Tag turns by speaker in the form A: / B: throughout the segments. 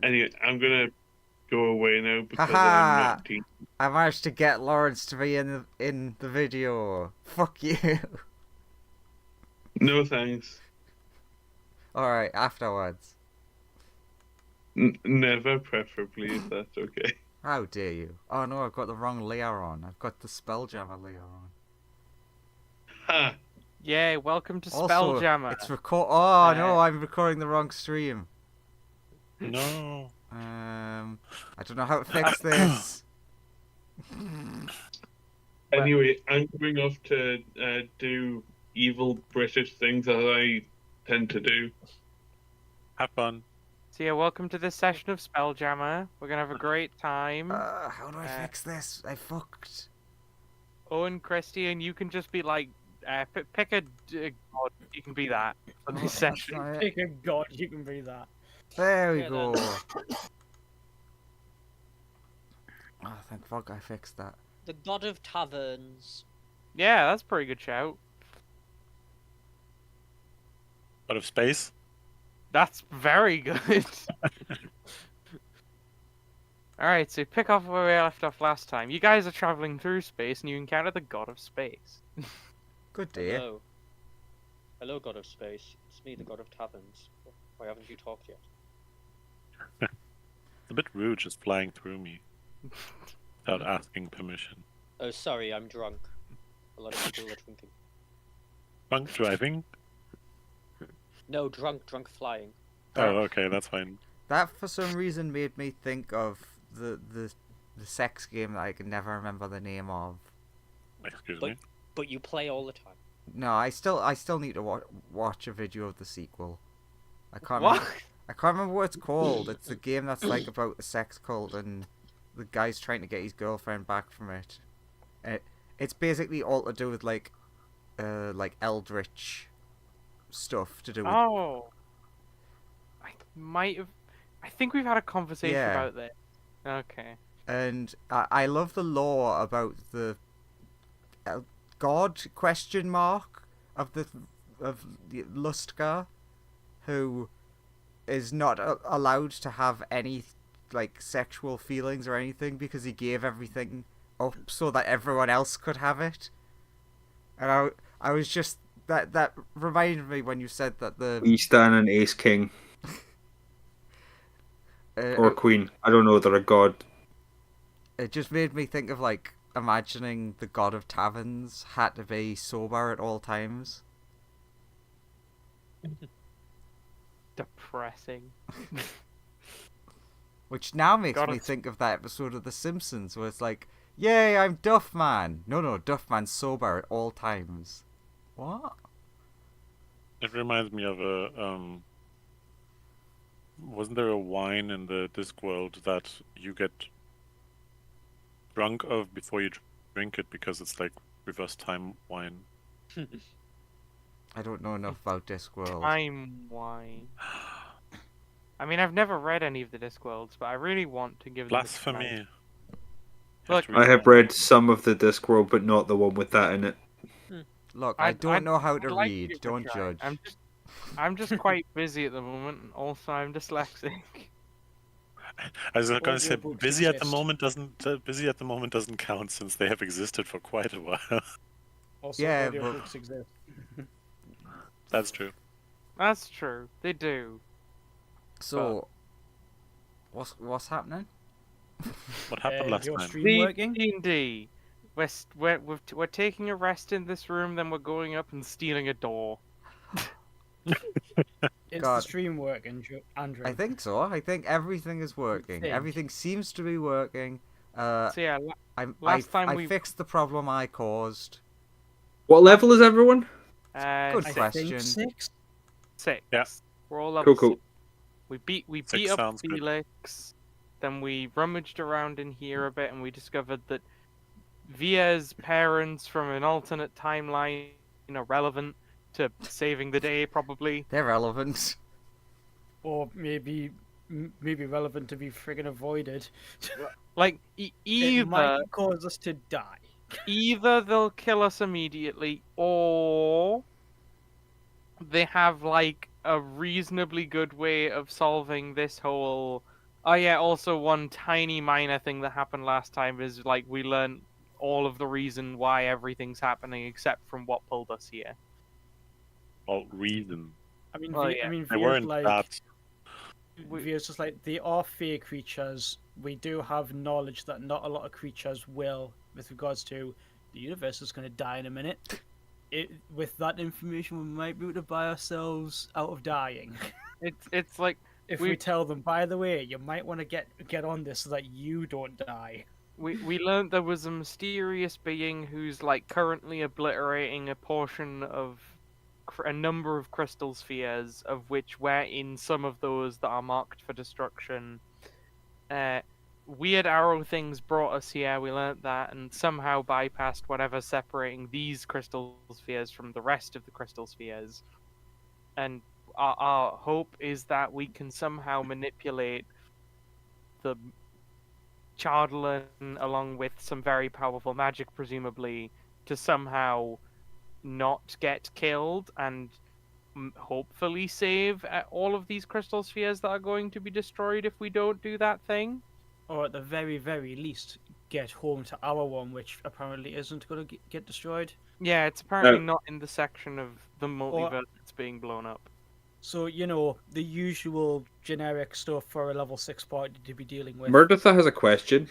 A: Anyway, I'm gonna go away now because I'm
B: Haha!
A: not team.
B: I managed to get Lawrence to be in the video. Fuck you.
A: No thanks.
B: Alright, afterwards.
A: Never, preferably, if that's okay.
B: How dare you? Oh no, I've got the wrong layer on. I've got the Spelljammer layer on.
A: Ha!
C: Yay, welcome to
B: Also,
C: Spelljammer.
B: it's Oh no, I'm recording the wrong stream.
D: No.
B: I don't know how to fix this.
A: Anyway, I'm going off to do evil British things as I tend to do.
D: Have fun.
C: So yeah, welcome to this session of Spelljammer. We're gonna have a great time.
B: How do I fix this? I fucked.
C: Owen, Christy, and you can just be like, pick a god. You can be that for this session.
E: Pick a god, you can be that.
B: There we
E: Yeah,
B: go. Oh, thank fuck I fixed that.
E: The god of taverns.
C: Yeah, that's a pretty good shout.
D: Out of space?
C: That's very good. Alright, so pick off where we left off last time. You guys are traveling through space and you encounter the god of space.
B: Good day.
E: Hello. Hello, god of space. It's me, the god of taverns. Why haven't you talked yet?
D: It's a bit rude just flying through me without asking permission.
E: Oh, sorry, I'm drunk. A lot of people are drinking.
D: Drunk driving?
E: No, drunk flying.
D: Oh, okay, that's fine.
B: That for some reason made me think of the sex game that I can never remember the name of.
D: Excuse
E: But-
D: me.
E: But you play all the time.
B: No, I still need to watch a video of the sequel. I can't.
C: What?
B: I can't remember what it's called. It's a game that's like about a sex cult and the guy's trying to get his girlfriend back from it. It's basically all to do with like eldritch stuff to do with.
C: Oh. I might have. I think we've had a conversation
B: Yeah.
C: about this. Okay.
B: And I love the lore about the god question mark of the Lustgar, who is not allowed to have any like sexual feelings or anything because he gave everything up so that everyone else could have it. And I was just that reminded me when you said that the
F: We stand an ace king or queen. I don't know. They're a god.
B: it just made me think of like imagining the god of taverns had to be sober at all times.
C: Depressing.
B: Which now makes
C: God
B: me
C: of-
B: think of that episode of The Simpsons where it's like, yay, I'm Duffman. No, Duffman's sober at all times. What?
D: It reminds me of a wasn't there a wine in the Discworld that you get drunk of before you drink it because it's like reverse time wine?
B: I don't know enough about Discworld.
C: Time wine. I mean, I've never read any of the Discworlds, but I really want to give them a try.
D: Blasphemy.
C: Look,
D: to read
F: I have
D: that.
F: read some of the Discworld, but not the one with that in it.
B: Look, I don't know how to
C: I'd like
B: read.
C: give it a
B: Don't
C: try.
B: judge.
C: I'm just quite busy at the moment, and also I'm dyslexic.
D: I was going to say
E: Audiobooks
D: busy at the
E: exist.
D: moment doesn't count since they have existed for quite a while.
E: Also,
B: Yeah,
E: audiobooks exist.
D: That's true.
C: That's true. They do.
B: So, what's happening?
D: What happened last
E: your
D: time?
E: stream working?
C: D&D. We're taking a rest in this room, then we're going up and stealing a door.
E: Is
B: God.
E: the stream working, Andrew?
B: I think so. I think everything is working.
E: think?
B: Everything seems to be working.
C: So yeah,
B: I
C: time we-
B: fixed the problem I caused.
F: What level is everyone?
B: Good
E: I
B: question.
E: think 6.
C: 6.
D: Yeah.
C: We're all level
F: Cool.
C: 6. We beat
D: Six
C: up
D: sounds good.
C: Felix. Then we rummaged around in here a bit, and we discovered that Via's parents from an alternate timeline are relevant to saving the day, probably.
B: They're relevant.
E: Or maybe relevant to be friggin' avoided.
C: Like
E: It
C: either
E: might cause us to die.
C: either they'll kill us immediately, or they have like a reasonably good way of solving this whole Oh yeah, also one tiny minor thing that happened last time is like we learned all of the reason why everything's happening except from what pulled us here.
D: Well, reason.
G: I mean,
C: Well, yeah.
D: They
G: Via's
D: weren't
G: like,
D: that.
G: Via's just like, they are fair creatures. We do have knowledge that not a lot of creatures will, with regards to the universe is going to die in a minute. With that information, we might be able to buy ourselves out of dying.
C: It's like
G: If we tell them, by the way, you might want to get on this so that you don't die.
C: we learned there was a mysterious being who's like currently obliterating a portion of a number of crystal spheres, of which we're in some of those that are marked for destruction. Weird arrow things brought us here, we learnt that, and somehow bypassed whatever's separating these crystal spheres from the rest of the crystal spheres. And our hope is that we can somehow manipulate the Chardalin, along with some very powerful magic, presumably, to somehow not get killed and hopefully save all of these crystal spheres that are going to be destroyed if we don't do that thing.
G: Or at the very, very least, get home to our one, which apparently isn't going to get destroyed.
C: Yeah, it's apparently not in the section of the multiverse that's being blown up.
G: So, you know, the usual generic stuff for a level 6 party to be dealing with.
F: Murdertha has a question.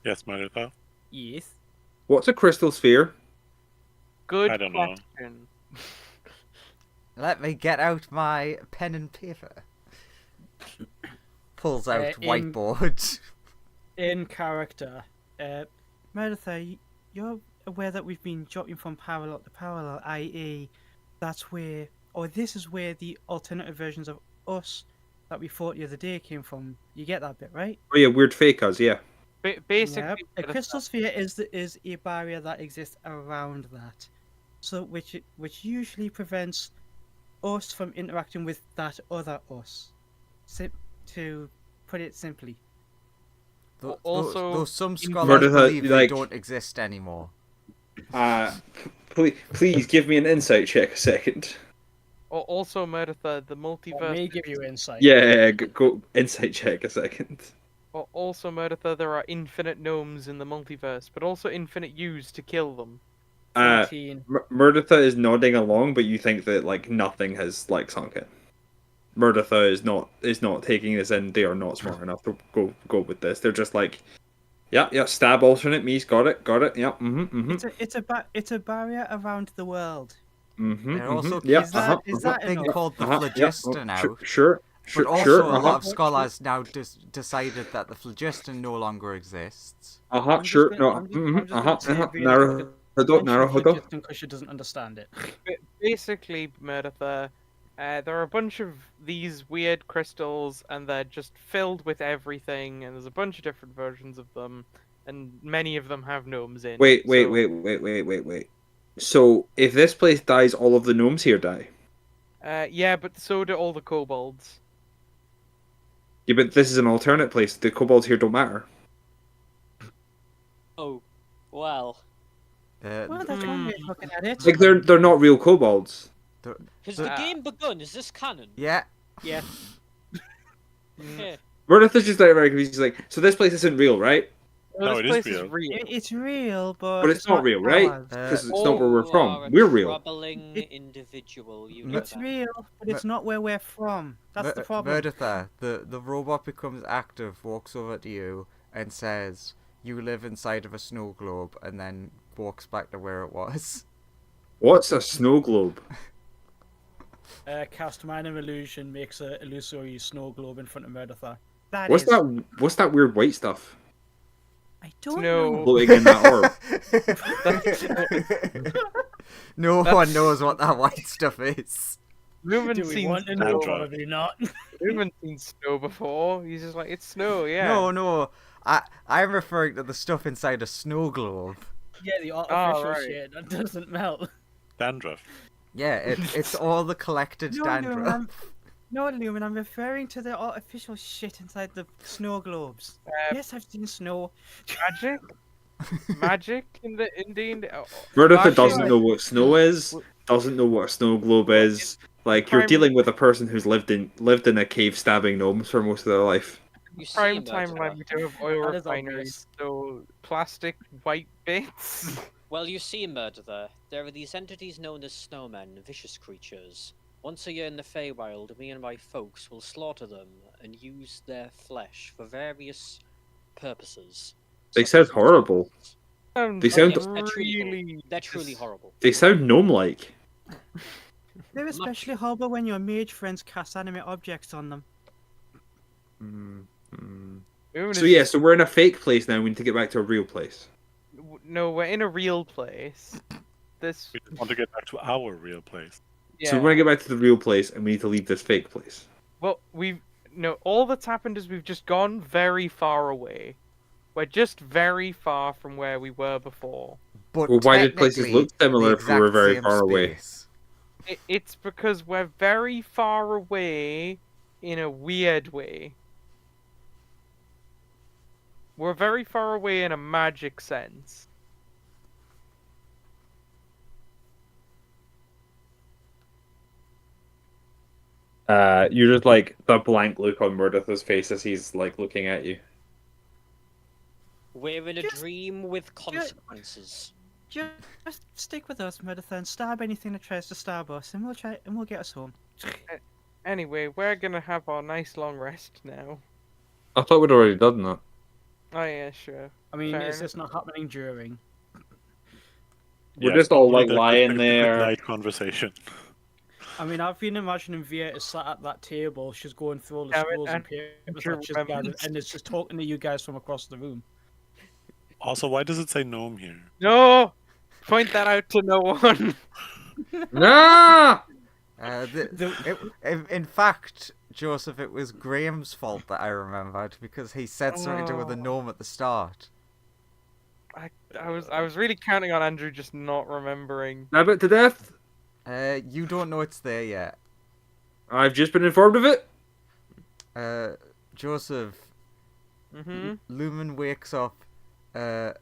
D: Yes, Martha.
G: Yes.
F: What's a crystal sphere?
C: Good
D: I don't know.
C: question.
B: Let me get out my pen and paper. Pulls out whiteboard.
G: In character, Meredith, you're aware that we've been jumping from parallel to parallel, i.e., that's where, or this is where the alternative versions of us that we fought the other day came from. You get that bit, right?
F: Oh yeah, weird fake us, yeah.
C: Basically,
G: Yep. A crystal sphere is a barrier that exists around that, so which usually prevents us from interacting with that other us. To put it simply.
C: Also,
B: some scholars
F: Murdertha,
B: believe they
F: like-
B: don't exist anymore.
F: Please give me an insight check a second.
C: also, Meredith, the
G: Let
C: multiverse.
G: me give you insight.
F: Yeah, go insight check a second.
C: Also, Meredith, there are infinite gnomes in the multiverse, but also infinite U's to kill them.
G: 14.
F: Murdertha is nodding along, but you think that like nothing has like sunk in. Murdertha is not taking this in. They are not smart enough to go with this. They're just like, yeah, stab alternate me's got it, yeah,
G: It's a barrier around the world.
B: There also
F: yeah,
B: keeps
G: is that
B: thing
G: enough?
B: called the
F: yeah,
B: phlogiston out.
F: Sure.
B: But also,
F: sure,
B: a lot of scholars now decided that the phlogiston no longer exists.
F: Sure, no, Naruhodo.
G: Because she doesn't understand it.
C: Basically, Meredith, there are a bunch of these weird crystals, and they're just filled with everything, and there's a bunch of different versions of them, and many of them have gnomes in.
F: Wait.
C: So...
F: So, if this place dies, all of the gnomes here die?
C: Yeah, but so do all the kobolds.
F: Yeah, but this is an alternate place. The kobolds here don't matter.
E: Oh, well.
G: Well, that's one way of looking at it.
F: Like, they're not real kobolds.
E: Has the game begun? Is this canon?
B: Yeah.
G: Yeah.
E: Okay.
F: Murdertha's just like, he's like, so this place isn't real, right?
D: No,
C: This
D: it is
C: place
D: real.
G: It's real, but
F: But it's not real, right?
G: ours.
F: Because it's not where we're
E: You are
F: from.
E: a
F: We're real.
E: troubling individual. You know
G: It's
E: that.
G: real, but it's not where we're from. That's the problem.
B: Murdertha, the robot becomes active, walks over to you, and says, "You live inside of a snow globe," and then walks back to where it was.
F: What's a snow globe?
G: Cast minor illusion makes a illusory snow globe in front of Murdertha.
F: What's that weird white stuff
G: I don't
C: Snow.
G: know.
F: floating in that orb?
B: No one knows what that white stuff is.
C: We haven't
G: Do we
C: seen
G: want to know?
D: Snow.
G: Probably not.
C: We haven't seen snow before. He's just like, it's snow, yeah.
B: No. I'm referring to the stuff inside a snow globe.
G: Yeah, the artificial
C: right.
G: shit that doesn't melt.
D: Dandruff.
B: Yeah, it's all the collected dandruff.
G: No, Lumen, I'm referring to the artificial shit inside the snow globes. Yes, I've seen snow.
C: Magic indeed.
F: Murdertha doesn't know what snow is. Doesn't know what a snow globe is. Like, you're dealing with a person who's lived in a cave stabbing gnomes for most of their life.
E: You see
C: Prime
E: Murder.
C: timeline, we do have oil
G: That is
C: refineries, so plastic white bits.
E: Well, you see, Murder, there are these entities known as snowmen, vicious creatures. Once a year in the Feywild, me and my folks will slaughter them and use their flesh for various purposes.
F: They
E: such
F: sound
E: as
F: horrible.
C: Sounds
F: They sound-
E: yes, they're truly,
C: really.
E: they're truly horrible.
F: They sound gnome-like.
G: They're especially horrible when your mage friends cast animate objects on them.
F: So yeah, so we're in a fake place now. We need to get back to a real place.
C: No, we're in a real place. This.
D: We just want to get back to our real place.
C: Yeah.
F: So we're gonna get back to the real place, and we need to leave this fake place.
C: Well, all that's happened is we've just gone very far away. We're just very far from where we were before.
B: But
F: Well, why did places
B: technically
F: look similar
B: the
F: if we were
B: exact
F: very
B: same
F: far away?
B: space.
C: It's because we're very far away in a weird way. We're very far away in a magic sense.
F: You're just like the blank look on Murdatha's face as he's like looking at you.
E: We're in a
G: Just-
E: dream with consequences.
G: Just stick with us, Metatha, and stab anything that tries to stab us, and we'll get us home.
C: Anyway, we're gonna have our nice long rest now.
F: I thought we'd already done that.
C: Oh yeah, sure.
G: I mean,
C: Fair
G: is this not happening during?
F: We're just all, like,
D: that's
F: lying
D: a
F: there.
D: Light conversation.
G: I mean, I've been imagining Via is sat at that table. She's going through all the
C: Damn it,
G: scrolls and
C: and
G: papers
C: Andrew
G: that she's gathered,
C: remembers.
G: and it's just talking to you guys from across the room.
D: Also, why does it say gnome here?
C: No! Point that out to no one.
F: Nah!
B: In fact, Joseph, it was Graham's fault that I remembered because he said something to do with a
C: Oh.
B: gnome at the start.
C: I was really counting on Andrew just not remembering.
F: Stab it to death.
B: You don't know it's there yet.
F: I've just been informed of it.
B: Joseph,
C: Mm-hmm.
B: Lumen wakes up, and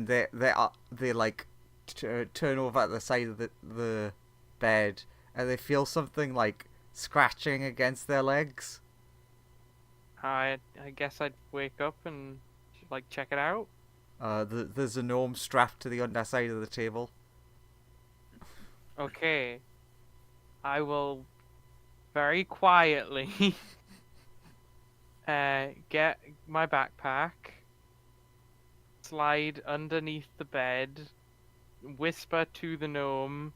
B: they like turn over at the side of the bed, and they feel something like scratching against their legs.
C: I guess I'd wake up and like check it out.
B: There's a gnome strapped to the underside of the table.
C: Okay. I will very quietly get my backpack, slide underneath the bed, whisper to the gnome,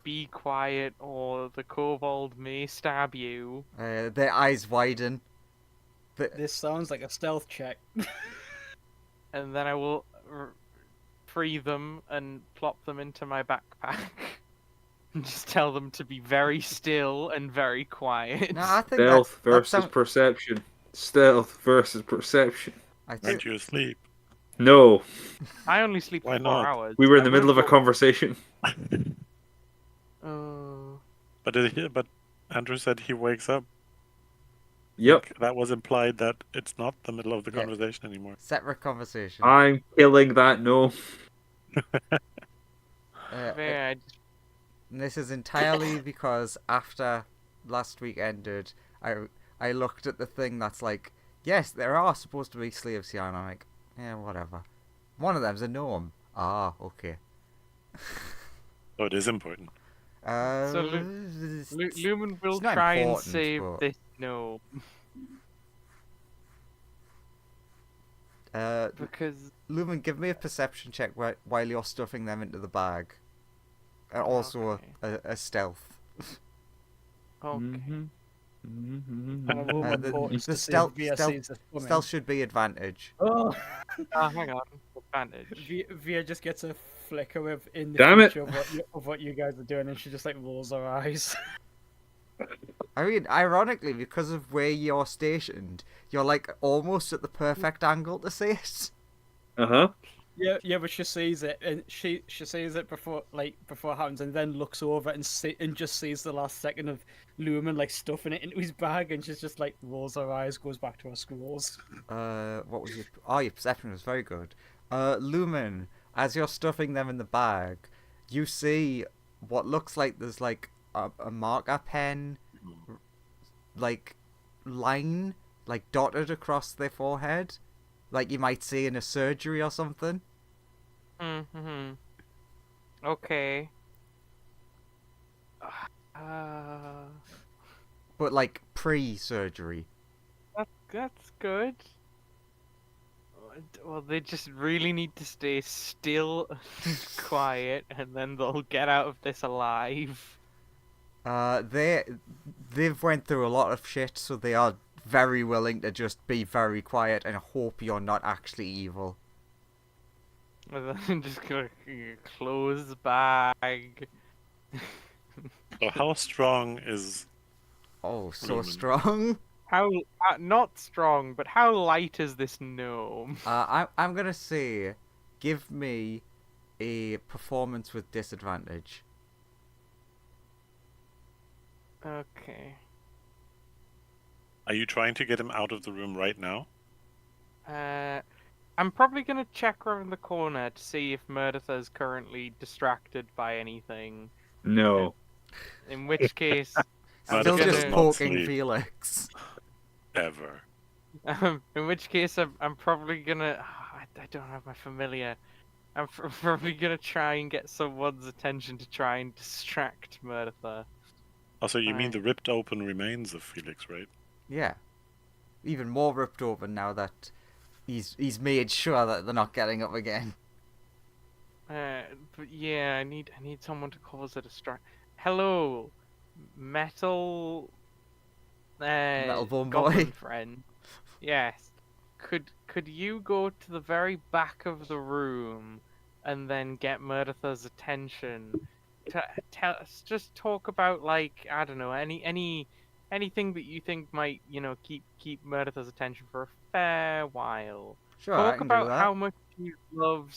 C: be quiet or the kobold may stab you.
B: Their eyes widen.
G: This sounds like a stealth check.
C: And then I will free them and plop them into my backpack. And just tell them to be very still and very quiet.
B: No, I think
F: Stealth
B: that
F: versus
B: sound-
F: perception. Stealth versus perception.
B: I
D: Aren't
B: think
D: you asleep?
F: No,
C: I only sleep
D: Why
C: for 4
D: not?
C: hours.
F: we were in the
C: I
F: middle of a
C: won't
F: conversation.
C: go-
D: But Andrew said he wakes up.
F: Yep,
D: Like, that was implied that it's not the middle of the
B: Yeah.
D: conversation anymore.
B: separate conversation.
F: I'm killing that. No,
C: Yeah, I just
B: And this is entirely because after last week ended, I looked at the thing that's like, yes, there are supposed to be slaves here, and I'm like, yeah, whatever. One of them's a gnome. Ah, okay.
D: So it is important.
C: So Lumen will
B: not
C: try and
B: important,
C: save
B: but-
C: this gnome because
B: Lumen, give me a perception check while you're stuffing them into the bag. Also
C: Okay.
B: a stealth.
C: okay.
G: And I will
B: the
G: report to see if
B: stealth-
G: Via
B: stealth-
G: sees us coming.
B: Stealth should be advantage.
G: Oh,
C: Hang on, advantage.
G: Via just gets a flicker of in the
F: Damn it.
G: future of what you guys are doing, and she just like rolls her eyes.
B: I mean, ironically, because of where you're stationed, you're like almost at the perfect angle to see it.
F: uh-huh.
G: Yeah, but she sees it, and she sees it before it happens, and then looks over and just sees the last second of Lumen like stuffing it into his bag, and she's just like rolls her eyes, goes back to her scrolls.
B: What was your... Oh, your perception was very good. Lumen, as you're stuffing them in the bag, you see what looks like there's like a marker pen, like line, like dotted across their forehead, like you might see in a surgery or something.
C: Mm-hmm. Okay. Uh,
B: But like pre-surgery.
C: that's good. Well, they just really need to stay still and quiet, and then they'll get out of this alive.
B: They've went through a lot of shit, so they are very willing to just be very quiet and hope you're not actually evil.
C: And then just gonna close the bag.
D: So how strong is
B: Oh, so
D: Lumen?
B: strong.
C: How not strong, but how light is this gnome?
B: I'm gonna say, give me a performance with disadvantage.
C: Okay.
D: Are you trying to get him out of the room right now?
C: I'm probably gonna check around the corner to see if Mereditha is currently distracted by anything.
F: No.
C: In which case, I'm
B: Still
D: Mereditha
B: just
D: does
C: gonna.
D: not
B: poking
D: sleep.
B: Felix.
D: Ever.
C: In which case, I'm probably gonna. I don't have my familiar. I'm probably gonna try and get someone's attention to try and distract Mereditha.
D: Also, you mean
C: Right.
D: the ripped open remains of Felix, right?
B: Yeah. Even more ripped open now that he's made sure that they're not getting up again.
C: But yeah, I need someone to cause a distract. Hello, metal.
B: Metal bone
C: goblin
B: boy.
C: friend. Yes. Could you go to the very back of the room and then get Mereditha's attention? Just talk about, like, I don't know, anything that you think might, keep Mereditha's attention for a fair while.
B: Sure, I
C: Talk
B: can do
C: about
B: that.
C: how much you love,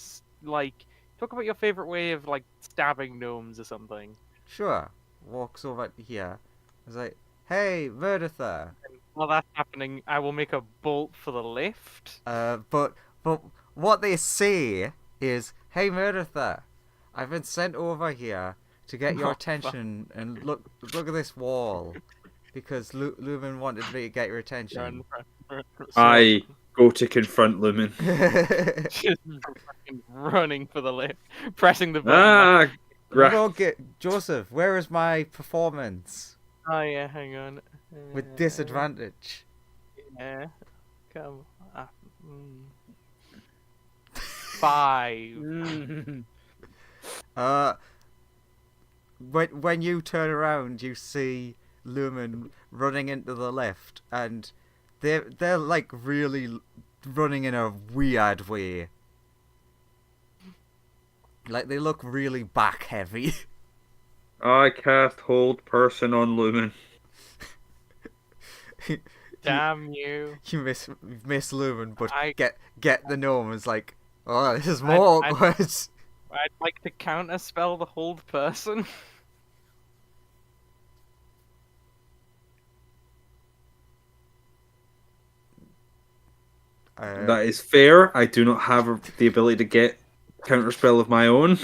C: talk about your favorite way of, like, stabbing gnomes or something.
B: Sure. Walks over here. He's like, hey, Verditha.
C: While that's happening, I will make a bolt for the lift.
B: But what they say is, hey, Verditha, I've been sent over here to get your
C: Oh,
B: attention, and look at this wall, because Lumen wanted me to get your attention.
C: Run.
F: I go to confront Lumen.
C: Just fucking running for the lift, pressing the button.
F: Ah,
B: Joseph, where is my performance
C: Oh yeah, hang on.
B: with disadvantage?
C: Yeah, come. Ah, 5.
B: When you turn around, you see Lumen running into the lift, and they're like really running in a weird way. Like they look really back heavy.
F: I cast hold person on Lumen.
C: Damn you!
B: You miss Lumen, but
C: I-
B: get the gnome. It's like, oh, this is more
C: I-
B: awkward.
C: I'd like to counterspell the hold person.
F: That is fair. I do not have the ability to get counterspell of my own.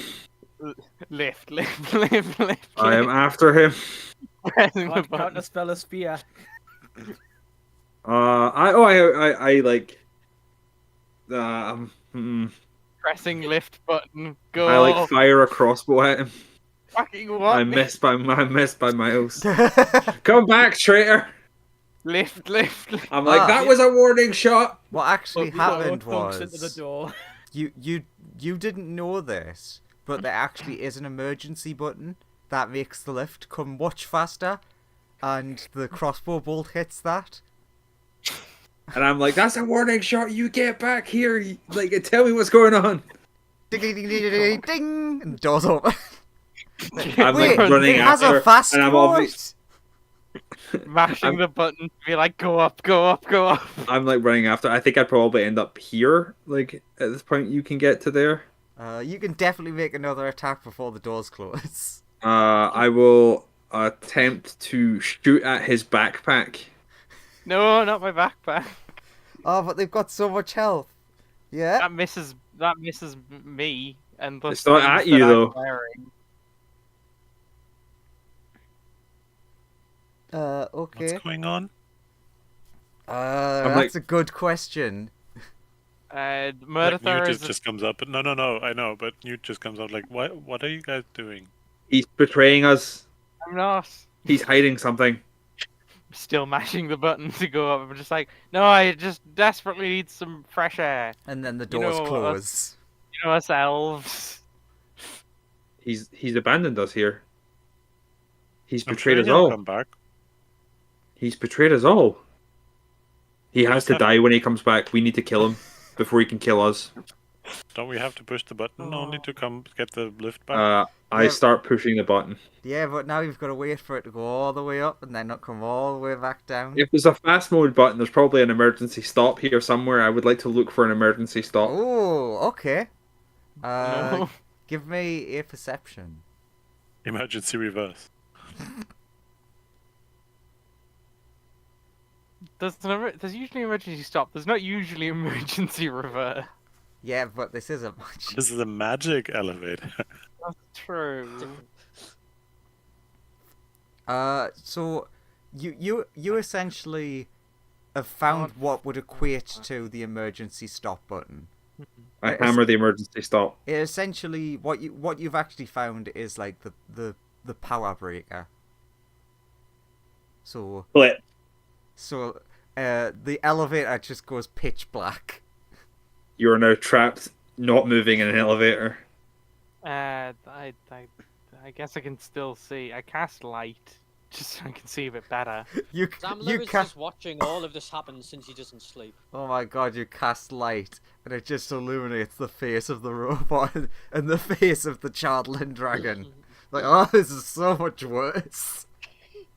C: Lift.
F: I am after him.
C: Pressing the
G: Can't
C: button.
G: counterspell a spear.
F: I like.
C: Pressing lift button. Go.
F: I like fire a crossbow at him.
C: Fucking what?
F: I missed by miles. Come back, traitor!
C: Lift.
F: I'm like,
B: Ah.
F: that was a warning shot.
B: What actually happened
G: Thumps into the
B: was
G: door.
B: you didn't know this, but there actually is an emergency button that makes the lift come much faster, and the crossbow bolt hits that.
F: And I'm like, that's a warning shot. You get back here. Like, tell me what's going on.
B: Ding ding ding ding ding ding, ding, and the door's open.
F: I'm
B: Wait,
F: like running
B: it has
F: after,
B: a fast
F: and I'm
B: forward.
C: Mashing the button to be like, go up.
F: I'm like running after. I think I'd probably end up here. Like at this point, you can get to there.
B: You can definitely make another attack before the doors close.
F: I will attempt to shoot at his backpack.
C: No, not my backpack.
B: Oh, but they've got so much health. Yeah.
C: That misses me and the
F: It's not
C: things
F: at you,
C: that I'm
F: though.
C: wearing.
B: Okay.
D: What's going on?
B: That's a good question.
D: Like Newt
C: Murder is
D: just comes up. No, I know, but Newt just comes out like, what are you guys doing?
F: He's betraying us.
C: I'm not
F: He's hiding something.
C: still mashing the button to go up. I'm just like, no, I just desperately need some fresh air.
B: And then the
C: You
B: doors
C: know,
B: close.
C: You know, us elves.
F: He's abandoned us here. He's
D: I'm
F: betrayed
D: sure
F: us
D: he'll
F: all.
D: come back.
F: He's betrayed us all. He
D: We'll
F: has
D: just
F: to
D: have-
F: die when he comes back. We need to kill him before he can kill us.
D: Don't we have to push the button only to come get the lift back?
F: I
B: Yeah.
F: start pushing the button.
B: Yeah, but now you've got to wait for it to go all the way up and then not come all the way back down.
F: If there's a fast mode button, there's probably an emergency stop here somewhere. I would like to look for an emergency stop.
B: Oh, okay.
C: No.
B: Give me a perception.
D: Emergency reverse.
C: There's usually emergency stop. There's not usually emergency reverse.
B: Yeah, but this isn't much.
D: This is a magic elevator.
C: That's true.
B: So you essentially have found what would equate to the emergency stop button.
F: I hammer the emergency stop.
B: It essentially what you've actually found is like the power breaker. So
F: Split.
B: the elevator just goes pitch black.
F: You are now trapped, not moving in an elevator.
C: I guess I can still see. I cast light just so I can see a bit better.
B: You
E: Zamler is
B: cast.
E: just watching all of this happen since he doesn't sleep.
B: Oh my god! You cast light, and it just illuminates the face of the robot and the face of the Chardlin dragon. Like, oh, this is so much worse.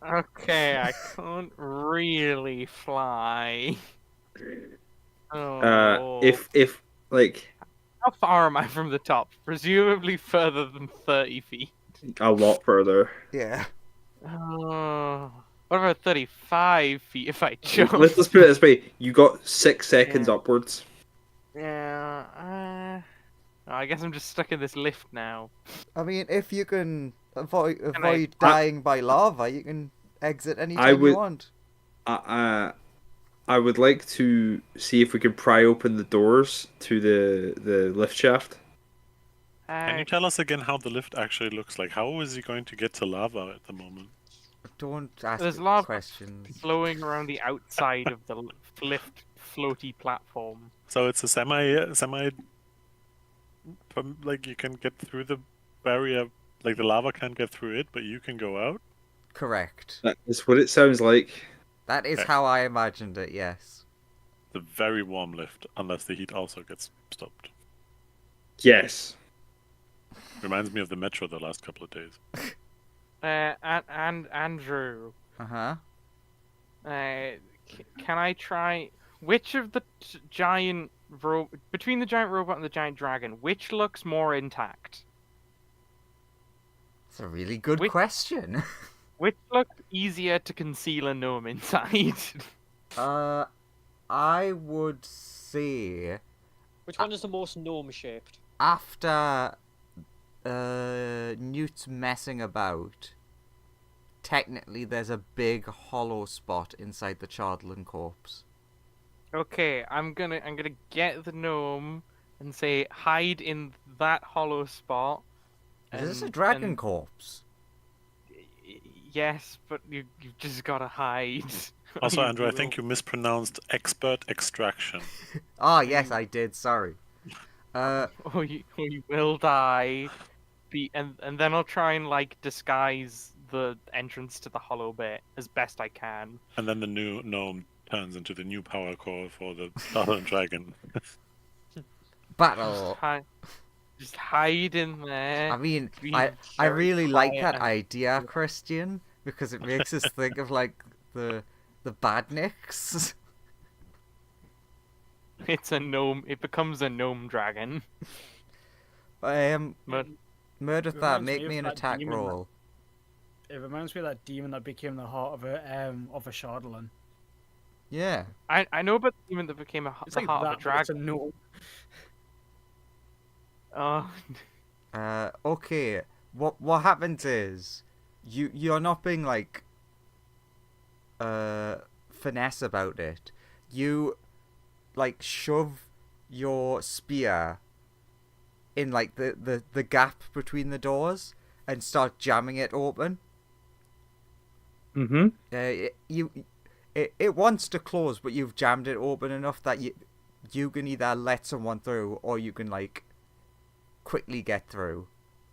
C: Okay, I can't really fly. Oh.
F: If like
C: How far am I from the top? Presumably further than 30 feet.
F: a lot further.
B: Yeah.
C: Oh. What about 35 feet if I jump?
F: Let's put it this way: you got 6 seconds upwards.
C: Yeah. I guess I'm just stuck in this lift now.
B: I mean, if you can avoid
C: I-
B: dying by lava, you can exit anytime
F: I would-
B: you want.
F: I would like to see if we can pry open the doors to the lift shaft.
D: Can you tell us again how the lift actually looks like? How is he going to get to lava at the moment?
B: Don't ask
C: There's lava
B: questions.
C: flowing around the outside of the lift floaty platform.
D: So it's a like you can get through the barrier, like the lava can't get through it, but you can go out.
B: Correct.
F: That is what it sounds like.
B: That is
D: Okay.
B: how I imagined it. Yes.
D: The very warm lift, unless the heat also gets stopped.
F: Yes.
D: Reminds me of the metro the last couple of days.
C: And Andrew,
B: Uh-huh.
C: can I try? Which of the giant between the giant robot and the giant dragon, which looks more intact?
B: It's a really good
C: Which-
B: question.
C: Which looks easier to conceal a gnome inside?
B: I would say
E: Which one is the most gnome shaped?
B: after Newt's messing about, technically there's a big hollow spot inside the Chardlin corpse.
C: Okay, I'm gonna get the gnome and say hide in that hollow spot.
B: Is this a
C: and-
B: dragon
C: and-
B: corpse?
C: Yes, but you've just gotta hide.
D: Also,
C: You
D: Andrew, I think
C: will.
D: you mispronounced expert extraction.
B: Ah, yes, I did. Sorry.
C: Or you will die. And then I'll try and like disguise the entrance to the hollow bit as best I can.
D: And then the new gnome turns into the new power core for the Southern Dragon.
B: battle.
C: Just hide in there.
B: I mean,
C: Be
B: I
C: very
B: really like
C: quiet
B: that
C: and-
B: idea, Christian, because it makes us think of like the badniks.
C: It's a gnome. It becomes a gnome dragon. But
B: Murder
G: Reminds
B: that.
G: me
B: Make
G: of
B: me an
G: that
B: attack
G: demon that-
B: roll.
G: It reminds me of that demon that became the heart of a Shardlin.
B: Yeah.
C: I know about the demon that became
G: It's
C: the
G: like
C: heart
G: that,
C: of a
G: but it's a
C: dragon.
G: gnome.
B: Okay. What happens is you're not being like finesse about it. you like shove your spear in like the gap between the doors and start jamming it open.
F: Mm-hmm.
B: It wants to close, but you've jammed it open enough that you can either let someone through or you can like quickly get through.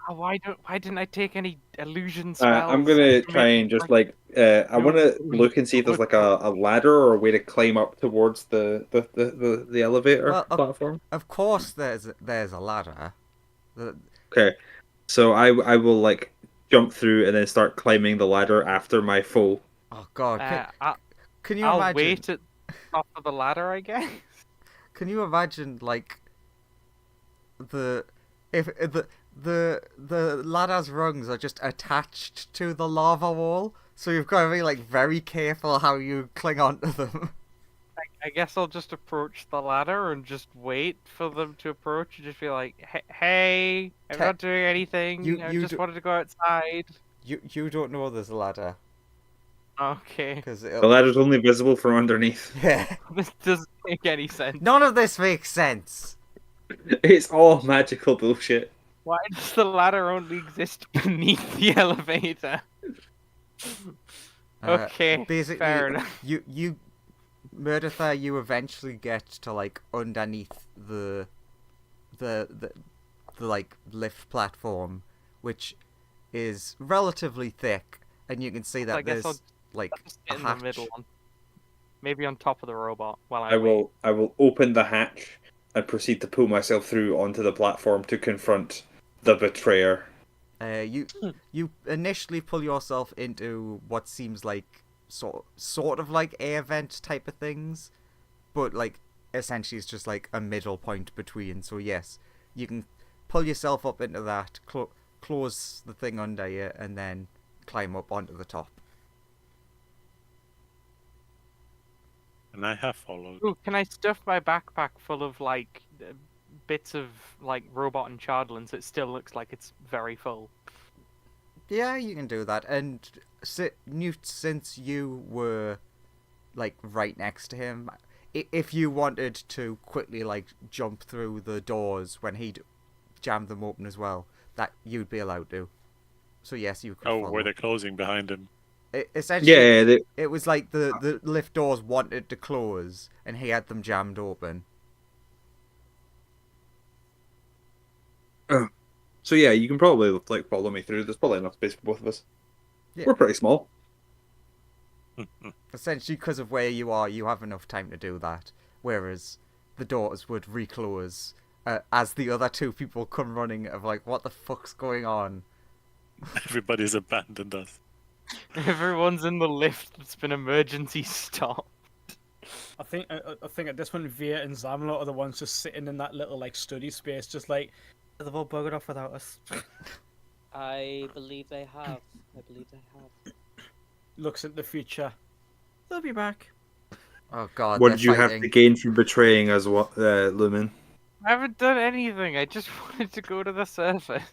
C: Oh, why didn't I take any illusion spells?
F: I'm gonna try and just I want to look and see if there's like a ladder or a way to climb up towards the elevator
B: Well,
F: platform.
B: Of course, there's a ladder.
F: Okay, so I will like jump through and then start climbing the ladder after my foe.
B: Oh God! Can you
C: I'll
B: imagine?
C: wait at the top of the ladder, I guess.
B: Can you imagine like if the ladder's rungs are just attached to the lava wall, so you've got to be like very careful how you cling onto them.
C: I guess I'll just approach the ladder and just wait for them to approach and just be like, "Hey, I'm not doing anything. I just wanted to go outside."
B: You don't know there's a ladder.
C: Okay.
B: Because
F: the ladder's only visible from underneath.
B: Yeah.
C: This doesn't make any sense.
B: None of this makes sense.
F: It's all magical bullshit.
C: Why does the ladder only exist beneath the elevator? Okay,
B: basically,
C: fair enough.
B: You Murdertha, you eventually get to like underneath the like lift platform, which is relatively thick, and you can see that there's like a
C: in
B: hatch.
C: the middle, maybe on top of the robot. While
F: I will open the hatch and proceed to pull myself through onto the platform to confront the betrayer.
B: You initially pull yourself into what seems like sort of like air vent type of things, but like essentially it's just like a middle point between. So yes, you can pull yourself up into that, close the thing under you, and then climb up onto the top.
D: And I have followed.
C: Ooh, can I stuff my backpack full of like bits of like robot and chardlin so it still looks like it's very full?
B: Yeah, you can do that. And Newt, since you were like right next to him, if you wanted to quickly like jump through the doors when he'd jammed them open as well, that you'd be allowed to. So yes, you could follow.
D: Were they closing behind him?
B: Essentially, it was like the lift doors wanted to close, and he had them jammed open.
F: So yeah, you can probably like follow me through. There's probably enough space for both of us. Yeah. We're pretty small.
B: Essentially, because of where you are, you have enough time to do that. Whereas the doors would reclose as the other two people come running of like, what the fuck's going on?
D: Everybody's abandoned us.
C: Everyone's in the lift that's been emergency stopped.
G: I think at this point, Via and Zamla are the ones just sitting in that little like study space, just like they've all buggered off without us.
E: I believe they have.
G: Looks at the future. They'll be back.
B: Oh God!
F: What did you have to gain from betraying us, Lumen?
C: I haven't done anything. I just wanted to go to the surface.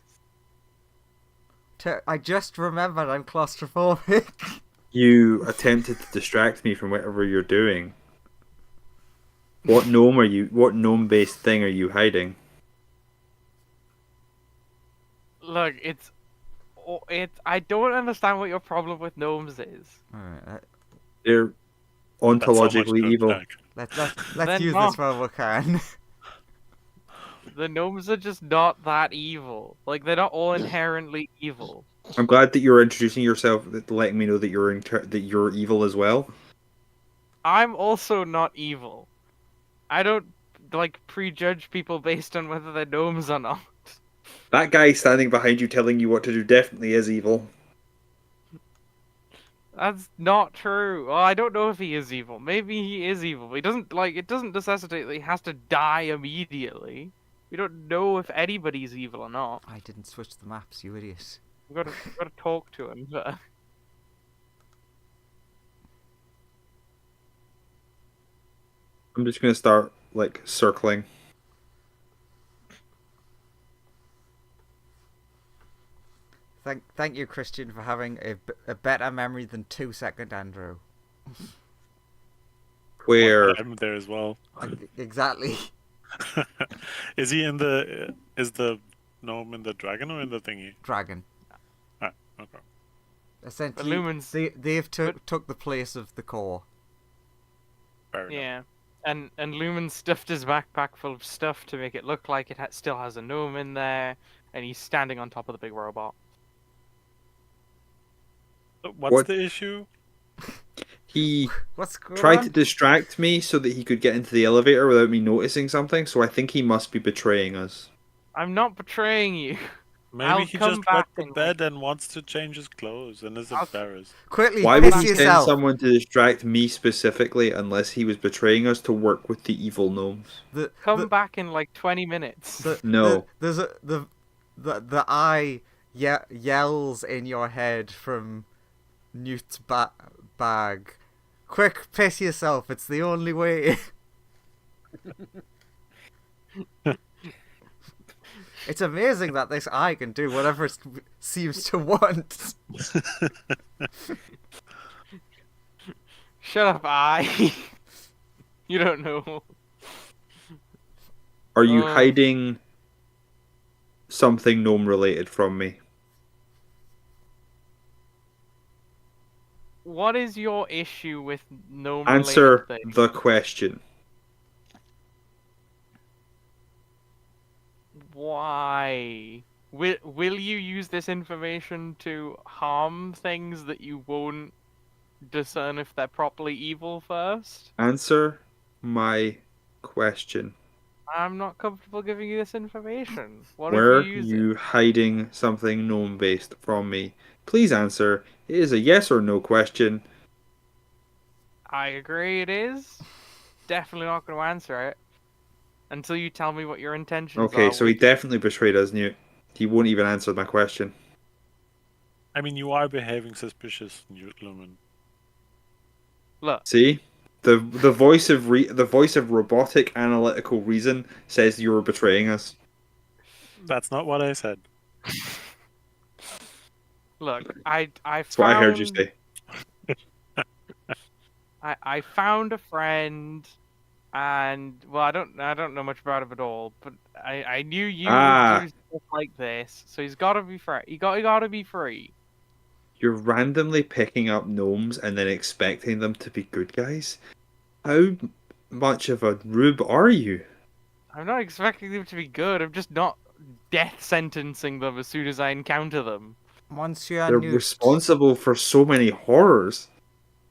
B: I just remembered I'm claustrophobic.
F: You attempted to distract me from whatever you're doing. What gnome-based thing are you hiding?
C: Look, I don't understand what your problem with gnomes is.
B: Alright,
F: they're ontologically evil.
B: Let's use this while we can.
C: The gnomes are just not that evil. Like, they're not all inherently evil.
F: I'm glad that you're introducing yourself, letting me know that you're evil as well.
C: I'm also not evil. I don't like prejudge people based on whether they're gnomes or not.
F: That guy standing behind you telling you what to do definitely is evil.
C: That's not true. Well, I don't know if he is evil. Maybe he is evil. But he doesn't it doesn't necessitate that he has to die immediately. We don't know if anybody's evil or not.
B: I didn't switch the maps, you idiot.
C: We've got to talk to him. But...
F: I'm just gonna start like circling.
B: Thank you, Christian, for having a better memory than 2 second Andrew.
F: Where
D: I'm there as well.
B: Exactly.
D: Is he in the? Is the gnome in the dragon or in the thingy?
B: Dragon.
D: Ah, okay.
B: Essentially,
C: Lumen's
B: they've took the place of the core.
D: Fair enough.
C: yeah, and Lumen stuffed his backpack full of stuff to make it look like it still has a gnome in there, and he's standing on top of the big robot.
D: So what's
F: What?
D: the issue?
F: he
B: What's going
F: tried
B: on?
F: to distract me so that he could get into the elevator without me noticing something, so I think he must be betraying us.
C: I'm not betraying you.
D: Maybe
C: I'll
D: he
C: come
D: just wet
C: back
D: the
C: and,
D: bed and wants to change his clothes and is
C: I'll-
D: embarrassed.
B: Quickly,
F: Why would
B: piss
F: he send
B: yourself.
F: someone to distract me specifically unless he was betraying us to work with the evil gnomes?
C: Come back in like 20 minutes.
F: No.
B: There's the eye yells in your head from Newt's bag. Quick, piss yourself. It's the only way. It's amazing that this eye can do whatever it seems to want.
C: Shut up, I. You don't know.
F: Are you
C: Oh.
F: hiding something gnome related from me?
C: What is your issue with gnome
F: Answer
C: things?
F: the question.
C: Why? Will you use this information to harm things that you won't discern if they're properly evil first?
F: Answer my question.
C: I'm not comfortable giving you this information. What
F: Were
C: if you use
F: you hiding something gnome based from me? Please answer. It is a yes or no question.
C: I agree it is. Definitely not going to answer it until you tell me what your intentions are.
F: Okay, so he
C: which-
F: definitely betrayed us, Newt. He won't even answer my question.
D: I mean, you are behaving suspicious, Newt Lumen.
C: Look,
F: See? The voice of the voice of robotic analytical reason says you're betraying us.
D: That's not what I said.
C: look. I
F: That's what I heard you say.
C: I found a friend, and well, I don't know much about him at all, but I knew you
F: Ah.
C: would do stuff like this, so he's got to be free. He got to be free.
F: You're randomly picking up gnomes and then expecting them to be good guys? How much of a rube are you?
C: I'm not expecting them to be good. I'm just not death sentencing them as soon as I encounter them.
B: Monsieur
F: They're
B: Newt.
F: responsible for so many horrors.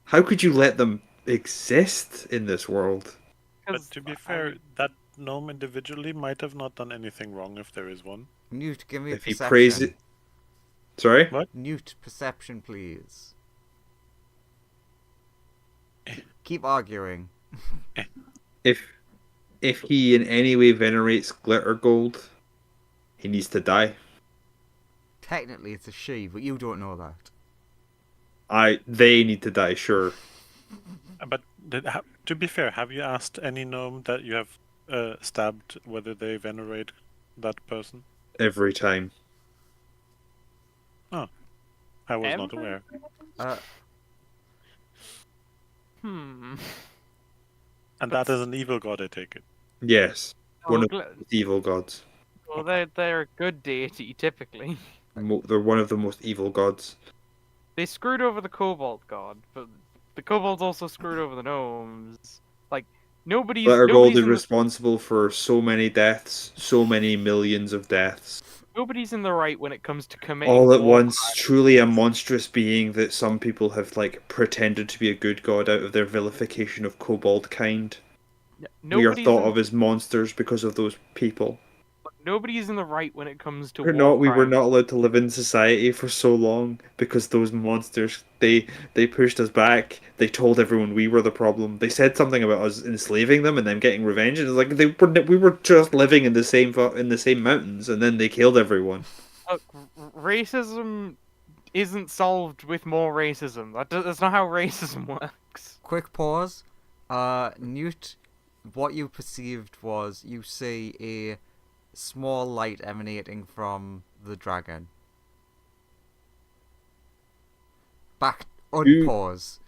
F: How could you let them exist in this world?
D: But
C: 'Cause
D: to be fair, that gnome individually might have not done anything wrong if there is one.
B: Newt, give me a
F: If he
B: perception.
F: prays it. Sorry?
D: What?
B: Newt, perception, please. Keep arguing.
F: If he in any way venerates glitter gold, he needs to die.
B: Technically, it's a she, but you don't know that.
F: They need to die, sure.
D: But to be fair, have you asked any gnome that you have stabbed whether they venerate that person?
F: Every time.
D: I was not
C: Ever?
D: aware. And that is an evil god, I take it.
F: Yes. One of
C: Oh,
F: the evil gods.
C: well, they're a good deity typically.
F: They're one of the most evil gods.
C: They screwed over the kobold god, but the kobolds also screwed over the gnomes. Like nobody's
F: Glitter gold is
C: in the,
F: responsible for so many deaths, so many millions of deaths.
C: nobody's in the right when it comes to committing
F: All at
C: war
F: once, truly a monstrous being that some people have pretended to be a good god out of their vilification of kobold kind.
C: crimes.
F: We are
C: Nobody's
F: thought
C: in,
F: of as monsters because of those people.
C: nobody's in the right when it comes to
F: We
C: war
F: were
C: crimes.
F: not allowed to live in society for so long because those monsters they pushed us back. They told everyone we were the problem. They said something about us enslaving them and them getting revenge. And it's like we were just living in the same mountains, and then they killed everyone.
C: Look, racism isn't solved with more racism. That's not how racism works.
B: Quick pause. Newt, what you perceived was you see a small light emanating from the dragon. Back, unpause.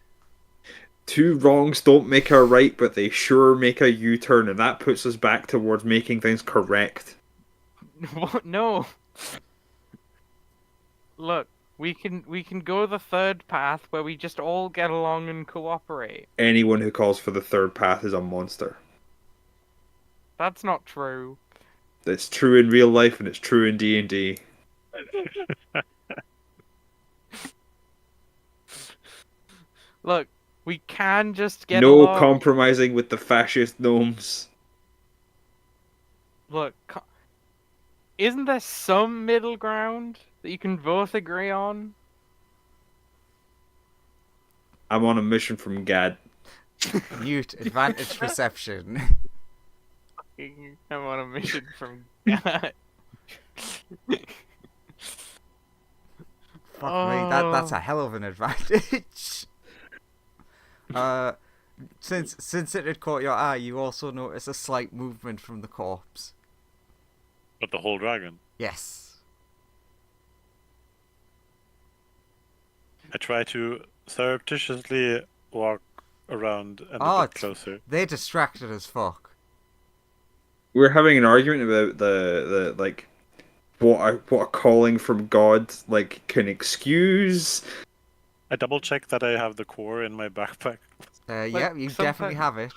F: two wrongs don't make a right, but they sure make a U-turn, and that puts us back towards making things correct.
C: What? No. Look, we can go the third path where we just all get along and cooperate.
F: Anyone who calls for the third path is a monster.
C: That's not true.
F: It's true in real life, and it's true in D&D.
C: Look, we can just get
F: No
C: along.
F: compromising with the fascist gnomes.
C: Look, isn't there some middle ground that you can both agree on?
F: I'm on a mission from Gad.
B: Mute advantage perception.
C: I'm on a mission from God.
B: Fuck me, that's a hell of an advantage. Since it had caught your eye, you also notice a slight movement from the corpse.
D: But the whole dragon.
B: Yes.
D: I try to surreptitiously walk around and
B: Oh,
D: a bit closer.
B: They're distracted as fuck.
F: We're having an argument about the like what a calling from God like can excuse.
D: I double check that I have the core in my backpack.
B: Yeah, you definitely have it.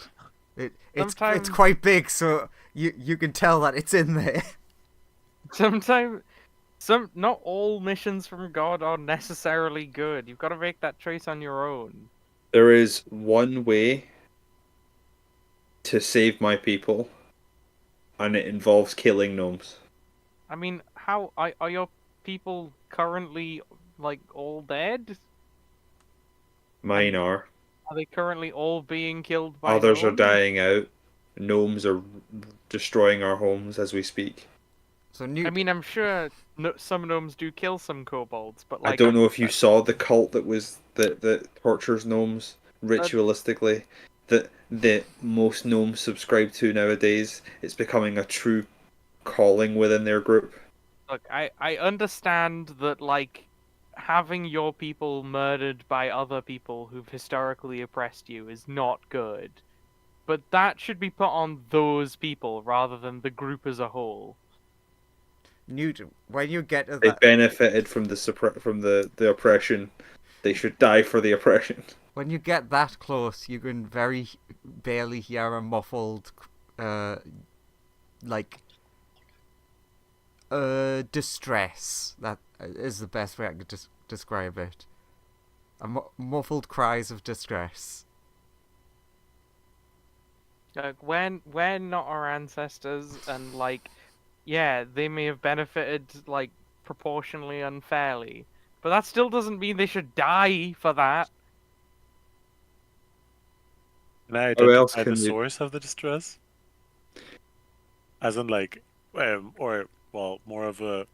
B: It's
C: sometimes-
B: quite big, so you can tell that it's in there.
C: Sometimes, not all missions from God are necessarily good. You've got to make that choice on your own.
F: There is one way to save my people, and it involves killing gnomes.
C: I mean, how are your people currently like all dead?
F: Mine are.
C: Are they currently all being killed by
F: Others are
C: gnomes?
F: dying out. Gnomes are destroying our homes as we speak.
B: So
C: I mean, I'm sure some gnomes do kill some kobolds, but like
F: I don't know if you saw the cult that tortures gnomes ritualistically. That most gnomes subscribe to nowadays. It's becoming a true calling within their group.
C: Look, I understand that like having your people murdered by other people who've historically oppressed you is not good, but that should be put on those people rather than the group as a whole.
B: Newt, when you get to
F: They
B: that,
F: benefited from the oppression. They should die for the oppression.
B: when you get that close, you can very barely hear a muffled, distress. That is the best way I could describe it. Muffled cries of distress.
C: Like we're not our ancestors, and like, yeah, they may have benefited like proportionally unfairly, but that still doesn't mean they should die for that.
D: Can I
F: How else
D: identify
F: can
D: the
F: you-
D: source of the distress? As in, like, or well, more of a.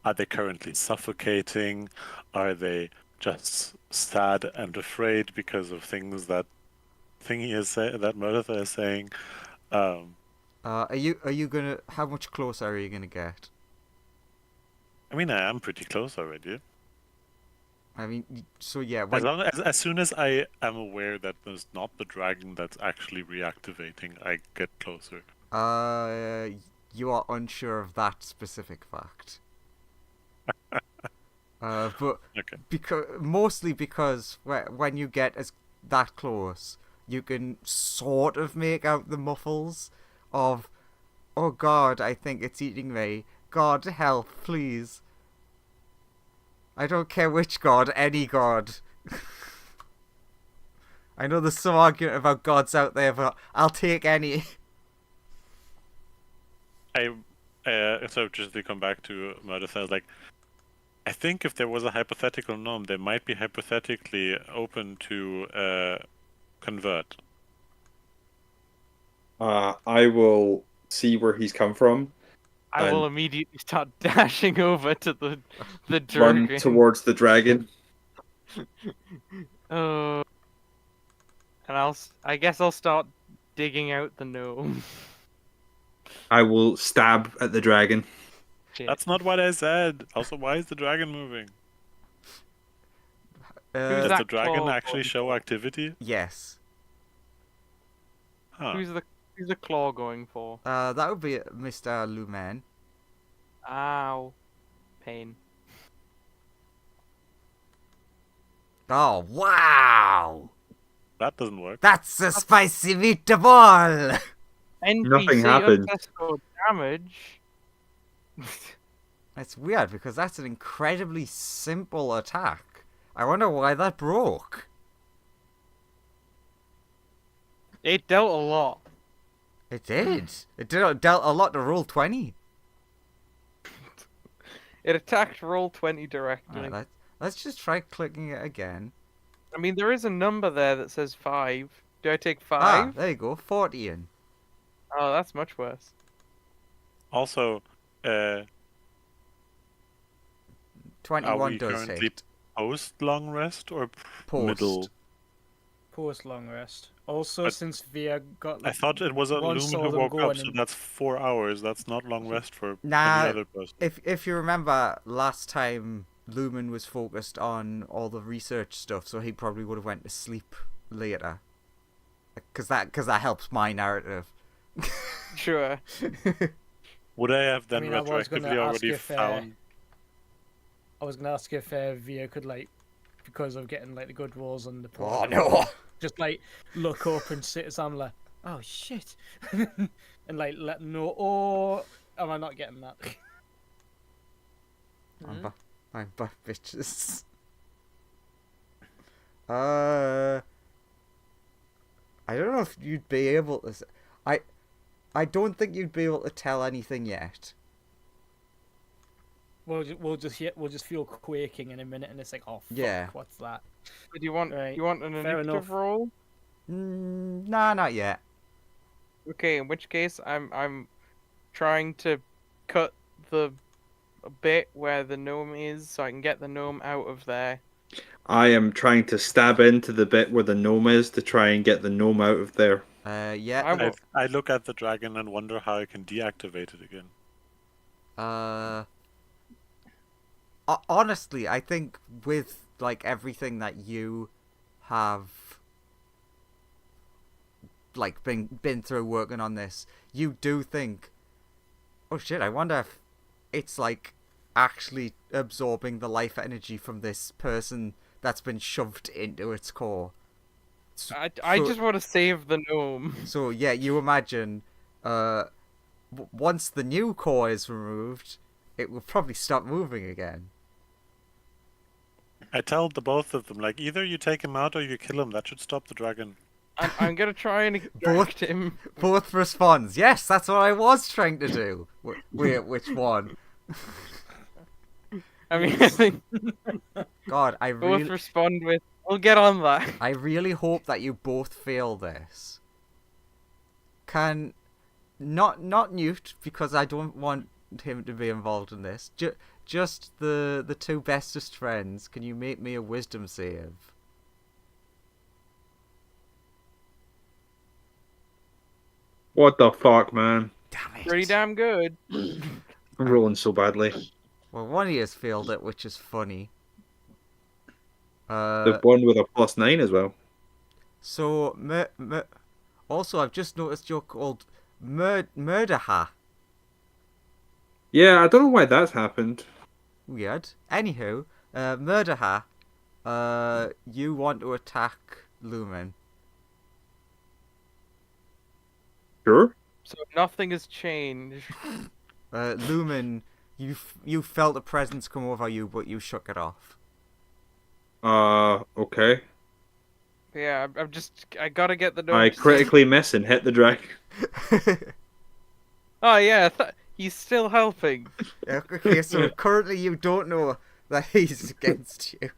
D: Are they currently suffocating? Are they just sad and afraid because of things that that Meredith is saying?
B: Are you gonna? How much closer are you gonna get?
D: I mean, I am pretty close already.
B: I mean, so yeah.
D: As soon as I am aware that there's not the dragon that's actually reactivating, I get closer.
B: You are unsure of that specific fact. But
D: Okay.
B: mostly because when you get that close, you can sort of make out the muffles of, "Oh God, I think it's eating me. God, help, please. I don't care which God, any God." I know there's some argument about gods out there, but I'll take any.
D: So just to come back to Meredith, I was like, I think if there was a hypothetical gnome, they might be hypothetically open to convert.
F: I will see where he's come from.
C: I will
F: And-
C: immediately start dashing over to the
F: Run
C: dragon.
F: towards the dragon.
C: And I guess I'll start digging out the gnome.
F: I will stab at the dragon.
C: Shit.
D: That's not what I said. Also, why is the dragon moving?
C: Who's
D: Does
C: that
D: the dragon
C: claw
D: actually
C: going
D: show
C: for?
D: activity?
B: Yes.
D: Huh.
C: Who's the claw going for?
B: That would be Mr. Lumen.
C: Ow. Pain.
B: Oh, wow!
D: That doesn't work.
B: That's a spicy meatball!
F: Nothing
C: NPC
F: happened.
C: underscore damage.
B: That's weird, because that's an incredibly simple attack. I wonder why that broke.
C: It dealt a lot.
B: It did. It dealt a lot to roll 20.
C: It attacked roll 20 directly.
B: Alright, let's just try clicking it again.
C: I mean, there is a number there that says 5. Do I take 5?
B: Ah, there you go, 40 in.
C: Oh, that's much worse.
D: Also, are
B: 21
D: we
B: does
D: currently
B: hit.
D: post long rest or
B: Post.
D: middle?
G: Post long rest. Also,
D: But
G: since Via got
D: I
G: like,
D: thought it was a
G: one
D: Lumen
G: saw
D: who
G: them
D: woke up,
G: going
D: so
G: and-
D: that's 4 hours. That's not long rest for
B: Nah,
D: any other person.
B: If you remember last time, Lumen was focused on all the research stuff, so he probably would have went to sleep later. Cause that helps my narrative.
C: Sure.
D: Would I have then
G: mean, I was gonna
D: retroactively
G: ask
D: already
G: if,
D: found?
G: I was gonna ask if Via could like, because of getting like the good rolls on the
B: Oh
G: portal,
B: no!
G: just like look up and sit as I'm like, oh shit, and like let them know. Or am I not getting that?
B: I'm buff bitches. I don't know if you'd be able to. I don't think you'd be able to tell anything yet.
G: We'll just feel quaking in a minute, and it's like, oh fuck,
B: Yeah.
G: what's that?
C: Do you want
G: Right,
C: an
G: fair
C: initiative
G: enough.
C: roll?
B: Nah, not yet.
C: Okay, in which case I'm trying to cut the bit where the gnome is so I can get the gnome out of there.
F: I am trying to stab into the bit where the gnome is to try and get the gnome out of there.
B: Yeah.
C: I will.
D: I look at the dragon and wonder how I can deactivate it again.
B: Honestly, I think with like everything that you have like been through working on this, you do think, oh shit, I wonder if it's like actually absorbing the life energy from this person that's been shoved into its core.
C: I just want to save the gnome.
B: So yeah, you imagine once the new core is removed, it will probably stop moving again.
D: I tell the both of them, like, either you take him out or you kill him. That should stop the dragon.
C: I'm gonna try and extract him.
B: Both responds, yes, that's what I was trying to do. Wait, which one?
C: I mean, I think
B: God, I
C: both
B: really,
C: respond with, "We'll get on that."
B: I really hope that you both fail this. Can not Newt, because I don't want him to be involved in this. Just the two bestest friends. Can you make me a wisdom save?
F: What the fuck, man?
B: Damn it!
C: Pretty damn good.
F: I'm rolling so badly.
B: Well, one of you has failed it, which is funny.
F: The one with a +9 as well.
B: So, also, I've just noticed you're called Murderha.
F: Yeah, I don't know why that's happened.
B: Weird. Anywho, Murderha, you want to attack Lumen.
F: Sure.
C: So nothing has changed.
B: Lumen, you felt a presence come over you, but you shook it off.
F: Okay.
C: Yeah, I gotta get the gnome.
F: I
C: to see-
F: critically miss and hit the dragon.
C: Oh yeah, he's still helping.
B: Okay, so currently you don't know that he's against you.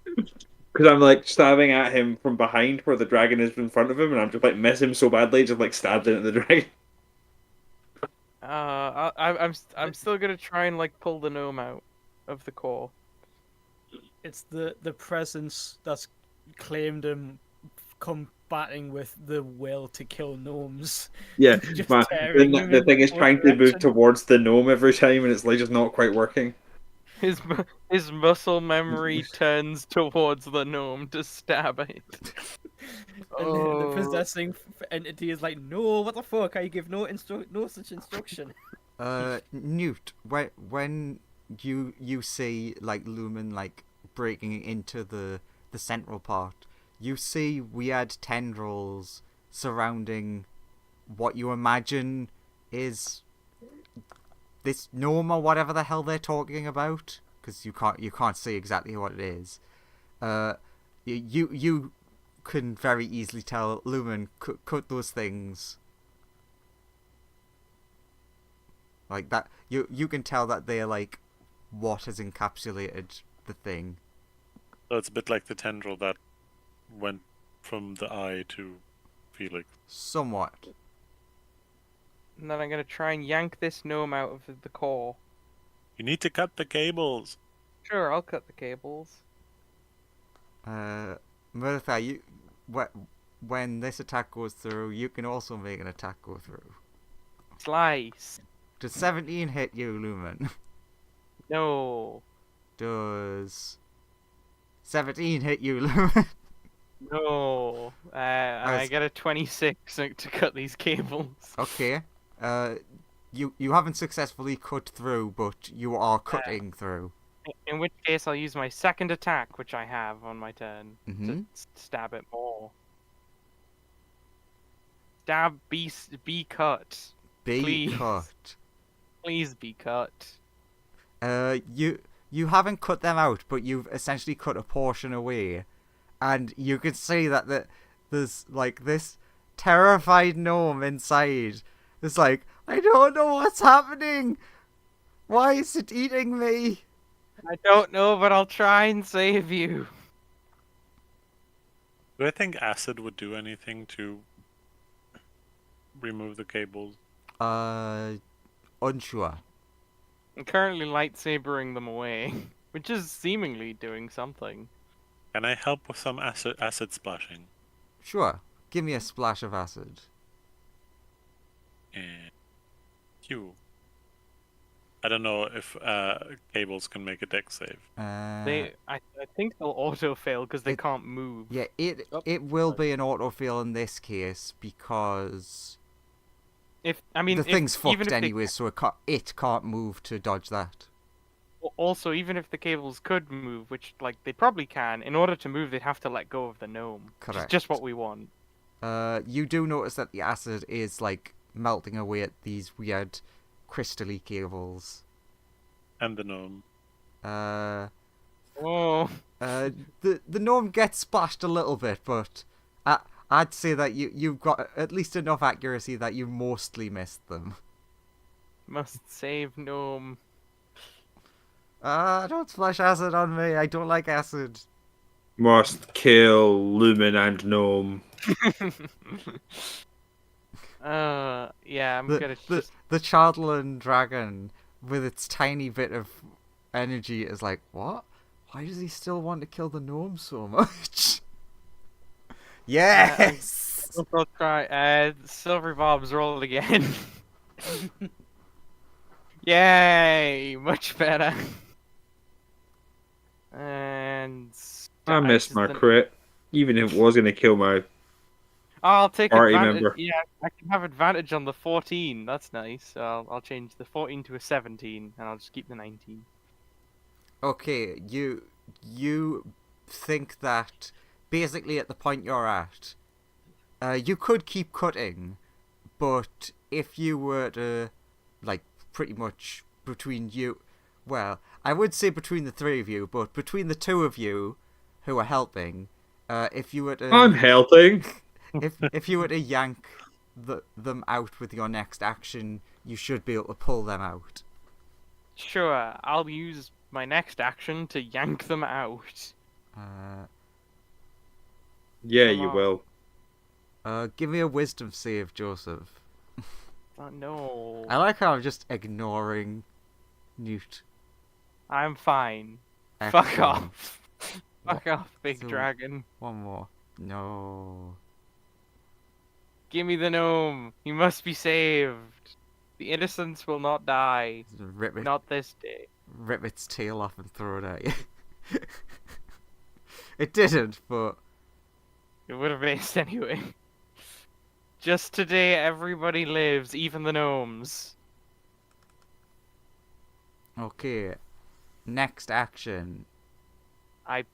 F: Because I'm like stabbing at him from behind where the dragon is in front of him, and I'm just like miss him so badly, just like stabbed into the dragon.
C: I'm still gonna try and like pull the gnome out of the core.
G: It's the presence that's claimed him combating with the will to kill gnomes.
F: Yeah,
G: Just
F: man.
G: tearing
F: The
G: them in
F: thing is
G: one
F: trying to move
G: direction.
F: towards the gnome every time, and it's like just not quite working.
C: His muscle memory turns towards the gnome to stab it.
G: And the
C: Oh.
G: possessing entity is like, no, what the fuck? I give no such instruction.
B: Newt, when you see like Lumen like breaking into the central part, you see weird tendrils surrounding what you imagine is this gnome or whatever the hell they're talking about, because you can't see exactly what it is. You can very easily tell Lumen cut those things like that. You can tell that they're like what has encapsulated the thing.
D: So it's a bit like the tendril that went from the eye to Felix.
B: Somewhat.
C: And then I'm gonna try and yank this gnome out of the core.
D: You need to cut the cables.
C: Sure, I'll cut the cables.
B: Murtha, when this attack goes through, you can also make an attack go through.
C: Slice.
B: Does 17 hit you, Lumen?
C: No.
B: Does 17 hit you, Lumen?
C: No. I get a 26 to cut these cables.
B: Okay. You haven't successfully cut through, but you are cutting through.
C: In which case, I'll use my second attack, which I have on my turn, to stab it more. Stab, be cut.
B: Be
C: Please.
B: cut.
C: Please be cut.
B: You haven't cut them out, but you've essentially cut a portion away, and you can see that there's like this terrified gnome inside. It's like, I don't know what's happening. Why is it eating me?
C: I don't know, but I'll try and save you.
D: Do I think acid would do anything to remove the cables?
B: Unsure.
C: I'm currently lightsabering them away, which is seemingly doing something.
D: Can I help with some acid splashing?
B: Sure. Give me a splash of acid.
D: And I don't know if cables can make a deck save.
C: I think they'll auto fail because they can't move.
B: Yeah, it will be an auto fail in this case because the thing's fucked anyway, so it can't move to dodge that.
C: Also, even if the cables could move, which like they probably can, in order to move, they'd have to let go of the gnome.
B: Correct.
C: Which is just what we want.
B: You do notice that the acid is like melting away at these weird crystally cables.
D: And the gnome.
B: The gnome gets splashed a little bit, but I'd say that you've got at least enough accuracy that you mostly missed them.
C: Must save gnome.
B: Don't splash acid on me. I don't like acid.
F: Must kill Lumen and Gnome.
C: Yeah, I'm gonna just...
B: The Chardlan dragon, with its tiny bit of energy, is like, what? Why does he still want to kill the gnome so much? Yes!
C: I'll try. Silvery Bob's rolled again. Yay! Much better. And...
F: I missed my crit. Even if it was going to kill my
C: I'll take
F: party
C: advantage.
F: member.
C: Yeah, I can have advantage on the 14. That's nice. So I'll change the 14 to a 17, and I'll just keep the 19.
B: Okay, you think that basically at the point you're at, you could keep cutting, but if you were to, like, pretty much between you, well, I would say between the three of you, but between the two of you who are helping, if you were to...
F: I'm helping!
B: If you were to yank them out with your next action, you should be able to pull them out.
C: Sure, I'll use my next action to yank them out.
F: Yeah,
C: Come
F: you
C: on.
F: will.
B: Give me a wisdom save, Joseph.
C: Oh no.
B: I like how I'm just ignoring Newt.
C: I'm fine. Fuck
B: Excellent.
C: off. Fuck off, big
B: So-
C: dragon.
B: One more. No.
C: Give me the gnome. He must be saved. The innocents will not die.
B: Rip it.
C: Not this day.
B: rip its tail off and throw it at you. It didn't, but
C: It would have missed anyway. Just today, everybody lives, even the gnomes.
B: okay. Next action.
C: I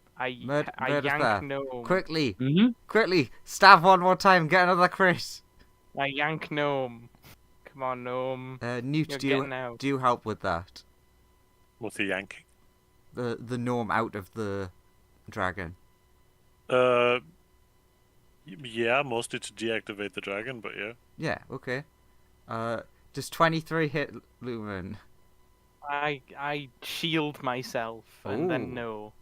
B: Murder
C: yank
B: there.
C: gnome.
B: Quickly,
F: Mm-hmm.
B: quickly, stab one more time, get another crit.
C: I yank gnome. Come on, gnome.
B: Newt,
C: You're
B: do
C: getting out.
B: you help with that?
D: What's the yanking?
B: The gnome out of the dragon.
D: Yeah, mostly to deactivate the dragon, but yeah.
B: Yeah, okay. Does 23 hit Lumen?
C: I shield myself and then
B: Ooh.
C: no.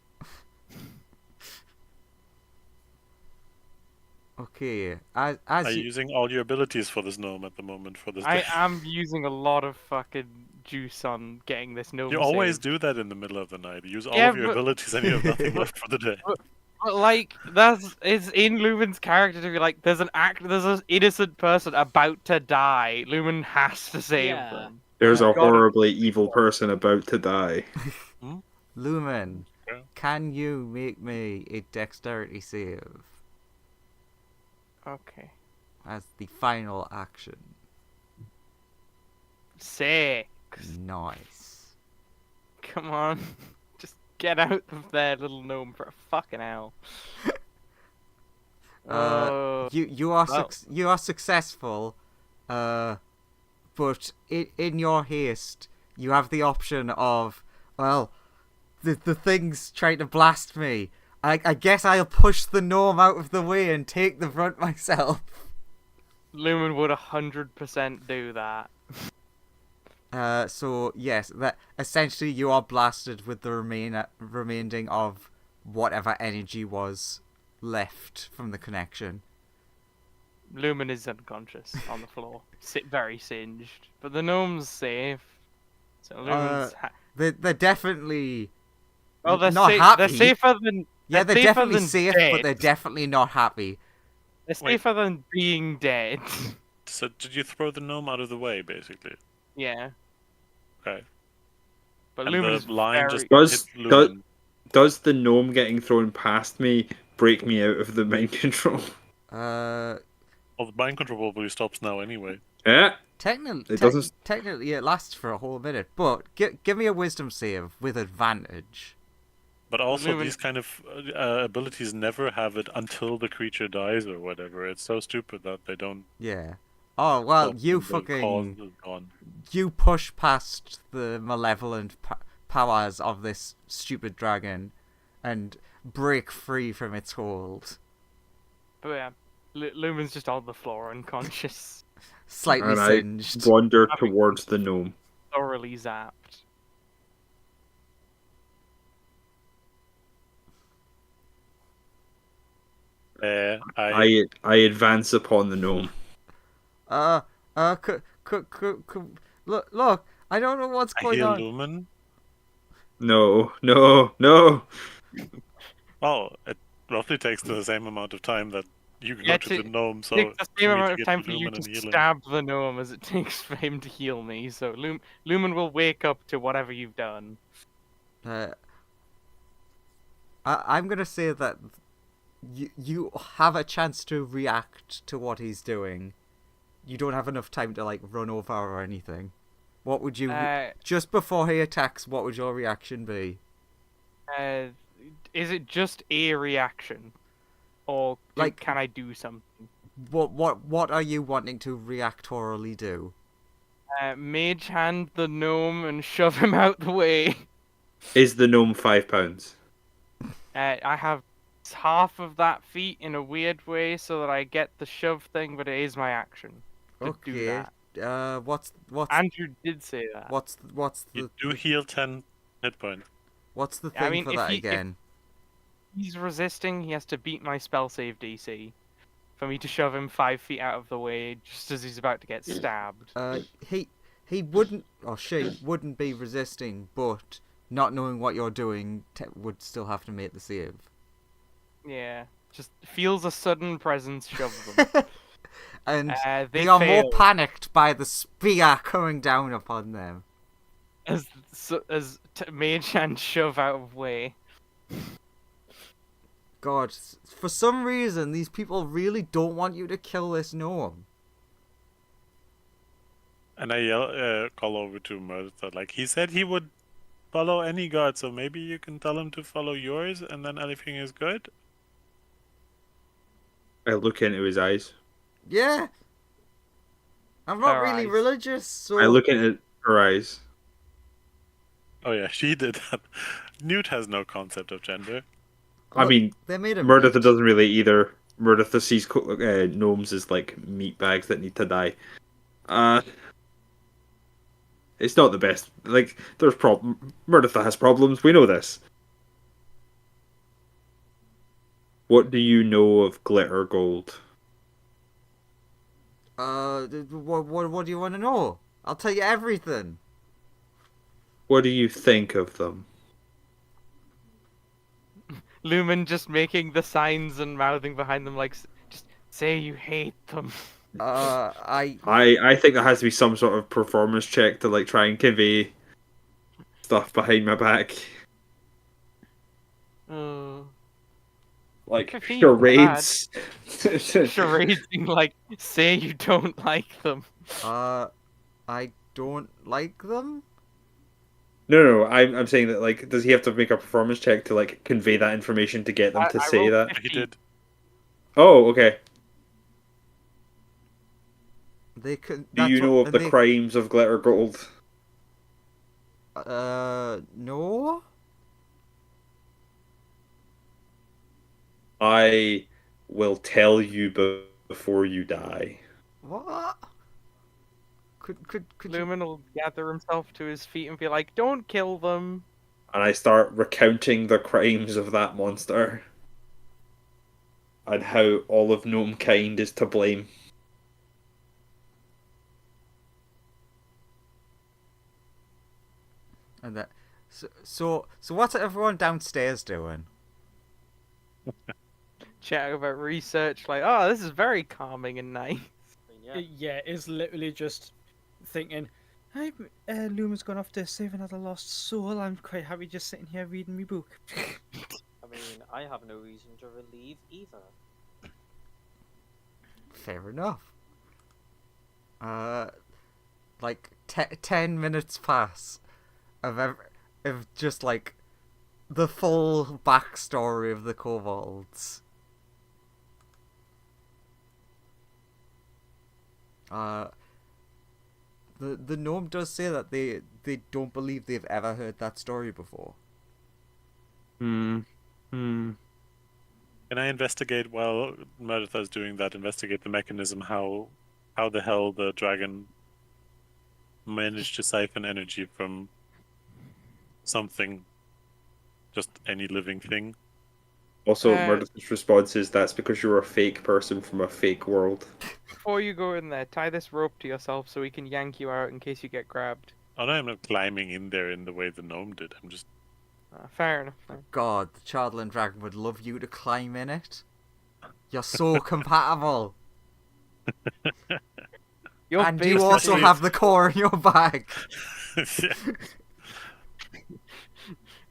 B: Okay.
D: Are
B: As
D: you
B: you,
D: using all your abilities for this gnome at the moment for this
C: I
D: day?
C: am using a lot of fucking juice on getting this gnome.
D: You always
C: saved.
D: do that in the middle of the night. Use all
C: Yeah,
D: of your
C: but-
D: abilities and you have nothing left for the day.
C: But like it's in Lumen's character to be like, there's an innocent person about to die. Lumen has to save
E: Yeah.
C: them.
F: There's a
C: Gotta-
F: horribly evil person about to die.
B: Lumen,
D: Yeah.
B: can you make me a dexterity save
C: Okay.
B: as the final action?
C: Sick.
B: Nice.
C: Come on. Just get out of there, little gnome, for a fucking hell.
B: You are
C: well.
B: you are successful, but in your haste, you have the option of, well, the thing's trying to blast me. I guess I'll push the gnome out of the way and take the brunt myself.
C: Lumen would 100% do that.
B: So yes, that essentially you are blasted with the remaining of whatever energy was left from the connection.
C: Lumen is unconscious on the floor, very singed. But the gnome's safe. So Lumen's
B: They're definitely
C: they're
B: not happy.
C: They're safer than
B: Yeah, they're
C: safer
B: definitely
C: than
B: safe,
C: dead.
B: but they're definitely not happy.
C: They're safer than being dead.
D: So did you throw the gnome out of the way, basically?
C: Yeah.
D: Okay.
C: But
D: And
C: Lumen
D: the
C: is
D: line
C: very...
D: just hit Lumen.
F: Does the gnome getting thrown past me break me out of the mind control?
B: Uh,
D: Well, the mind control probably stops now anyway.
F: Yeah.
B: technically it lasts for a whole minute, but give me a wisdom save with advantage.
D: But also,
C: Lumen-
D: these kind of abilities never have it until the creature dies or whatever. It's so stupid that they don't.
B: Yeah. Oh well,
D: stop
B: you
D: when the cause
B: fucking
D: is gone.
B: you push past the malevolent powers of this stupid dragon, and break free from its hold.
C: But yeah, Lumen's just on the floor, unconscious,
B: Slightly
F: And I
B: singed.
F: wander towards the gnome.
C: thoroughly zapped.
F: I advance upon the gnome.
B: Look, I don't know what's
D: I
B: going
D: hear
B: on.
D: Lumen.
F: No.
D: Oh, it roughly takes the same amount of time that you go
C: Yeah,
D: to the gnome, so
C: It takes the
D: for
C: same
D: me to
C: amount of
D: get
C: time
D: to
C: for you
D: Lumen
C: to
D: and heal him.
C: stab the gnome as it takes for him to heal me. So Lumen will wake up to whatever you've done.
B: I'm gonna say that you have a chance to react to what he's doing. You don't have enough time to like run over or anything. What would you just before he attacks? What would your reaction be?
C: Is it just a reaction, or can I do something?
B: What are you wanting to reactorally do?
C: Mage hand the gnome and shove him out the way.
F: Is the gnome £5?
C: I have half of that feat in a weird way so that I get the shove thing, but it is my action to do
B: Okay.
C: that.
B: What's
C: Andrew did say that.
B: what's
D: You
B: the
D: do heal 10 hit points.
B: what's the thing
C: I mean,
B: for
C: if
B: that
C: he-
B: again?
C: He's resisting. He has to beat my spell save DC for me to shove him 5 feet out of the way just as he's about to get stabbed.
B: He wouldn't or she wouldn't be resisting, but not knowing what you're doing would still have to make the save.
C: Yeah, just feels a sudden presence shove them.
B: And
C: They
B: they are more
C: fail.
B: panicked by the spear coming down upon them.
C: as Mage Hand shove out of way.
B: God, for some reason, these people really don't want you to kill this gnome.
D: And I call over to Murder. Like, he said he would follow any god, so maybe you can tell him to follow yours, and then everything is good.
F: I look into his eyes.
B: Yeah. I'm not
C: Her
B: really
C: eyes.
B: religious, so...
F: I look into her eyes.
D: Oh yeah, she did that. Newt has no concept of gender.
F: I mean,
B: they made a
F: Murdertha
B: meat.
F: doesn't really either. Murdertha sees gnomes as like meat bags that need to die. It's not the best. Like, there's Murdertha has problems. We know this. What do you know of glitter gold?
B: What do you want to know? I'll tell you everything.
F: What do you think of them?
C: Lumen just making the signs and mouthing behind them like, just say you hate them.
F: I think there has to be some sort of performance check to like try and convey stuff behind my back. Like
C: 15,
F: charades.
C: Charading like, say you don't like them.
B: I don't like them.
F: No, I'm saying that, like, does he have to make a performance check to like convey that information to get them to
C: I
F: say
C: rolled
F: that?
C: 15.
D: He did.
F: Oh, okay.
B: They could.
F: Do you know of the crimes of glitter gold?
B: No.
F: I will tell you before you die.
B: What? Could you...
C: Lumen will gather himself to his feet and be like, don't kill them.
F: And I start recounting the crimes of that monster. And how all of gnome kind is to blame.
B: And that. So what's everyone downstairs doing?
C: Chat about research, like, oh, this is very calming and nice.
G: Yeah, it's literally just thinking, hey, Luma's gone off to save another lost soul. I'm quite happy just sitting here reading my book.
E: I mean, I have no reason to relieve either.
B: Fair enough. Like 10 minutes pass of just like the full backstory of the kobolds. The gnome does say that they don't believe they've ever heard that story before.
D: Can I investigate while Meredith's doing that? Investigate the mechanism, how the hell the dragon managed to siphon energy from something, just any living thing.
F: Also, Meredith's response is, that's because you're a fake person from a fake world.
C: Before you go in there, tie this rope to yourself so we can yank you out in case you get grabbed.
D: Oh no, I'm not climbing in there in the way the gnome did. I'm just...
C: Fair enough.
B: God, the Chardland Dragon would love you to climb in it. You're so compatible. And you also have the core in your bag.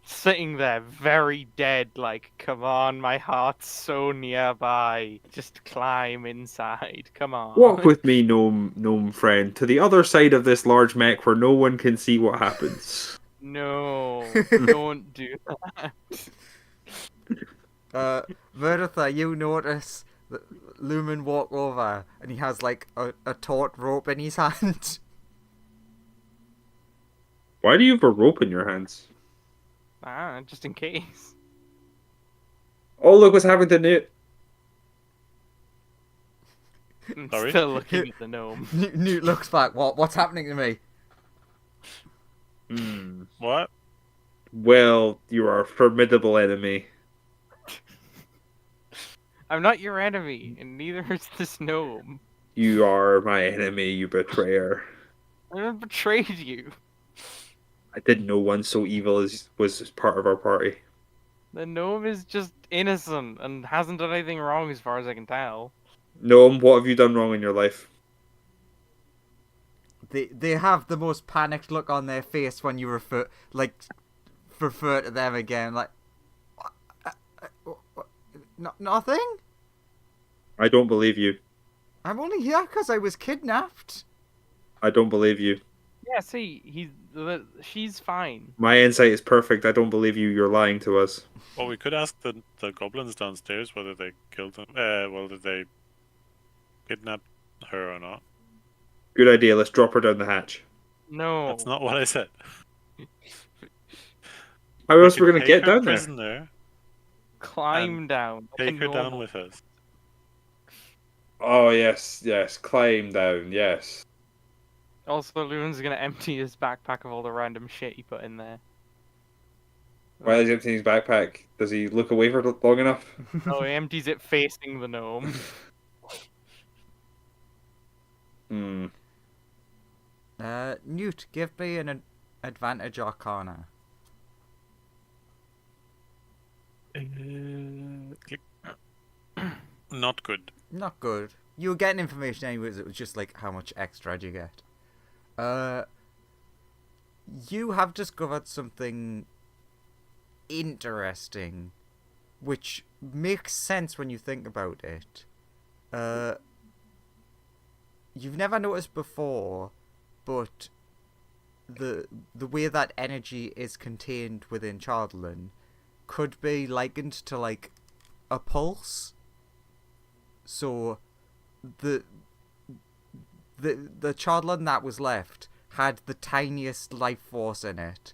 C: Sitting there, very dead, like, come on, my heart's so nearby. Just climb inside, come on.
F: Walk with me, gnome friend, to the other side of this large mech where no one can see what happens.
C: No, don't do that.
B: Meredith, you notice that Lumen walk over and he has like a taut rope in his hand.
F: Why do you have a rope in your hands?
C: Just in case.
F: Oh, look what's happened to Newt.
C: I'm
D: Sorry?
C: still looking at the gnome.
B: Newt looks back. What's happening to me?
D: What?
F: Well, you are a formidable enemy.
C: I'm not your enemy, and neither is this gnome.
F: You are my enemy, you betrayer.
C: I never betrayed you.
F: I didn't know one so evil as was part of our party.
C: The gnome is just innocent and hasn't done anything wrong as far as I can tell.
F: Gnome, what have you done wrong in your life?
B: they have the most panicked look on their face when you refer to them again. Like, nothing.
F: I don't believe you.
B: I'm only here because I was kidnapped.
F: I don't believe you.
C: Yeah, see, she's fine.
F: My insight is perfect. I don't believe you. You're lying to us.
D: Well, we could ask the goblins downstairs whether they killed them. Whether they kidnapped her or not.
F: Good idea. Let's drop her down the hatch.
C: No.
D: That's not what I said.
F: How else are we
D: could
F: gonna get
D: take her
F: down there?
D: prisoner,
C: Climb down. like a
D: take her down
C: normal-
D: with us.
F: Oh yes, yes. Climb down. Yes.
C: Also, Lumen's gonna empty his backpack of all the random shit he put in there.
F: While he's emptying his backpack, does he look away for long enough?
C: No, he empties it facing the gnome.
F: Hmm.
B: Newt, give me an advantage arcana.
D: Click. Not good.
B: Not good. You were getting information anyways, it was just like, how much extra do you get? You have discovered something interesting, which makes sense when you think about it. You've never noticed before, but the way that energy is contained within Chardlin could be likened to like a pulse. So the Chardlin that was left had the tiniest life force in it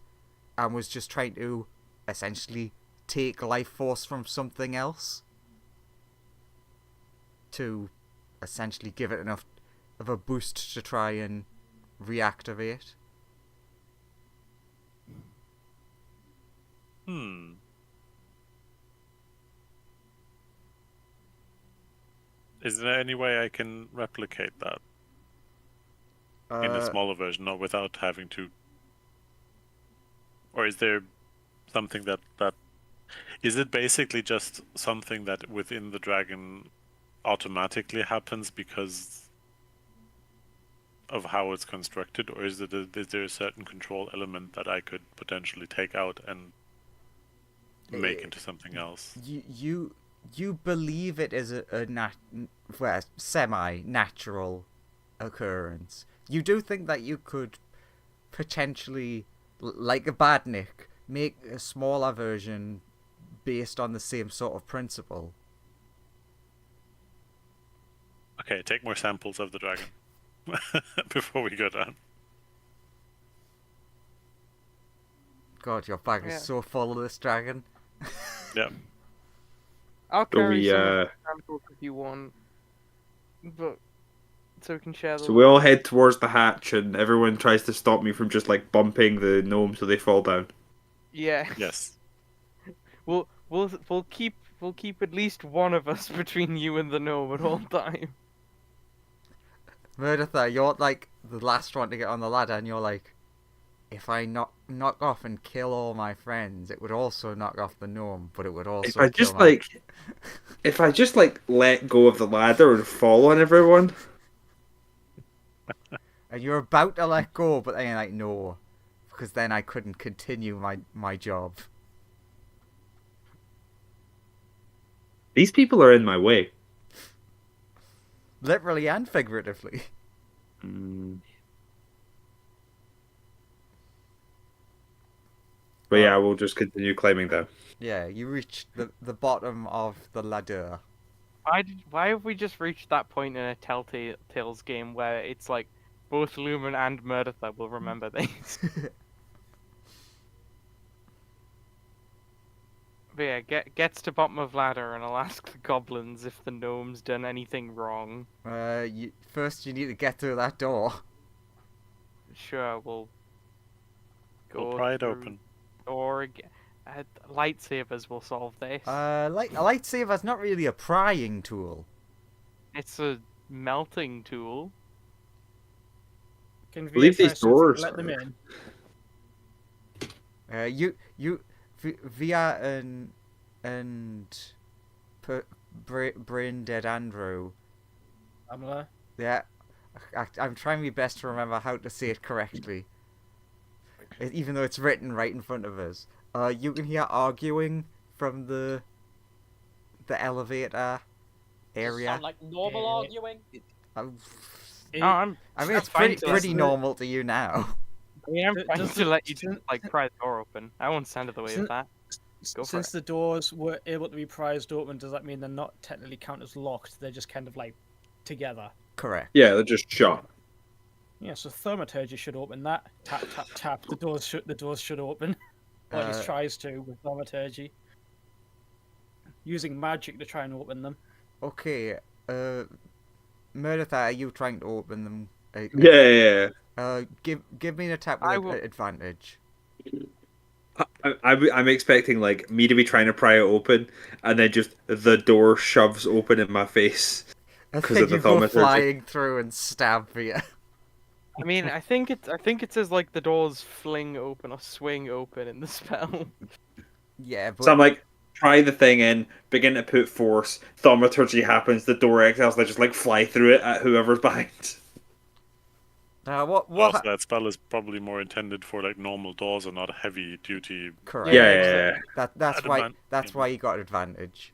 B: and was just trying to essentially take life force from something else to essentially give it enough of a boost to try and reactivate.
D: Is there any way I can replicate that in a smaller version, or without having to? Or is there something that is it basically just something that within the dragon automatically happens because of how it's constructed, or is there a certain control element that I could potentially take out and make into something else?
B: You believe it is a semi-natural occurrence. You do think that you could potentially, like a badnik, make a smaller version based on the same sort of principle.
D: Okay, take more samples of the dragon before we go down.
B: God, your bag
C: Yeah.
B: is so full of this dragon.
D: Yeah.
C: I'll
F: So
C: carry
F: we,
C: some of the samples if you want, but so we can share the.
F: So we all head towards the hatch, and everyone tries to stop me from just like bumping the gnome so they fall down.
C: Yeah.
D: Yes.
C: We'll keep at least one of us between you and the gnome at all time.
B: Murdertha, you're like the last one to get on the ladder, and you're like, if I knock off and kill all my friends, it would also knock off the gnome, but it would also
F: If I
B: kill
F: just
B: my...
F: let go of the ladder and fall on everyone.
B: And you're about to let go, but then you're like, no, because then I couldn't continue my job.
F: These people are in my way.
B: Literally and figuratively.
F: But yeah, we'll just continue climbing down.
B: Yeah, you reach the bottom of the ladder.
C: Why have we just reached that point in a Telltale's game where it's like both Lumen and Murdertha will remember these? But yeah, gets to bottom of ladder, and I'll ask the goblins if the gnome's done anything wrong.
B: First you need to get through that door.
C: Sure, we'll go
D: We'll pry it
C: through
D: open.
C: Door again. Lightsabers will solve this.
B: Like a lightsaber's not really a prying tool.
C: It's a melting tool.
G: Can
F: Believe these
G: VFS
F: doors
G: let them
F: are-
G: in?
B: Via and Brain Dead Andrew.
G: Amla?
B: Yeah, I'm trying my best to remember how to say it correctly, even though it's written right in front of us. You can hear arguing from the elevator
E: Does it
B: area.
E: sound like normal arguing?
B: Um,
C: Oh, I'm
B: I mean, it's
C: fine
B: pretty
C: to
B: normal to you now.
C: I mean, I'm
G: D-
C: fine
G: does
C: to
G: it-
C: let you just like pry the door open. I won't stand in the way of
G: Since-
C: that. Go for
G: Since
C: it.
G: the doors were able to be prized open, does that mean they're not technically count as locked? They're just kind of like together.
B: Correct.
F: Yeah, they're just shut.
G: Yeah, so thaumaturgy should open that. Tap, tap, tap. The doors should open. Or at least
B: Uh,
G: tries to with thaumaturgy. Using magic to try and open them.
B: Okay. Meredith, are you trying to open them?
F: Yeah.
B: Give me an attack
C: I
B: with
C: will-
B: advantage.
F: I'm expecting like me to be trying to pry it open, and then just the door shoves open in my face.
B: And
F: 'Cause
B: then
F: of the
B: you go
F: thaumaturgy.
B: flying through and stab me.
C: I mean, I think it says like the doors fling open or swing open in the spell.
B: Yeah, but
F: So I'm like, try the thing in, begin to put force. Thaumaturgy happens. The door exhales. They just like fly through it at whoever's behind.
B: what
D: Also, that spell is probably more intended for like normal doors and not heavy duty.
B: Correct.
F: Yeah,
C: exactly.
B: That's why
D: Yeah.
B: you got advantage.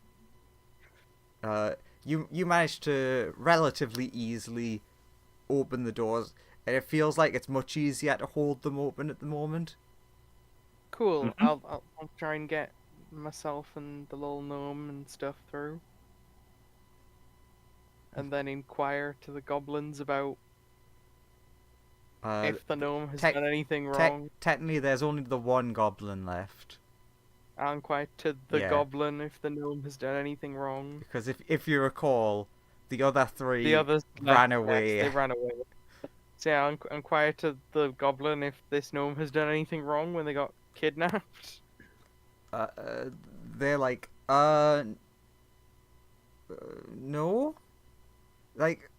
B: You managed to relatively easily open the doors, and it feels like it's much easier to hold them open at the moment.
C: Cool.
F: Mhm.
C: I'll try and get myself and the little gnome and stuff through, and then inquire to the goblins about if the gnome has
B: tec-
C: done anything wrong.
B: Technically, there's only the one goblin left.
C: I'll inquire to the
B: Yeah.
C: goblin if the gnome has done anything wrong.
B: Because if you recall, the other three
C: The others
B: ran
C: left,
B: away.
C: They ran away. So yeah, I'll inquire to the goblin if this gnome has done anything wrong when they got kidnapped.
B: They're like, no? Like,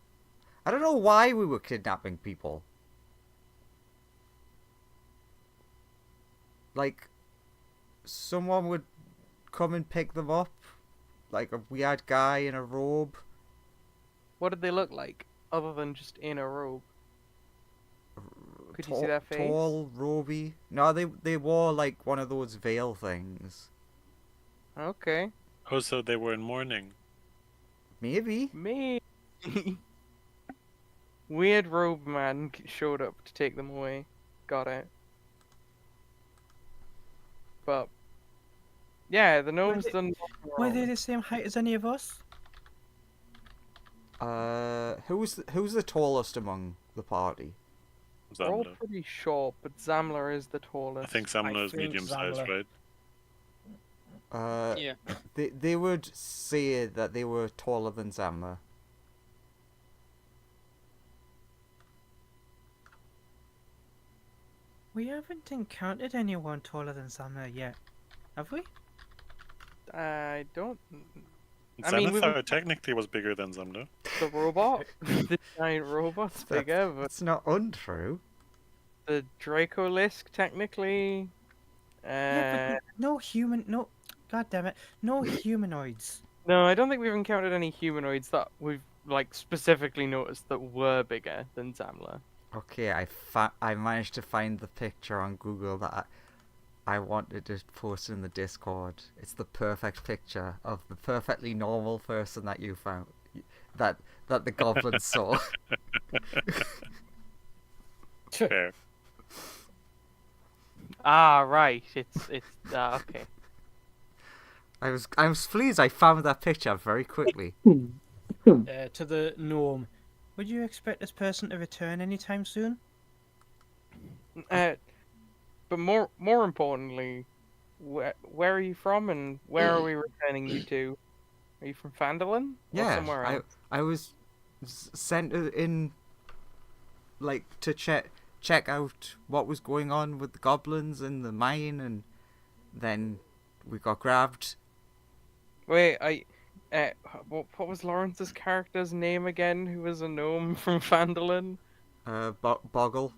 B: I don't know why we were kidnapping people. Like, someone would come and pick them up. Like a weird guy in a robe.
C: What did they look like, other than just in a robe? Could you see their face?
B: Tall, roby. No, they wore like one of those veil things.
C: Okay,
D: Oh, so they were in mourning.
B: Maybe.
C: me. Weird robe man showed up to take them away. Got it. But yeah, the gnome's
G: they-
C: done nothing
G: Were they
C: wrong.
G: the same height as any of us?
B: Who's the tallest among the party?
C: We're all
D: Zamla.
C: pretty short, but Zamla is the
D: I
C: tallest.
D: think Zamla is
G: think
D: medium sized,
G: Zamla.
D: right?
E: Yeah.
B: They would say that they were taller than Zamla.
G: We haven't encountered anyone taller than Summer yet, have we?
C: I don't. I mean, we
D: Xanathar technically was bigger than Zamla.
C: the robot, the giant robot's bigger, but
B: It's not untrue.
C: the Dracolisk technically.
G: Yeah, but no human. No, god damn it, no humanoids.
C: No, I don't think we've encountered any humanoids that we've like specifically noticed that were bigger than Zamla.
B: Okay, I managed to find the picture on Google that I wanted to post in the Discord. It's the perfect picture of the perfectly normal person that you found, that the goblin saw.
D: Fair.
C: Ah, right. It's okay.
B: I was pleased I found that picture very quickly.
G: To the gnome. Would you expect this person to return anytime soon?
C: But more importantly, where are you from and where are we returning you to? Are you from Phandelver? Or
B: Yeah,
C: somewhere else?
B: I was sent in, like, to check out what was going on with the goblins in the mine, and then we got grabbed.
C: Wait, what was Lawrence's character's name again? Who was a gnome from Phandelver?
B: Boggle.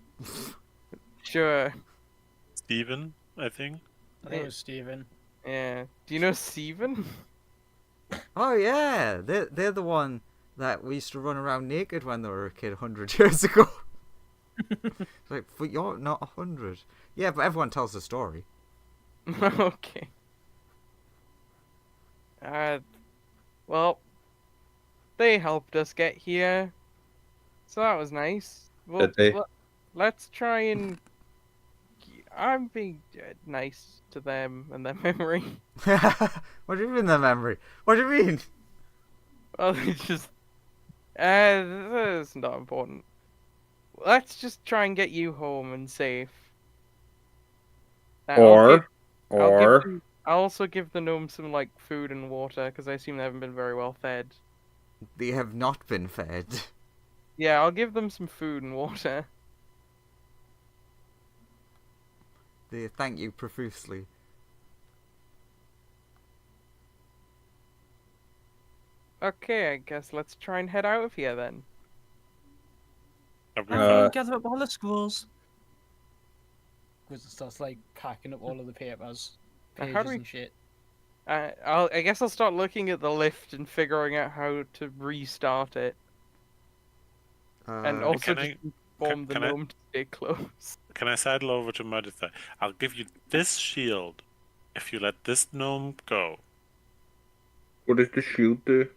C: Sure.
D: Steven, I think.
G: I think it was Steven.
C: Yeah. Do you know Steven?
B: Oh yeah, they're the one that we used to run around naked when they were a kid 100 years ago. It's like, but you're not 100. Yeah, but everyone tells the story.
C: Okay. Well, they helped us get here, so that was nice. Well,
F: Did they?
C: let's try and. I'm being nice to them and their memory.
B: What do you mean, their memory? What do you mean?
C: Well, they just. That's not important. Let's just try and get you home and safe. I'll also give the gnomes some like food and water because I assume they haven't been very well fed.
B: They have not been fed.
C: Yeah, I'll give them some food and water.
B: They thank you profusely.
C: Okay, I guess let's try and head out of here then.
D: Have we
G: Okay,
D: found-
G: gather up all the schools. Because it starts like packing up all of the papers,
C: How
G: pages
C: do we-
G: and shit.
C: I guess I'll start looking at the lift and figuring out how to restart it, and also
D: Can I-
C: just inform the
D: can I-
C: gnome to stay close.
D: Can I sidle over to Murdertha? I'll give you this shield if you let this gnome go.
F: What does the shield do?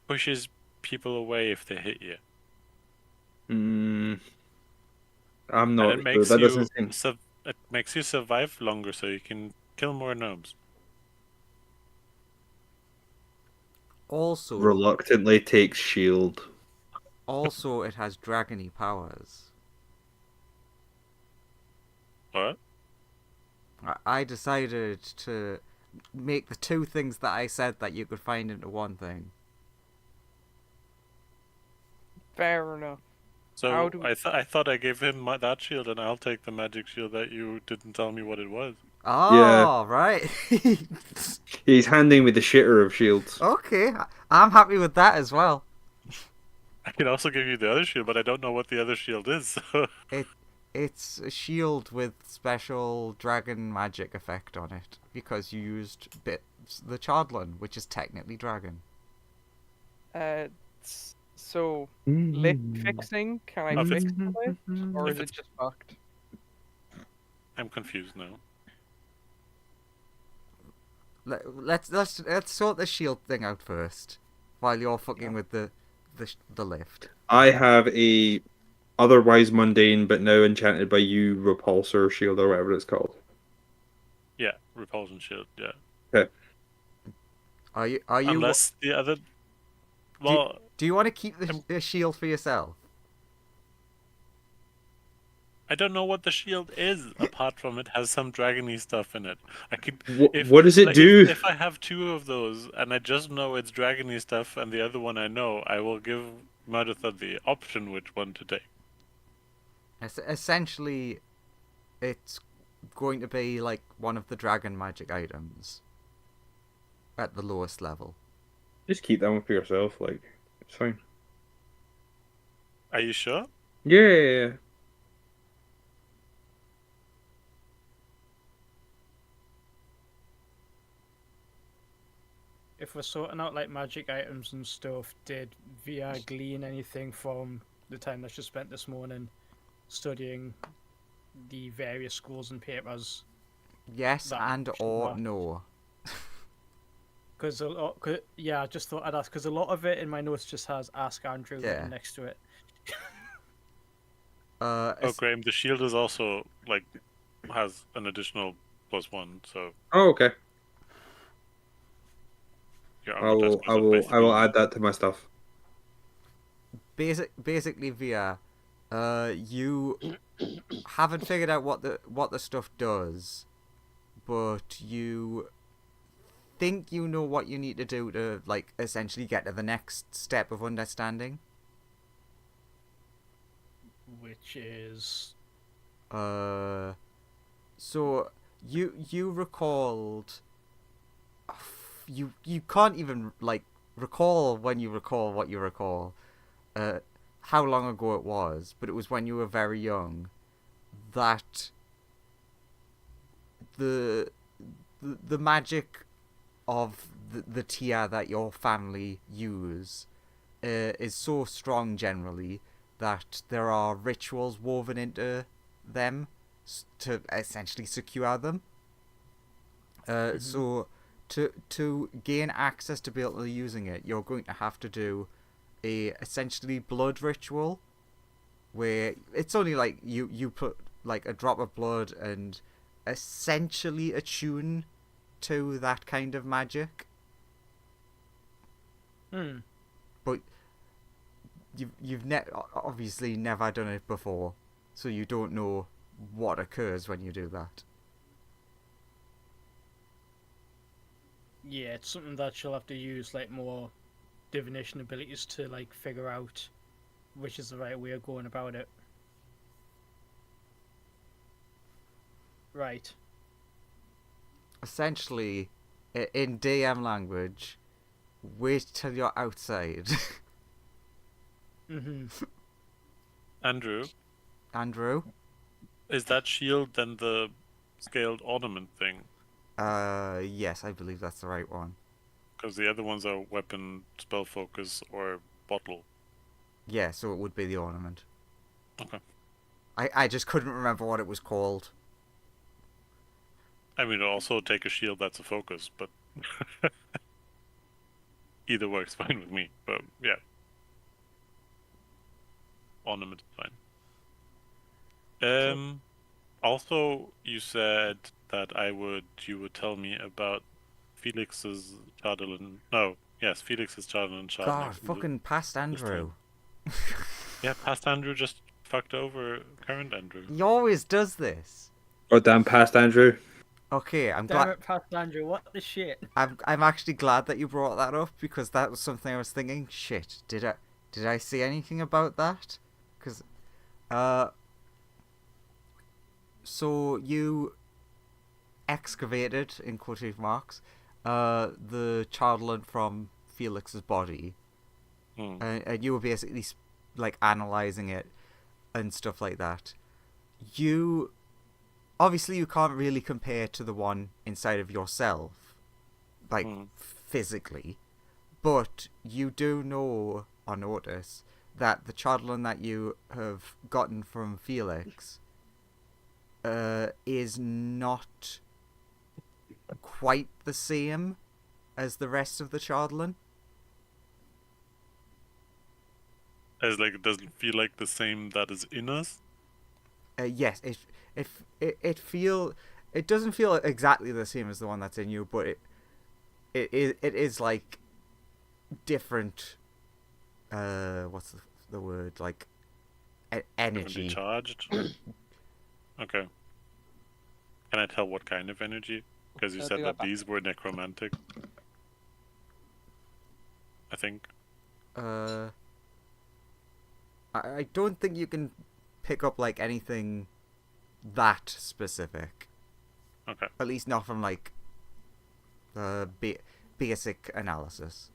D: Pushes people away if they hit you.
F: I'm
D: And
F: not
D: it
F: sure.
D: makes
F: That
D: you
F: doesn't seem.
D: it makes you survive longer, so you can kill more gnomes.
B: Also,
F: Reluctantly takes shield.
B: also, it has dragony powers.
D: What?
B: I decided to make the two things that I said that you could find into one thing.
C: Fair enough.
D: So
C: How do-
D: I thought I gave him that shield, and I'll take the magic shield that you didn't tell me what it was.
B: Oh, right.
F: He's handing me the shitter of shields.
B: Okay, I'm happy with that as well.
D: I can also give you the other shield, but I don't know what the other shield is. So
B: It's a shield with special dragon magic effect on it because you used the Chardlon, which is technically dragon.
C: So lift fixing? Can I
D: Oh, if
C: fix
D: it's-
C: the lift, or
D: if
C: is it
D: it's-
C: just fucked?
D: I'm confused now.
B: Let's sort the shield thing out first, while you're fucking with the lift.
F: I have a otherwise mundane but now enchanted by you repulsor shield or whatever it's called.
D: Yeah, repulsion shield. Yeah.
B: Are you?
D: Unless the other. Well,
B: Do you want to keep the shield for yourself?
D: I don't know what the shield is apart from it has some dragony stuff in it. I could.
F: What does it do?
D: If I have two of those and I just know it's dragony stuff and the other one I know, I will give Murdertha the option which one to take.
B: Essentially, it's going to be like one of the dragon magic items at the lowest level.
F: Just keep that one for yourself. Like, it's fine.
D: Are you sure?
F: Yeah.
G: If we're sorting out like magic items and stuff, did VR glean anything from the time that she spent this morning studying the various schools and papers?
B: Yes
G: That
B: and
G: should
B: or
G: not.
B: no.
G: Because I just thought I'd ask because a lot of it in my notes just has "Ask Andrew"
B: Yeah.
G: written next to it.
D: Oh, Graham, the shield is also like has an additional +1, so
F: Oh, okay.
D: your
F: I
D: armor
F: will.
D: class
F: I
D: goes up
F: will.
D: by
F: I will
D: 3.
F: add that to my stuff.
B: Basically via you haven't figured out what the stuff does, but you think you know what you need to do to like essentially get to the next step of understanding.
G: Which is
B: So you recalled. You can't even like recall when you recall what you recall. How long ago it was, but it was when you were very young. That the magic of the tier that your family use is so strong generally that there are rituals woven into them to essentially secure them. So to gain access to be able to using it, you're going to have to do a essentially blood ritual, where it's only like you put like a drop of blood and essentially attune to that kind of magic. But you've obviously never done it before, so you don't know what occurs when you do that.
G: Yeah, it's something that she'll have to use like more divination abilities to like figure out which is the right way of going about it. Right.
B: Essentially, in DM language, wait till you're outside.
D: Andrew, is that shield then the scaled ornament thing?
B: Yes, I believe that's the right one.
D: Because the other ones are weapon, spell focus, or bottle.
B: Yeah, so it would be the ornament.
D: Okay.
B: I just couldn't remember what it was called.
D: I mean, also take a shield that's a focus, but either works fine with me. But yeah, ornament is fine. Also, you said that you would tell me about Felix's Chardalin. No, yes, Felix's Chardalin Chardalin.
B: God, fucking past Andrew.
D: Yeah, past Andrew just fucked over current Andrew.
B: He always does this.
F: Oh damn, past Andrew.
B: Okay, I'm
G: Damn
B: glad.
G: it, past Andrew, what the shit?
B: I'm actually glad that you brought that up, because that was something I was thinking. Shit, did I say anything about that? Because so you excavated, in quotation marks, the Chardalin from Felix's body, and you were basically like analyzing it and stuff like that. Obviously you can't really compare to the one inside of yourself, like physically, but you do know or notice that the Chardalin that you have gotten from Felix is not quite the same as the rest of the Chardalin.
D: As like, it doesn't feel like the same that is in us.
B: Yes, it doesn't feel exactly the same as the one that's in you, but it is like different. What's the word, like energy?
D: Charged. Okay. Can I tell what kind of energy? Because you said that these were necromantic. I think.
B: I don't think you can pick up like anything that specific.
D: Okay.
B: At least not from like basic analysis.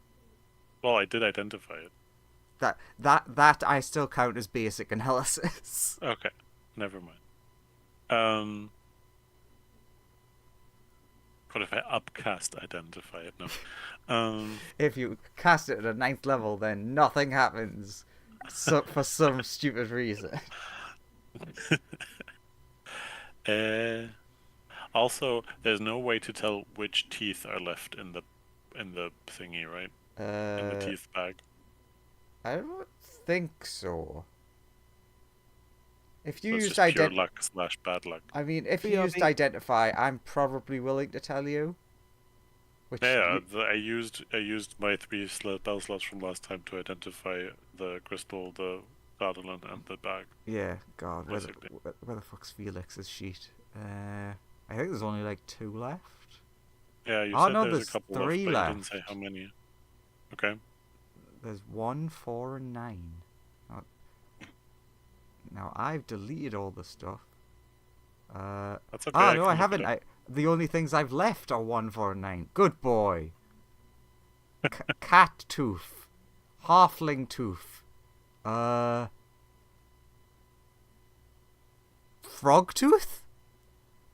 D: Well, I did identify it.
B: That I still count as basic analysis.
D: Okay. Never mind. What if I upcast identify it? No.
B: If you cast it at a 9th level, then nothing happens. For some stupid reason.
D: Also, there's no way to tell which teeth are left in the thingy, right? In the teeth bag.
B: I don't think so. If you
D: So
B: used
D: just pure luck / bad luck.
B: I mean, if you used identify, I'm probably willing to tell you.
D: I used my 3 spell slots from last time to identify the crystal, the Chardalin, and the bag.
B: Yeah, God, where the fuck's Felix's sheet? I think there's only like 2 left.
D: Yeah, you said there's a couple
B: 3
D: left, but
B: left.
D: you didn't say how many. Okay.
B: There's 1, 4, and 9. Now I've deleted all the stuff.
D: That's okay.
B: No, I haven't. The only things I've left are 1, 4, and 9. Good boy. Cat tooth, halfling tooth, frog tooth.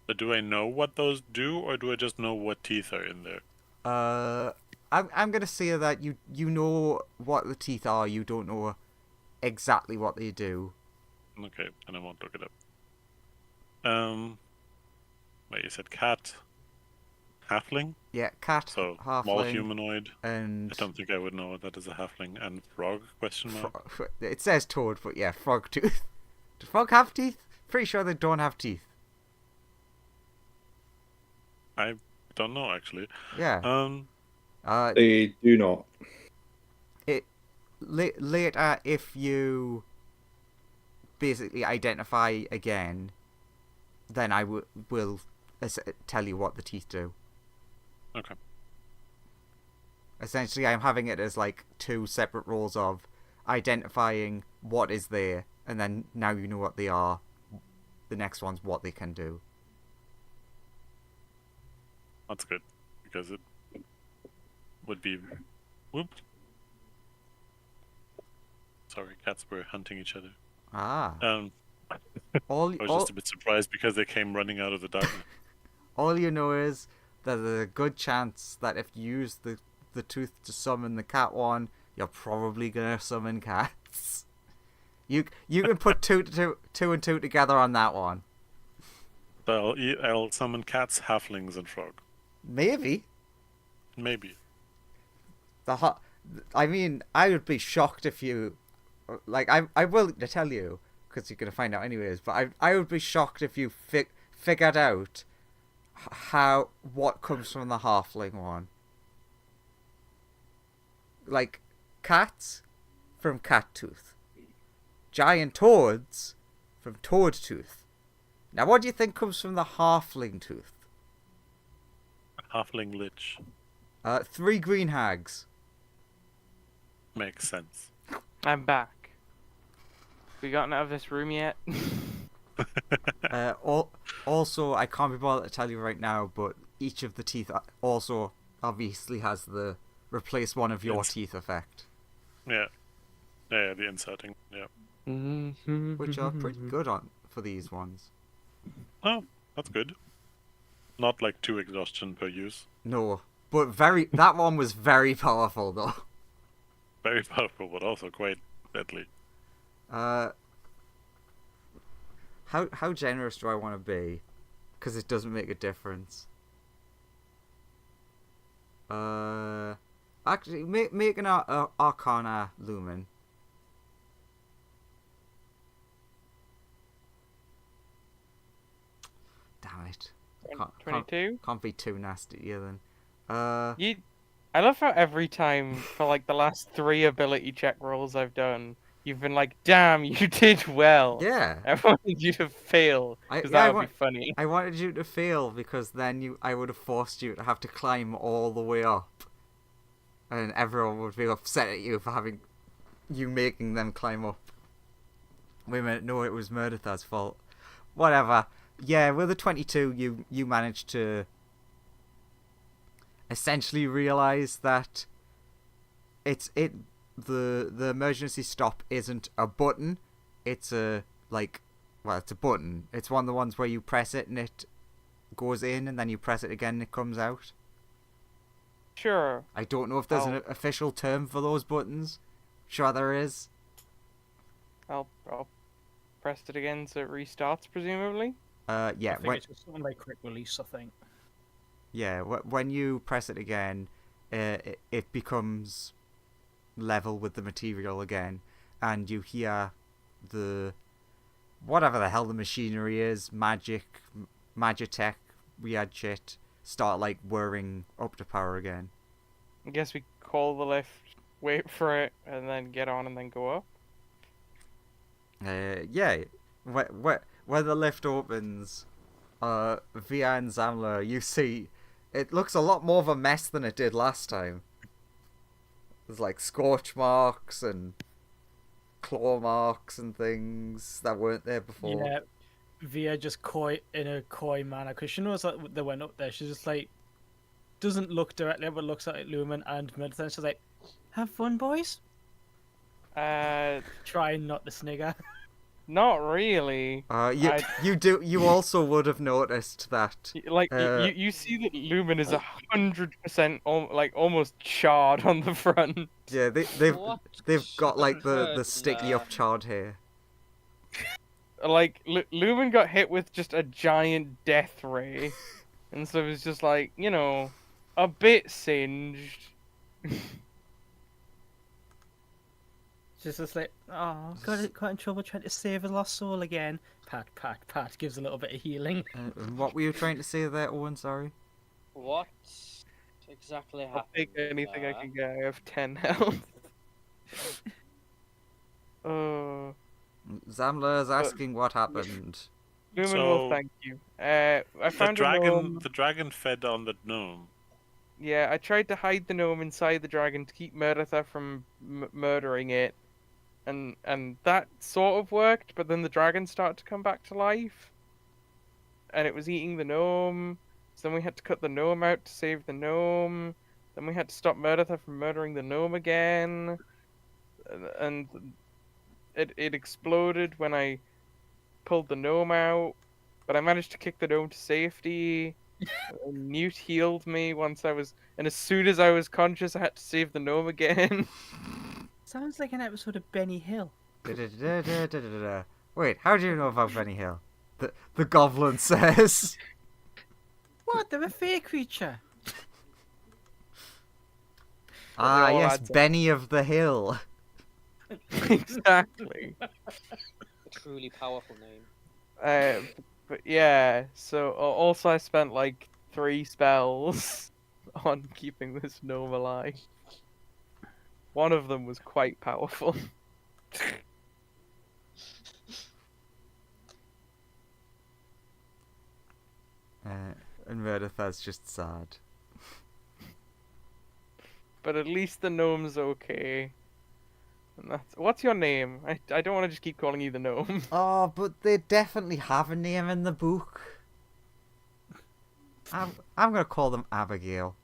D: But do I know what those do, or do I just know what teeth are in there?
B: I'm gonna say that you know what the teeth are. You don't know exactly what they do.
D: Okay, and I won't look it up. Wait, you said cat, halfling,
B: Yeah, cat,
D: so small
B: halfling,
D: humanoid.
B: and
D: I don't think I would know what that is a halfling and frog question mark.
B: it says toad, but yeah, frog tooth. Does frog have teeth? Pretty sure they don't have teeth.
D: I don't know actually.
B: Yeah.
F: They do not.
B: Later, if you basically identify again, then I will tell you what the teeth do.
D: Okay.
B: Essentially, I'm having it as like 2 separate roles of identifying what is there, and then now you know what they are. The next one's what they can do.
D: That's good, because it would be... Whoop. Sorry, cats were hunting each other.
B: Ah.
D: I was just a bit surprised because they came running out of the darkness.
B: All you know is that there's a good chance that if you use the tooth to summon the cat one, you're probably gonna summon cats. You can put two and two together on that one.
D: So I'll summon cats, halflings, and frog.
B: Maybe.
D: Maybe.
B: I mean, I would be shocked if you, like, I'm willing to tell you because you're gonna find out anyways. But I would be shocked if you figured out what comes from the halfling one. Like, cats from cat tooth, giant toads from toad tooth. Now, what do you think comes from the halfling tooth?
D: Halfling lich.
B: 3 green hags.
D: Makes sense.
C: I'm back. We gotten out of this room yet?
B: Also, I can't be bothered to tell you right now, but each of the teeth also obviously has the replace one of your teeth effect.
D: Yeah. Yeah, the inserting. Yeah.
B: Which are pretty good for these ones.
D: Oh, that's good. Not like 2 exhaustion per use.
B: No, but that one was very powerful though.
D: Very powerful, but also quite deadly.
B: How generous do I want to be? Because it doesn't make a difference. Actually, make an Arcana Lumen. Damn it.
C: 22?
B: Can't be too nasty here then.
C: I love how every time for like the last 3 ability check rolls I've done, you've been like, damn, you did well.
B: Yeah.
C: I wanted you to fail, because that would be funny.
B: I wanted you to fail, because then I would have forced you to have to climb all the way up. And everyone would be upset at you for having you making them climb up. Wait a minute, no, it was Murderthar's fault. Whatever. Yeah, with the 22, you managed to essentially realize that the emergency stop isn't a button. It's it's a button. It's one of the ones where you press it and it goes in, and then you press it again and it comes out.
C: Sure.
B: I don't know if there's an official term for those buttons. Sure there is.
C: I'll press it again so it restarts, presumably.
B: Yeah.
G: I think it's just something like quick release, I think.
B: Yeah, when you press it again, it becomes level with the material again, and you hear whatever the hell the machinery is, magitech, weird shit, start like whirring up to power again.
C: I guess we call the lift, wait for it, and then get on and then go up.
B: Yeah, when the lift opens, Via and Zamla, you see, it looks a lot more of a mess than it did last time. There's like scorch marks and claw marks and things that weren't there before.
G: Yeah, Via just in a coy manner, because she knows that they went up there. She's just like, doesn't look directly, but looks at Lumen and Midland. She's like, "Have fun, boys." Trying not to snigger.
C: Not really.
B: You
C: I-
B: you also would have noticed that.
C: Like you see that Lumen is 100% almost charred on the front.
B: Yeah,
E: What?
B: they've got like the
E: Happened
B: sticky
E: there?
B: up charred hair.
C: Like Lumen got hit with just a giant death ray, and so it was just like, you know, a bit singed.
G: Just like, oh, got in trouble trying to save a lost soul again. Pat, pat, pat, gives a little bit of healing.
B: And what were you trying to say there, Owen? Sorry.
E: What exactly
C: I'll
E: happened?
C: take anything I
E: there?
C: can get. I have 10 health.
B: Zamla is asking what happened.
C: Lumen
D: So,
C: will thank you. I
D: The
C: found a gnome.
D: dragon fed on the gnome.
C: Yeah, I tried to hide the gnome inside the dragon to keep Mereditha from murdering it, and that sort of worked. But then the dragon started to come back to life, and it was eating the gnome. So then we had to cut the gnome out to save the gnome. Then we had to stop Mereditha from murdering the gnome again, and it exploded when I pulled the gnome out. But I managed to kick the gnome to safety. Newt healed me once I was, and as soon as I was conscious, I had to save the gnome again.
G: Sounds like an episode of Benny Hill.
B: Da-da-da-da-da-da-da. Wait, how do you know about Benny Hill? The goblin says.
G: What? They're a fey creature.
B: Ah,
C: all
B: yes,
C: adds up.
B: Benny of the Hill.
C: Exactly.
E: A truly powerful name.
C: But yeah, so also I spent like 3 spells on keeping this gnome alive. One of them was quite powerful.
B: And Meredith's just sad.
C: But at least the gnome's okay. And what's your name? I don't want to just keep calling you the gnome.
B: Oh, but they definitely have a name in the book. I'm gonna call them Abigail.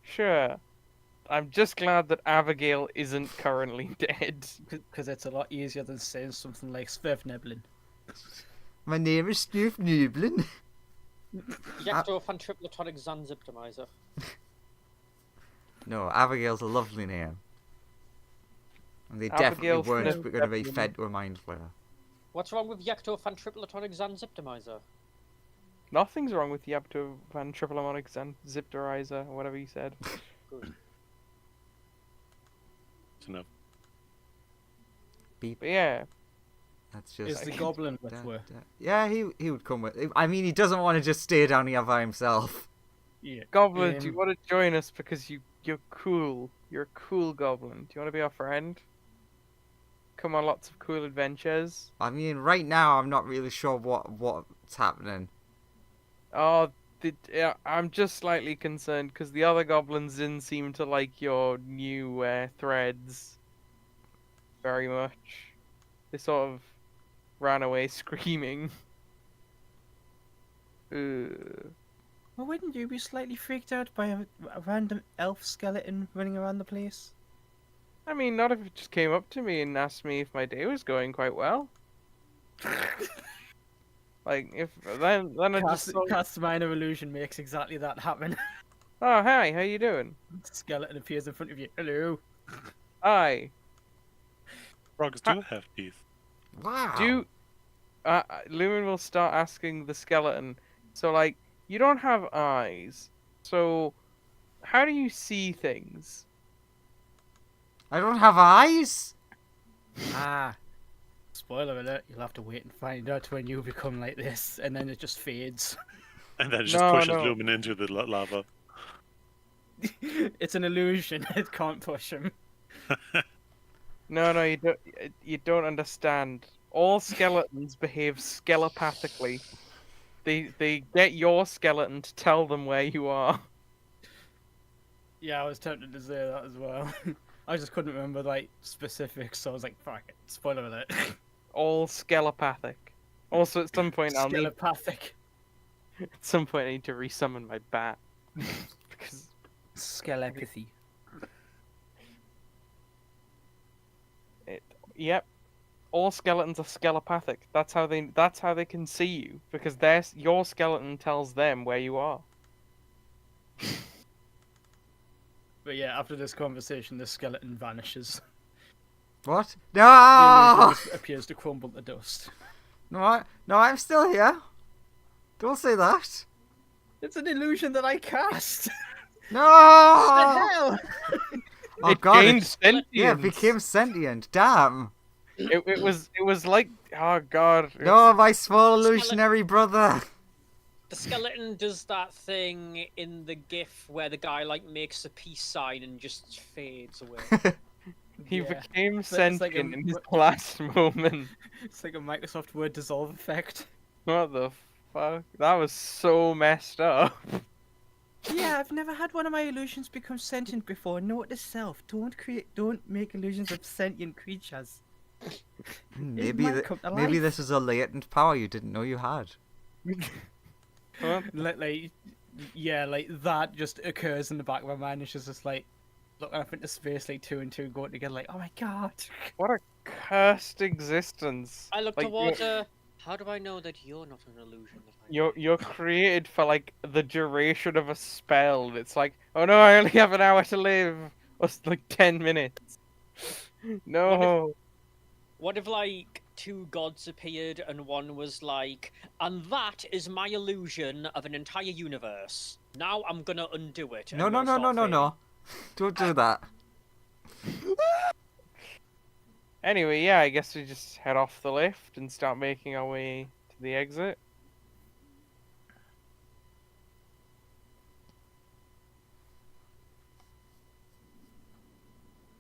C: Sure. I'm just glad that Abigail isn't currently dead.
G: Because it's a lot easier than saying something like Svevneblin.
B: My name is Snoof Nublin.
E: Yactophan Triplatonic Zanziptomizer.
B: No, Abigail's a lovely name. And they
C: Abigail's
B: definitely weren't
C: no
B: going to be
C: definitely.
B: fed to a mind flayer.
E: What's wrong with Yactophan Triplatonic Zanziptomizer?
C: Nothing's wrong with the Van Triple and Zipterizer, or whatever you said.
E: Good.
D: Enough.
B: Beep.
C: But yeah,
B: That's just.
G: Is the
C: Like-
G: goblin with her?
B: Yeah, he would come with. I mean, he doesn't want to just stay down here by himself.
G: Yeah.
C: Goblin, do you
G: Um,
C: want to join us because you're cool? You're a cool goblin. Do you want to be our friend? Come on, lots of cool adventures.
B: I mean, right now I'm not really sure what's happening.
C: Oh, yeah, I'm just slightly concerned because the other goblins didn't seem to like your new threads very much. They sort of ran away screaming.
G: Well, wouldn't you be slightly freaked out by a random elf skeleton running around the place?
C: I mean, not if it just came up to me and asked me if my day was going quite well. Like, if then I just saw,
G: Cast Minor Illusion makes exactly that happen.
C: oh hi, how you doing?
G: Skeleton appears in front of you. Hello.
C: Hi.
D: Frogs do have teeth.
B: Wow.
C: Do Lumen will start asking the skeleton. So like, you don't have eyes, so how do you see things?
B: I don't have eyes.
G: Ah. Spoiler alert, you'll have to wait and find out when you become like this, and then it just fades.
D: And then it just
C: No,
D: pushes
C: no.
D: Lumen into the lava.
G: It's an illusion, it can't push him.
C: No, you don't understand. All skeletons behave skelepathically. They get your skeleton to tell them where you are.
G: Yeah, I was tempted to say that as well. I just couldn't remember like specifics, so I was like, fuck it. Spoiler alert.
C: All skelepathic. Also, at some point I need to resummon my bat because
G: Skelepathy.
C: yep. all skeletons are skelepathic. That's how they can see you, because your skeleton tells them where you are.
G: But yeah, after this conversation, the skeleton vanishes.
B: What?
G: The illusion
B: No!
G: just appears to crumble to dust.
B: No, I'm still here. Don't say that.
G: It's an illusion that I cast.
B: No!
G: What the hell?
B: Oh
C: It
B: god,
C: gained
B: it
C: sentience.
B: became sentient. Damn.
C: It was like, oh god.
B: No, my small illusionary brother.
E: The skeleton does that thing in the GIF where the guy like makes a peace sign and just fades away.
C: He
G: Yeah.
C: became
G: It's like
C: sentient
G: a-
C: in his last moment.
G: It's like a Microsoft Word dissolve effect.
C: What the fuck? That was so messed up.
G: Yeah, I've never had one of my illusions become sentient before. Note to self: don't make illusions of sentient creatures.
B: Maybe
G: might come to
B: maybe
G: life.
B: this is a latent power you didn't know you had.
C: What?
G: Like that just occurs in the back of my mind. It's just like looking up into space, like two and two going together. Like, oh my god.
C: What a cursed existence.
E: I look
C: Like,
E: towards her. How do I know that you're not an illusion? That I
C: You're created for like the duration of a spell. It's like, oh no, I only have an hour to live. Or it's like 10 minutes. No.
E: What if like two gods appeared and one was like, and that is my illusion of an entire universe. Now I'm gonna undo it.
B: No. Don't do that.
C: Anyway, yeah, I guess we just head off the lift and start making our way to the exit.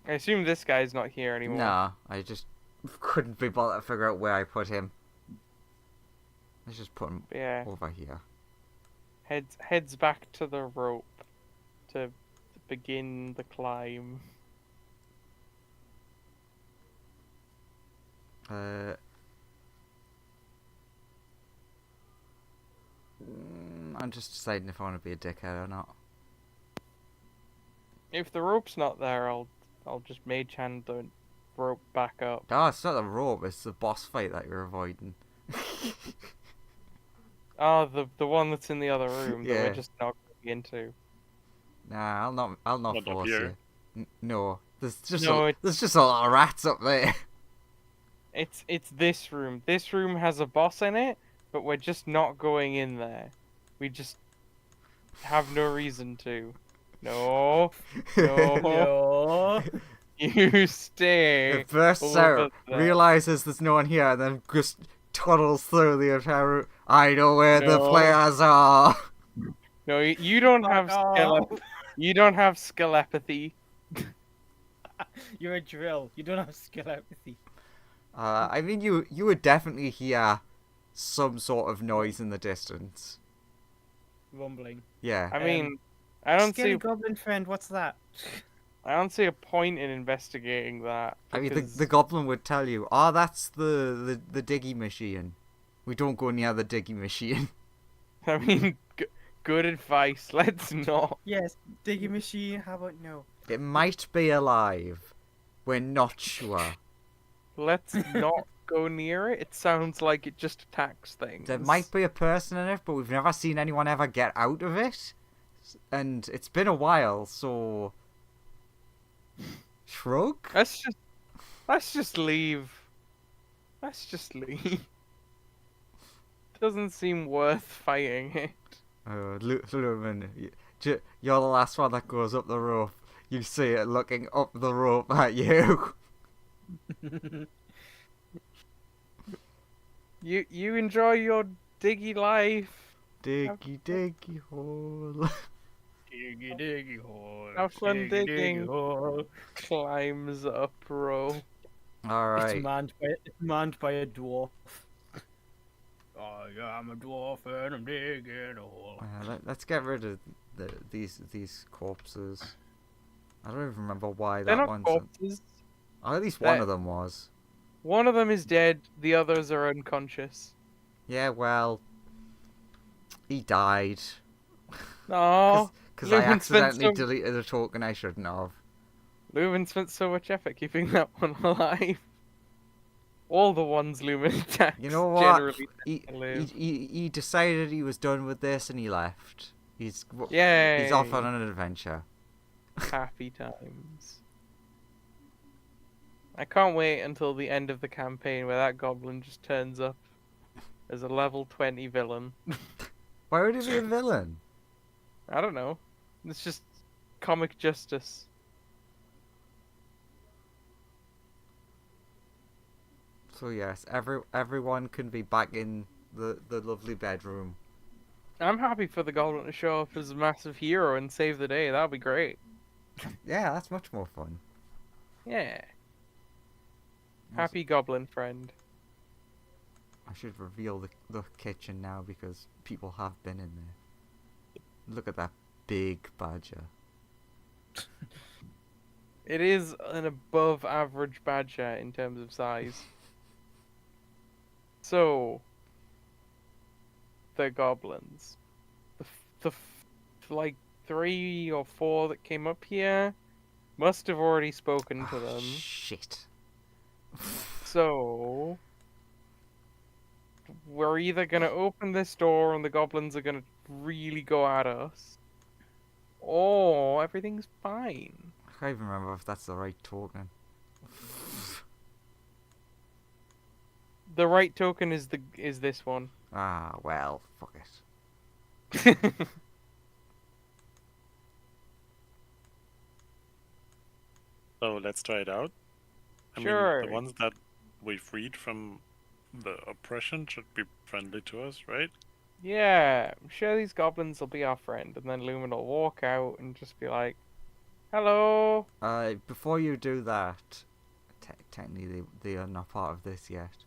C: I assume this guy's not here anymore.
B: Nah, I just couldn't be bothered to figure out where I put him. Let's just put him
C: Yeah,
B: over here.
C: heads back to the rope to begin the climb.
B: I'm just deciding if I want to be a dickhead or not.
C: If the rope's not there, I'll just mage hand the rope back up.
B: Oh, it's not the rope, it's the boss fight that you're avoiding.
C: Oh, the one that's in the other room that
B: Yeah.
C: we're just not going into.
B: Nah, I'll not
D: Not up
B: force
D: here.
B: you. No, there's just
C: No,
B: there's just a lot of rats up there.
C: It's this room. This room has a boss in it, but we're just not going in there. We just have no reason to. No. No.
G: No.
C: You stay.
B: It bursts
C: over
B: out,
C: there.
B: realizes there's no one here, and then just tunnels through the entire room. I know where the
C: No.
B: players are.
C: No, you don't have
G: off.
C: You don't have skelepathy.
G: You're a drill. You don't have skill empathy.
B: I mean, you would definitely hear some sort of noise in the distance.
G: Rumbling.
B: Yeah.
C: I mean, I don't
G: Skelly
C: see
G: goblin friend, what's that?
C: I don't see a point in investigating that.
B: I mean,
C: because-
B: the goblin would tell you, oh, that's the diggy machine. We don't go near the diggy machine.
C: I mean, good advice. Let's not.
G: Yes, diggy machine. How about no?
B: It might be alive. We're not sure.
C: Let's not go near it. It sounds like it just attacks things.
B: There might be a person in it, but we've never seen anyone ever get out of it. And it's been a while, so... Shrug?
C: Let's just leave. Let's just leave. Doesn't seem worth fighting it.
B: Lumen, you're the last one that goes up the rope. You see it looking up the rope at you.
C: You enjoy your diggy life.
B: Diggy hole.
G: Diggy diggy hole.
C: Have fun
G: diggy,
C: digging.
G: diggy hole.
C: Climbs up row.
B: Alright.
G: It's manned by a dwarf. Oh yeah, I'm a dwarf and I'm digging a hole.
B: Let's get rid of these corpses. I don't even remember why
C: They're
B: that
C: not
B: one's...
C: corpses.
B: Oh, at least one
C: They're-
B: of them was.
C: One of them is dead. The others are unconscious.
B: Yeah, well... He died.
C: No.
B: Because I
C: Lumen spent
B: accidentally
C: some-
B: deleted a token I shouldn't have.
C: Leuven spent so much effort keeping that one alive. All the ones Lumen attacks
B: You know what?
C: generally
B: He,
C: live.
B: he decided he was done with this and he left. He's off on
C: Yay.
B: an adventure.
C: Happy times. I can't wait until the end of the campaign where that goblin just turns up as a level 20 villain.
B: Why would he be a villain?
C: I don't know. It's just comic justice.
B: So yes, everyone can be back in the lovely bedroom.
C: I'm happy for the goblin to show up as a massive hero and save the day. That'll be great.
B: Yeah, that's much more fun.
C: Yeah. Happy goblin friend.
B: I should reveal the kitchen now because people have been in there. Look at that big badger.
C: It is an above average badger in terms of size. So, the goblins. Like 3 or 4 that came up here must have already spoken to them.
B: Shit.
C: So, we're either gonna open this door and the goblins are gonna really go at us, or everything's fine.
B: I can't even remember if that's the right token.
C: The right token is this one.
B: Ah, well, fuck it.
D: So let's try it out. I
C: Sure.
D: mean, the ones that we freed from the oppression should be friendly to us, right?
C: Yeah, I'm sure these goblins will be our friend, and then Lumen will walk out and just be like, "Hello."
B: Before you do that, technically they are not part of this yet.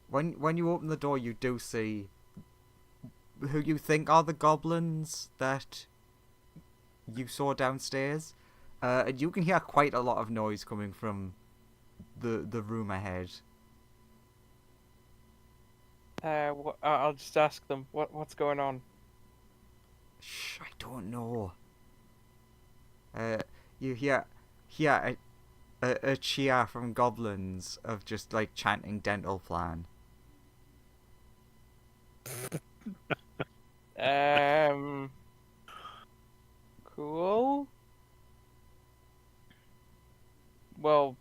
B: When you open the door, you do see who you think are the goblins that you saw downstairs. And you can hear quite a lot of noise coming from the room ahead.
C: I'll just ask them what's going on.
B: Shh, I don't know. You hear a cheer from goblins of just like chanting dental plan.
C: Cool. Well,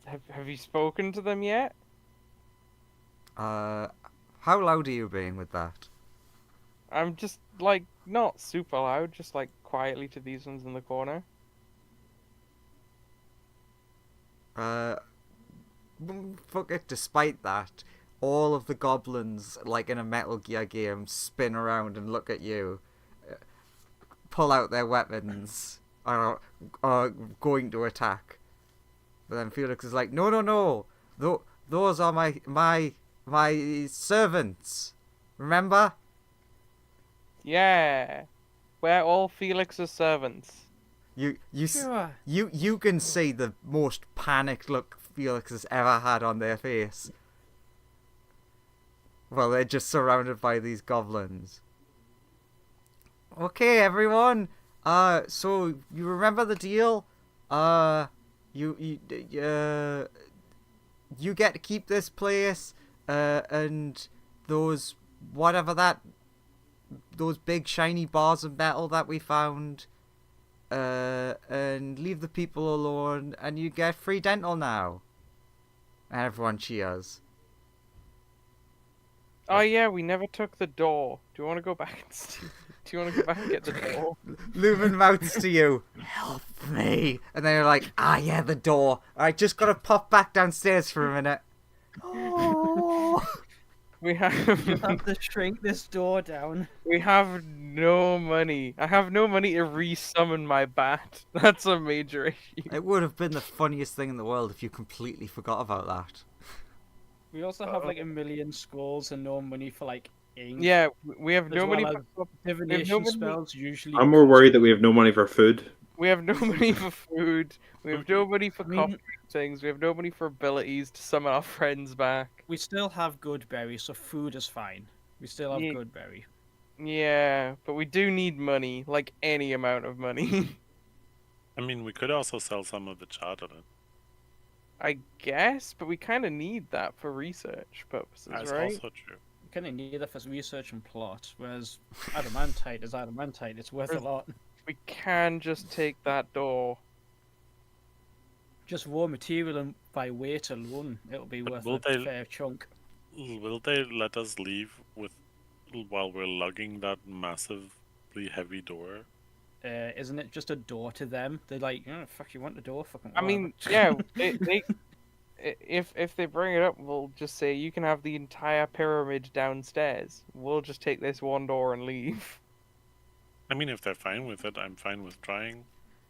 C: have you spoken to them yet?
B: How loud are you being with that?
C: I'm just like not super loud, just like quietly to these ones in the corner.
B: Fuck it. Despite that, all of the goblins, like in a Metal Gear game, spin around and look at you, pull out their weapons, are going to attack. But then Felix is like, no. Those are my servants. Remember?
C: Yeah, we're all Felix's servants.
G: Sure.
B: You can see the most panicked look Felix has ever had on their face. Well, they're just surrounded by these goblins. Okay, everyone. So you remember the deal? You get to keep this place, and those those big shiny bars of metal that we found, and leave the people alone, and you get free dental now. And everyone cheers.
C: Oh yeah, we never took the door. Do you want to go back Do you want to go back and get the door?
B: Lumen mouths to you, help me. And then you're like, yeah, the door. I just gotta pop back downstairs for a minute. Oh.
C: We have
G: You have to shrink this door down.
C: we have no money. I have no money to resummon my bat. That's a major issue.
B: It would have been the funniest thing in the world if you completely forgot about that.
G: We also have like 1,000,000 scrolls and no money for like ink.
C: Yeah, we have
G: As
C: no money
G: well as
C: for
G: divination
C: money-
G: spells usually.
F: I'm more worried that we have no money for food.
C: we have no money for food. We have no money for
G: I mean-
C: copying things. We have no money for abilities to summon our friends back.
G: We still have good berries, so food is fine. We still have
C: Yeah.
G: good berry.
C: Yeah, but we do need money, like any amount of money.
D: I mean, we could also sell some of the charter then.
C: I guess, but we kind of need that for research purposes,
D: That's
C: right?
D: also true.
G: You kind of need that for research and plot, whereas adamantite is adamantite. It's worth a lot.
C: We can just take that door.
G: Just raw material and by weight alone, it'll be
D: But
G: worth
D: will
G: a
D: they-
G: fair chunk.
D: Will they let us leave while we're lugging that massively heavy door?
G: Isn't it just a door to them? They're like, oh, fuck, you want the door? Fucking
C: I mean, yeah, if they bring it up, we'll just say you can have the entire pyramid downstairs. We'll just take this one door and leave.
D: I mean, if they're fine with it, I'm fine with trying.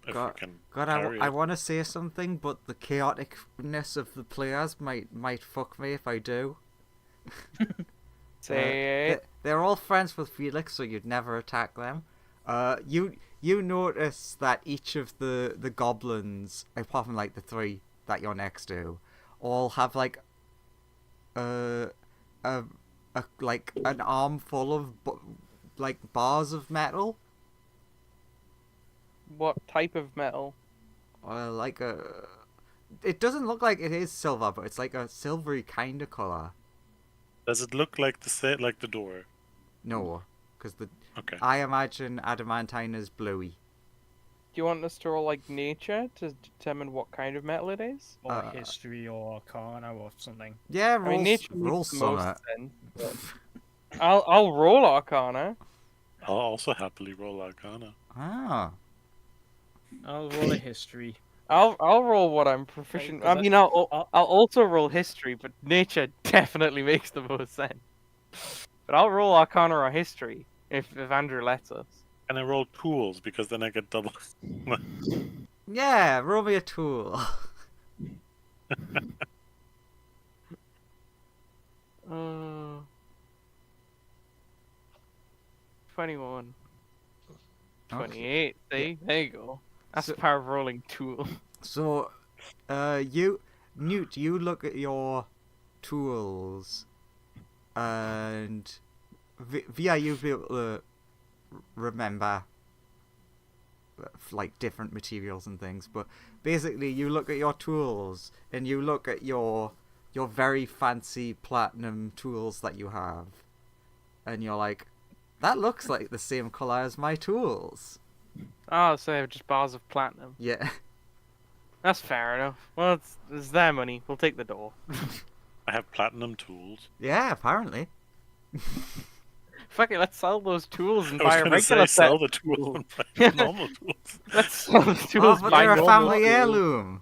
D: If
B: God-
D: we can
B: God,
D: carry
B: I
D: it.
B: want to say something, but the chaoticness of the players might fuck me if I do.
C: Say it.
B: They're all friends with Felix, so you'd never attack them. You notice that each of the goblins, apart from like the 3 that you're next to, all have like like an armful of like bars of metal.
C: What type of metal?
B: Like it doesn't look like it is silver, but it's like a silvery kind of color.
D: Does it look like the door?
B: No, because
D: Okay.
B: I imagine adamantine is bluey.
C: Do you want us to roll like nature to determine what kind of metal it is?
G: or history or arcana or something.
B: Yeah,
C: I mean,
B: roll
C: nature
B: roll
C: makes the most
B: some.
C: sense. but I'll roll Arcana.
D: I'll also happily roll Arcana.
B: Ah,
G: I'll roll a history.
C: I'll roll what I'm proficient.
G: Right,
C: I
G: 'cause
C: mean, I'll also roll history, but nature definitely makes the most sense. But I'll roll Arcana or history if Andrew lets us.
D: And I roll tools because then I get double.
B: yeah, roll me a tool.
C: Uh, 21. 28. See? There you go. That's
B: So-
C: the power of rolling tool.
B: So, Newt, you look at your tools, and via you'll be able to remember like different materials and things. But basically, you look at your tools, and you look at your very fancy platinum tools that you have, and you're like, that looks like the same color as my tools.
C: Oh, so they're just bars of platinum.
B: Yeah.
C: That's fair enough. Well, it's their money. We'll take the door.
D: I have platinum tools.
B: Yeah, apparently.
C: Fuck it, let's sell those tools and
D: I was
C: buy a
D: going to
C: regular
D: say
C: set.
D: sell the tools and buy normal tools.
C: Let's sell the
B: Oh,
C: tools
B: but
C: buy
B: they're a
C: normal
B: family
C: tools.
B: heirloom.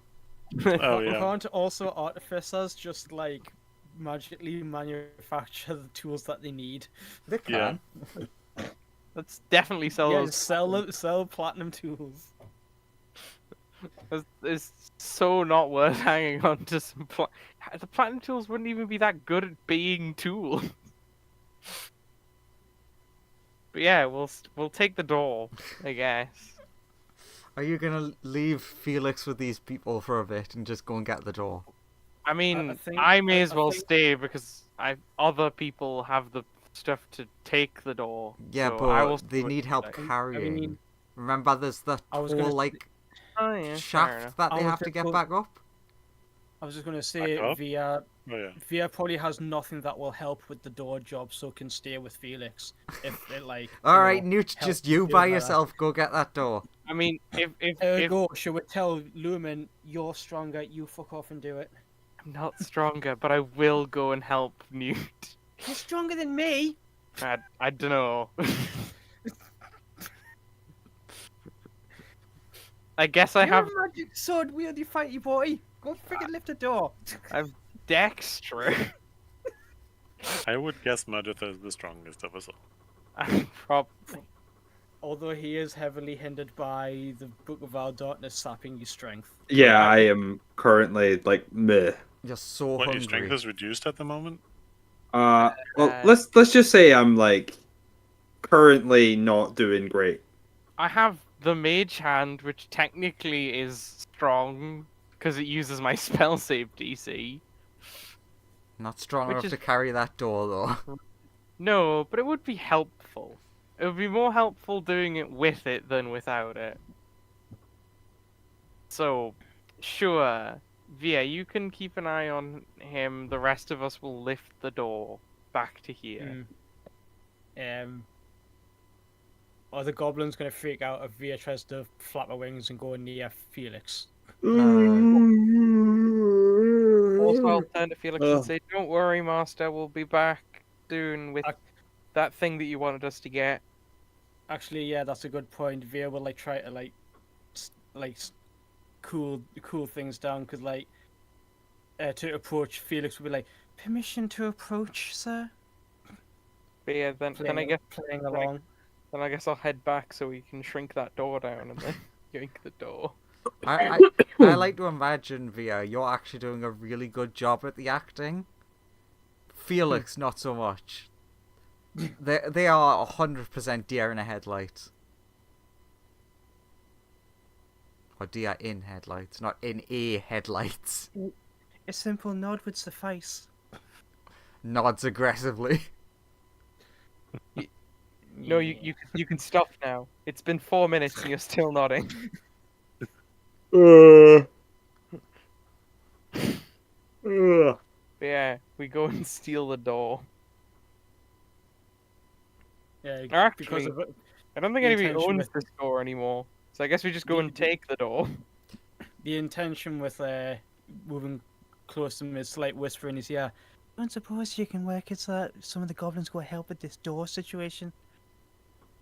D: Oh yeah.
G: Can't also artificers just like magically manufacture the tools that they need?
B: They can.
D: Yeah.
C: Let's definitely sell
G: Yeah,
C: those.
G: sell platinum tools.
C: It's so not worth hanging on to some the platinum tools wouldn't even be that good at being tools. But yeah, we'll take the door, I guess.
B: Are you gonna leave Felix with these people for a bit and just go and get the door?
C: I mean,
G: think-
C: I may as
G: I
C: well
G: think-
C: stay because other people have the stuff to take the door.
B: Yeah,
C: so I will
B: but they
C: see what
B: need
C: you
B: help
C: say.
B: carrying.
G: mean-
B: Remember, there's the
G: I was
B: whole
G: gonna
B: like
C: Oh yeah, fair
B: shaft
C: enough.
B: that
G: I
B: they
G: was
B: have to
G: just
B: get
G: go-
B: back up.
G: I was just gonna say
D: up?
G: Via
D: Oh yeah.
G: Via probably has nothing that will help with the door job, so can stay with Felix if it like.
B: All
G: you
B: right,
G: know,
B: Newt,
G: helps
B: just you
G: feel
B: by
G: better.
B: yourself. Go get that door.
C: I mean, if
G: Go. Should we tell Lumen you're stronger? You fuck off and do it.
C: I'm not stronger, but I will go and help Newt.
G: You're stronger than me.
C: I don't know. I guess I
G: You're
C: have
G: a magic sword wieldy fighty boy. Go freaking lift a door.
C: dexterous.
D: I would guess Meredith is the strongest of us all.
C: I'm probably.
G: Although he is heavily hindered by the Book of Our Darkness sapping your strength.
F: Yeah, I am currently like meh.
B: You're so
D: What, your
B: hungry.
D: strength is reduced at the moment?
F: Well, let's just say I'm like currently not doing great.
C: I have the mage hand, which technically is strong because it uses my spell save DC.
B: Not strong
C: Which
B: enough
C: is-
B: to carry that door, though.
C: No, but it would be helpful. It would be more helpful doing it with it than without it. So, sure, Via, you can keep an eye on him. The rest of us will lift the door back to here.
G: Are the goblins gonna freak out if Via tries to flap her wings and go near Felix?
C: Also, I'll turn to Felix and say, "Don't worry, Master. We'll be back soon with that thing that you wanted us to get."
G: Actually, yeah, that's a good point. Via will like try to cool things down because to approach Felix will be like, "Permission to approach, sir."
C: But yeah, then I guess
G: playing along.
C: Then I guess I'll head back so we can shrink that door down and then yoink the door.
B: I like to imagine, Via, you're actually doing a really good job at the acting. Felix, not so much. They are 100% deer in a headlight. Or deer in headlights, not in a headlights.
G: A simple nod would suffice.
B: Nods aggressively.
C: No, you can stop now. It's been 4 minutes and you're still nodding. But yeah, we go and steal the door.
G: Yeah,
C: Actually,
G: because of
C: I don't think
G: the
C: anybody
G: intention
C: owns this door anymore. So I guess we just go and take the door.
G: the intention with moving close to him is slight whisper in his ear. I don't suppose you can work it so that some of the goblins go help with this door situation.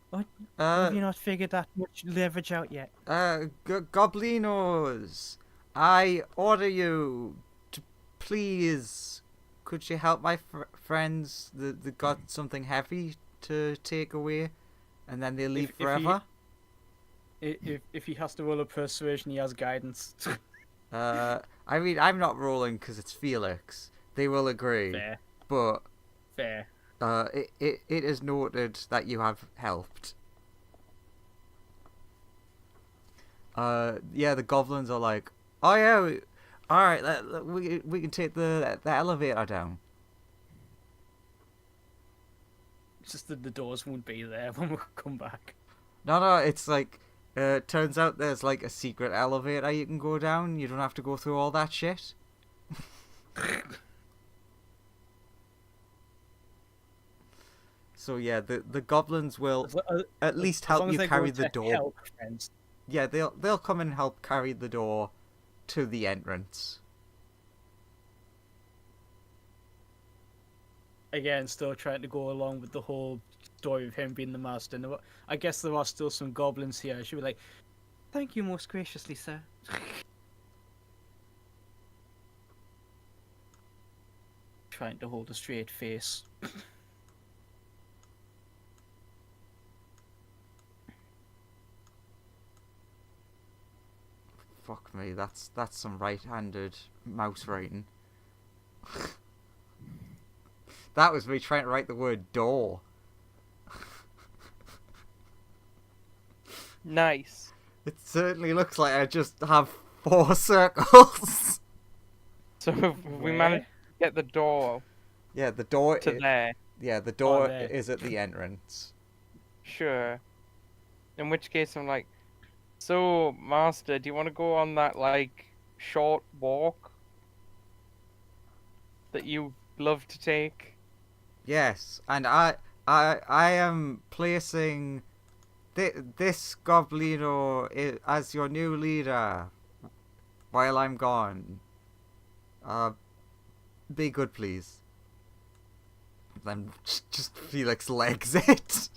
G: What? Have you not figured that much leverage out yet?
B: Goblinos, I order you to please, could you help my friends? They got something heavy to take away, and then they leave forever.
G: If he has to roll a persuasion, he has guidance.
B: I mean, I'm not rolling because it's Felix. They will agree.
G: Fair.
B: But
G: Fair.
B: it is noted that you have helped. Yeah, the goblins are like, oh yeah, all right, we can take the elevator down.
G: It's just that the doors won't be there when we come back.
B: No, it's like, turns out there's like a secret elevator you can go down. You don't have to go through all that shit. So yeah, the goblins will at least help you carry the door. Yeah, they'll come and help carry the door to the entrance.
G: Again, still trying to go along with the whole story of him being the master. And I guess there are still some goblins here. She'll be like, "Thank you most graciously, sir." Trying to hold a straight face.
B: Fuck me, that's some right-handed mouse writing. That was me trying to write the word door.
C: Nice.
B: It certainly looks like I just have 4 circles.
C: So if we managed to get the door
B: Yeah, the door
C: to there.
B: Yeah, the door
G: there.
B: is at the entrance.
C: Sure. In which case I'm like, so, Master, do you want to go on that, like, short walk that you love to take?
B: Yes, and I am placing this Goblino as your new leader while I'm gone. Be good, please. Then just Felix legs it.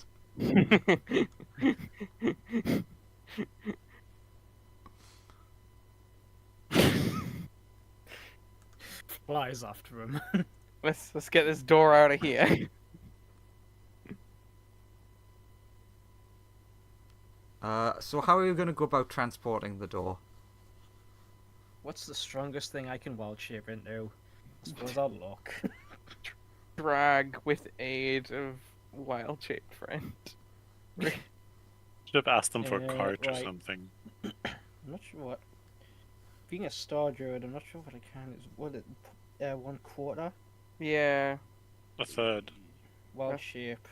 G: Flies after him.
C: Let's get this door out of here.
B: So how are you going to go about transporting the door?
G: What's the strongest thing I can wild shape into? I suppose I'll look.
C: Drag with aid of wild shaped friend.
D: Should have asked them for a cart or
G: right.
D: something.
G: I'm not sure what. Being a star druid, I'm not sure what I can. Is what it 1/4?
C: Yeah.
D: A third.
G: Wild shape.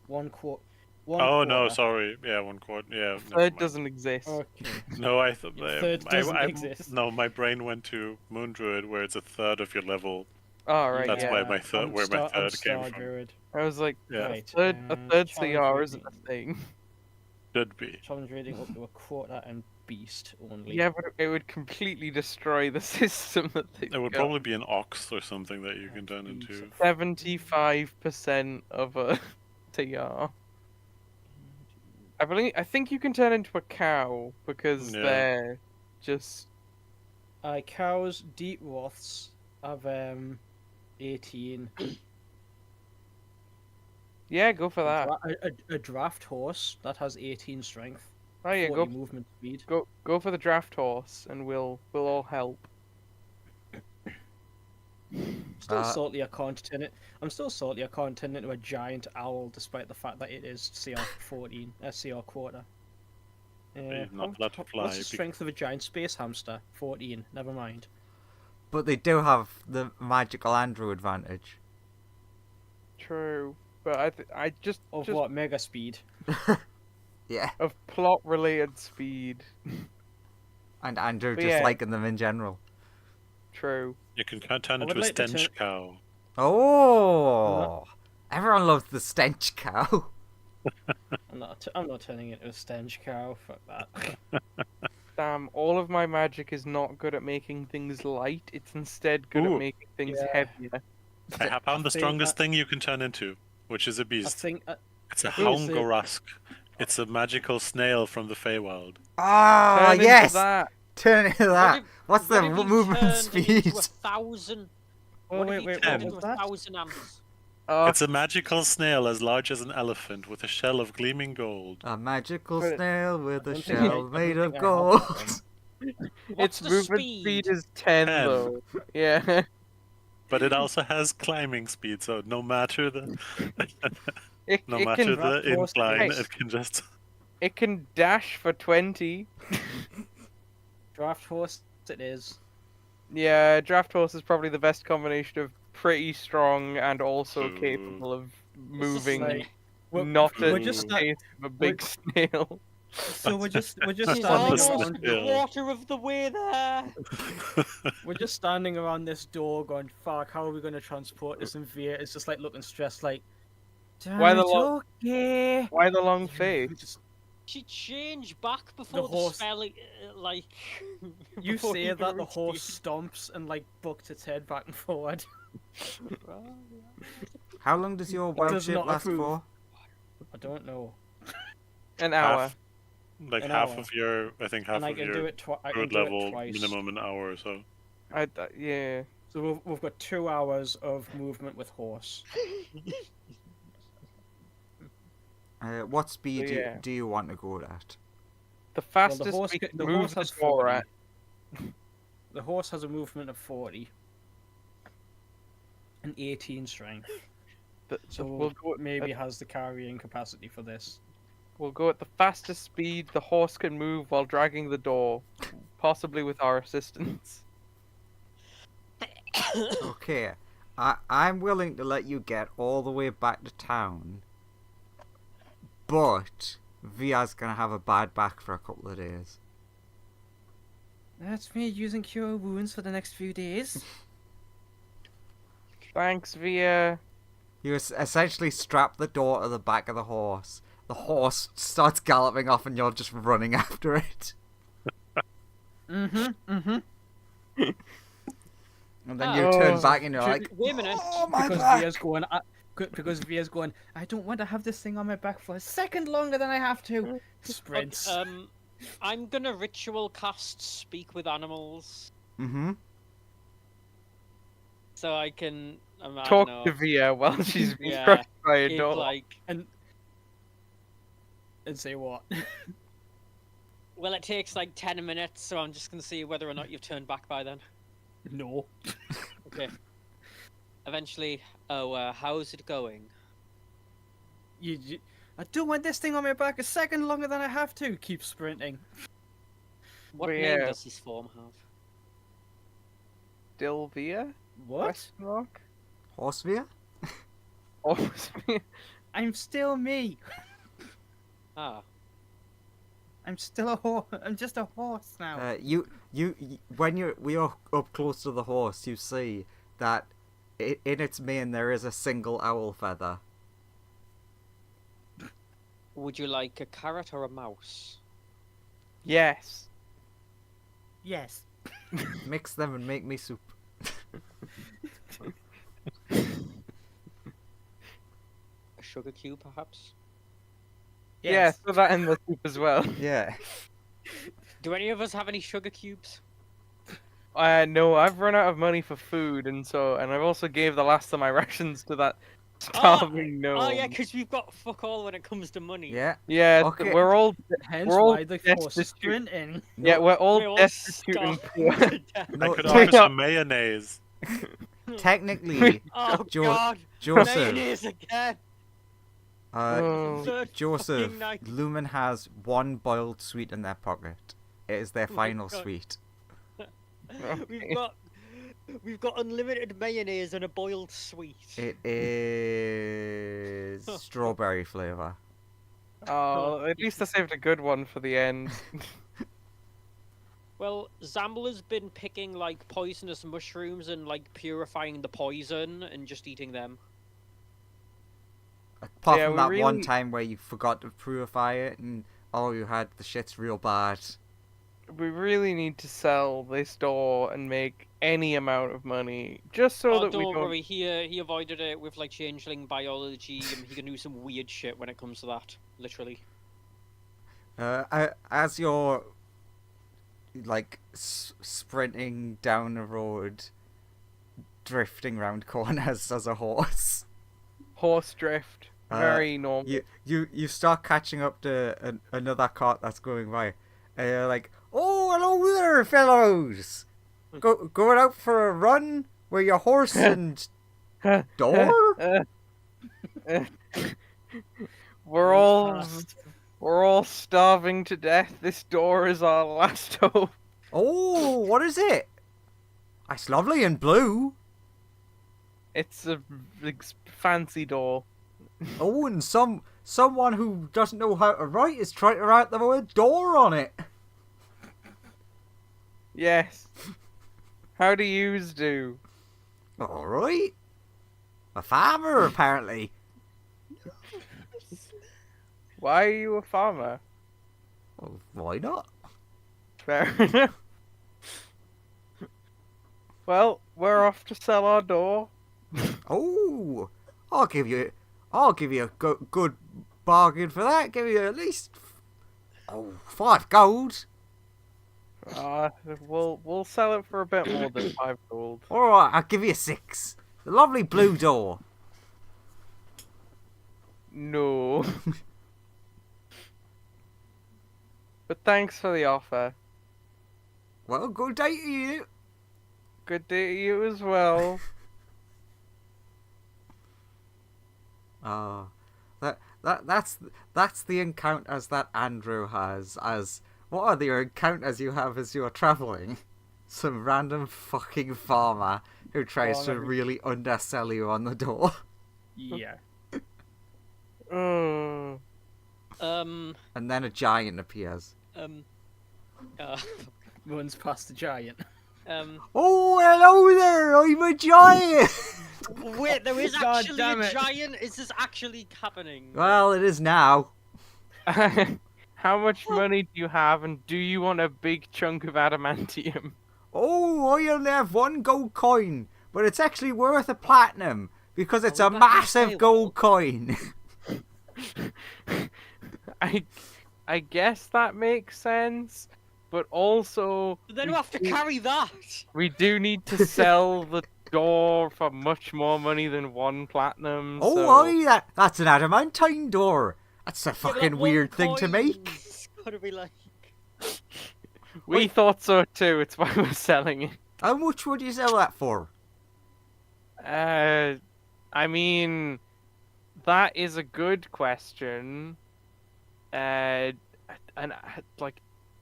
G: 1/4.
D: Oh no,
G: quarter.
D: sorry. Yeah, 1/4. Yeah, never
C: Third
D: mind.
C: doesn't exist.
G: Okay.
D: No, I thought
G: Third doesn't exist.
D: No, my brain went to Moon Druid, where it's a third of your level.
C: Oh, right,
D: That's
C: yeah.
D: why my third, where my
G: I'm
D: third came
G: Star
D: from.
G: Druid.
C: I was like,
D: Yeah,
G: Right.
C: a third
G: challenge
C: CR
G: rating.
C: isn't a thing.
D: should be.
G: Challenge rating up to a quarter and beast only.
C: Yeah, but it would completely destroy the system that they
D: It would
C: got.
D: probably be an ox or something that you can turn into.
C: 75% of a TR. I think you can turn into a cow because
D: Yeah.
C: they're just
G: Cows, deep roths have 18.
C: yeah. Go for that.
G: A draft horse that has 18 strength.
C: Oh yeah,
G: 40 movement speed.
C: go for the draft horse, and we'll all help.
G: Still salty I can't turn it. I'm still salty I can't turn it into a giant owl despite the fact that it is CR 14, CR quarter.
D: You're not allowed to fly.
G: What's the strength of a giant space hamster? 14. Never mind.
B: But they do have the magical andrew advantage.
C: True, but I just
G: What mega speed?
B: Yeah,
C: of plot related speed.
B: and Andrew
C: But
B: just
C: yeah.
B: liking them in general.
C: True.
D: You can turn
G: I would
D: into a
G: like to
D: stench cow.
B: Oh, everyone loves the stench cow.
G: I'm not turning it into a stench cow. Fuck that.
C: Damn, all of my magic is not good at making things light. It's instead good
D: Ooh.
C: at making things
G: Yeah.
C: heavier.
D: I have found the
G: think
D: strongest thing you can turn into, which is a
G: I
D: beast.
G: think
D: It's a
G: Who is it?
D: Haungorask. It's a magical snail from the Feywild.
B: Ah,
C: Turn into
B: yes,
C: that.
B: turn into that.
E: if-
B: What's the
E: What if you
B: movement
E: turned
B: speed?
E: into 1,000?
G: Oh,
E: What if
G: wait,
E: you
G: wait,
E: turned
G: what
E: into
G: was that?
E: 1,000 amps?
D: It's a magical snail as large as an elephant with a shell of gleaming gold.
B: A magical
C: But-
B: snail with a
G: don't think
B: shell
G: I
B: made
G: don't
B: of
G: think I have
B: gold.
G: that one.
E: What's
C: Its
E: the
C: movement
E: speed?
C: speed is 10
D: 10.
C: though. Yeah.
D: But it also has climbing speed, so no matter the
C: It,
D: no
C: it
D: matter
C: can
D: the
G: Draft horse
D: incline,
G: is-
D: it can just
C: it can dash for 20.
G: Draft horse it is.
C: Yeah, draft horse is probably the best combination of pretty strong and also
D: Ooh.
C: capable of
E: It's
C: moving
G: Like, we're,
C: not
G: we're
C: at
G: just
C: the pace of a big snail.
G: so we're just
E: He's
G: standing
D: almost
E: almost
G: around
D: Yeah.
E: a quarter of the way there.
G: we're just standing around this door going, fuck, how are we gonna transport this? And Via is just like looking stressed like
C: Why the
G: "It's
C: lo-
G: okay.
C: Why the long
G: We
C: face?
G: just-
E: She changed back before the,
G: horse-
E: spell, like.
G: You
E: before
G: say
E: you
G: that the
E: reached
G: horse stomps and like bucks its head back and forward.
B: How long does your wild
G: does
B: shape
G: not
B: last
G: approve.
B: for?
G: I don't know.
C: An hour.
D: half, like
G: An
D: half
G: hour.
D: of your, I think half
G: And I
D: of
G: can do
D: your
G: it I can
D: druid
G: do it
D: level
G: twice.
D: minimum an hour or so.
C: Yeah.
G: So we've got 2 hours of movement with horse.
B: What speed
C: So, yeah.
B: do you want to go at?
C: The fastest
G: horse
C: we
G: ca-
C: can
G: the
C: move
G: horse
C: the
G: has
C: door
G: 40.
C: at.
G: The horse has a movement of 40 and 18 strength. So maybe has the carrying capacity for this.
C: We'll go at the fastest speed the horse can move while dragging the door, possibly with our assistance.
B: Okay, I'm willing to let you get all the way back to town, but Via's gonna have a bad back for a couple of days.
G: That's me using cure wounds for the next few days.
C: Thanks, Via.
B: You essentially strap the door to the back of the horse. The horse starts galloping off, and you're just running after it.
G: Mm-hmm.
B: And then you turn
C: Oh.
B: back, and you're like,
E: Wait a minute.
B: "Oh my
G: Because
B: back!"
G: Via's going, I don't want to have this thing on my back for a second longer than I have to. Sprints.
E: I'm gonna ritual cast Speak with Animals,
B: Mm-hmm.
E: so I can. I don't
C: Talk
E: know,
C: to Via while she's being
E: Yeah,
C: crushed by a
E: give,
C: door.
E: like.
G: And say what?
E: Well, it takes like 10 minutes, so I'm just gonna see whether or not you've turned back by then.
G: No.
E: Okay. Eventually, how's it going?
G: I don't want this thing on my back a second longer than I have to. Keep sprinting.
E: What
C: But
E: name
C: yeah.
E: does this form have?
C: Still Via?
G: What?
C: Question mark?
B: Horse Via?
C: Always Via?
G: I'm still me.
E: Ah.
G: I'm still a horse. I'm just a horse now.
B: When we are up close to the horse, you see that in its mane there is a single owl feather.
E: Would you like a carrot or a mouse?
C: Yes.
G: Yes.
B: Mix them and make me soup.
E: A sugar cube, perhaps?
C: Yeah, throw that in the soup as well.
B: Yeah.
E: Do any of us have any sugar cubes?
C: No, I've run out of money for food, and I've also gave the last of my rations to that starving gnome.
E: Oh yeah, because we've got fuck all when it comes to money.
B: Yeah.
C: Yeah,
B: Okay.
C: we're all
G: Hence
C: we're all
G: why the horse is
C: destitute.
G: sprinting.
C: Yeah, we're all
E: We're all
C: destitute and
E: starving
C: poor.
E: to death.
D: I
B: No,
D: could
C: Yeah.
D: offer some mayonnaise.
B: technically,
E: Oh
B: Jo-
E: god!
B: Joseph,
E: Mayonnaise again!
C: Oh.
E: Third
B: Joseph,
E: fucking night.
B: Lumen has one boiled sweet in their pocket. It is their
E: Oh my
B: final
E: God.
B: sweet.
E: We've got unlimited mayonnaise and a boiled sweet.
B: It is strawberry flavor.
C: Oh, at least I saved a good one for the end.
E: Well, Zambler's been picking like poisonous mushrooms and like purifying the poison and just eating them.
B: Apart
C: Yeah,
B: from
C: we
B: that one
C: really-
B: time where you forgot to purify it and all you had the shit's real bad.
C: We really need to sell this door and make any amount of money, just so that we
E: Don't
C: don't.
E: worry, he avoided it with like changeling biology and he can do some weird shit when it comes to that. Literally.
B: As you're like sprinting down the road, drifting round corners as a horse,
C: Horse drift, very normal.
B: you start catching up to another cart that's going by, and you're like, "Oh, hello there, fellows! Going out for a run with your horse and door?"
C: We're all starving to death. This door is our last hope.
B: Oh, what is it? It's lovely and blue.
C: It's a fancy door.
B: Oh, and someone who doesn't know how to write is trying to write the word door on it.
C: Yes. How do yous do?
B: All right. A farmer, apparently.
C: Why are you a farmer?
B: Well, why not?
C: Fair enough. Well, we're off to sell our door.
B: Oh, I'll give you a good bargain for that. Give you at least 5 gold.
C: We'll sell it for a bit more than 5 gold.
B: All right, I'll give you 6. The lovely blue door.
C: No. But thanks for the offer.
B: Well, good day to you.
C: Good day to you as well.
B: That's the encounters that Andrew has. As what are the encounters you have as you're traveling? Some random fucking farmer who tries to really undersell you on the door.
G: Yeah.
C: Mm.
B: And then a giant appears.
G: Runs past the giant.
B: Oh, hello there! I'm a giant!
E: Wait, there is
G: God
E: actually
G: damn
E: a
G: it.
E: giant? Is this actually happening?
B: Well, it is now.
C: How much money do you have, and do you want a big chunk of adamantium?
B: Oh, I only have 1 gold coin, but it's actually worth a platinum because it's
E: Are
B: a
E: we back in
B: massive
E: Feywild?
B: gold coin.
C: I guess that makes sense, but also
E: Then we have to carry that!
C: we do need to sell the door for much more money than 1 platinum.
B: Oh,
C: so
B: aye, that's an adamantine door. That's a
E: Yeah, but
B: fucking
E: that
B: weird
E: one
B: thing to make.
E: coin's gotta be like...
C: we thought so too. It's why we're selling it.
B: How much would you sell that for?
C: I mean, that is a good question. And like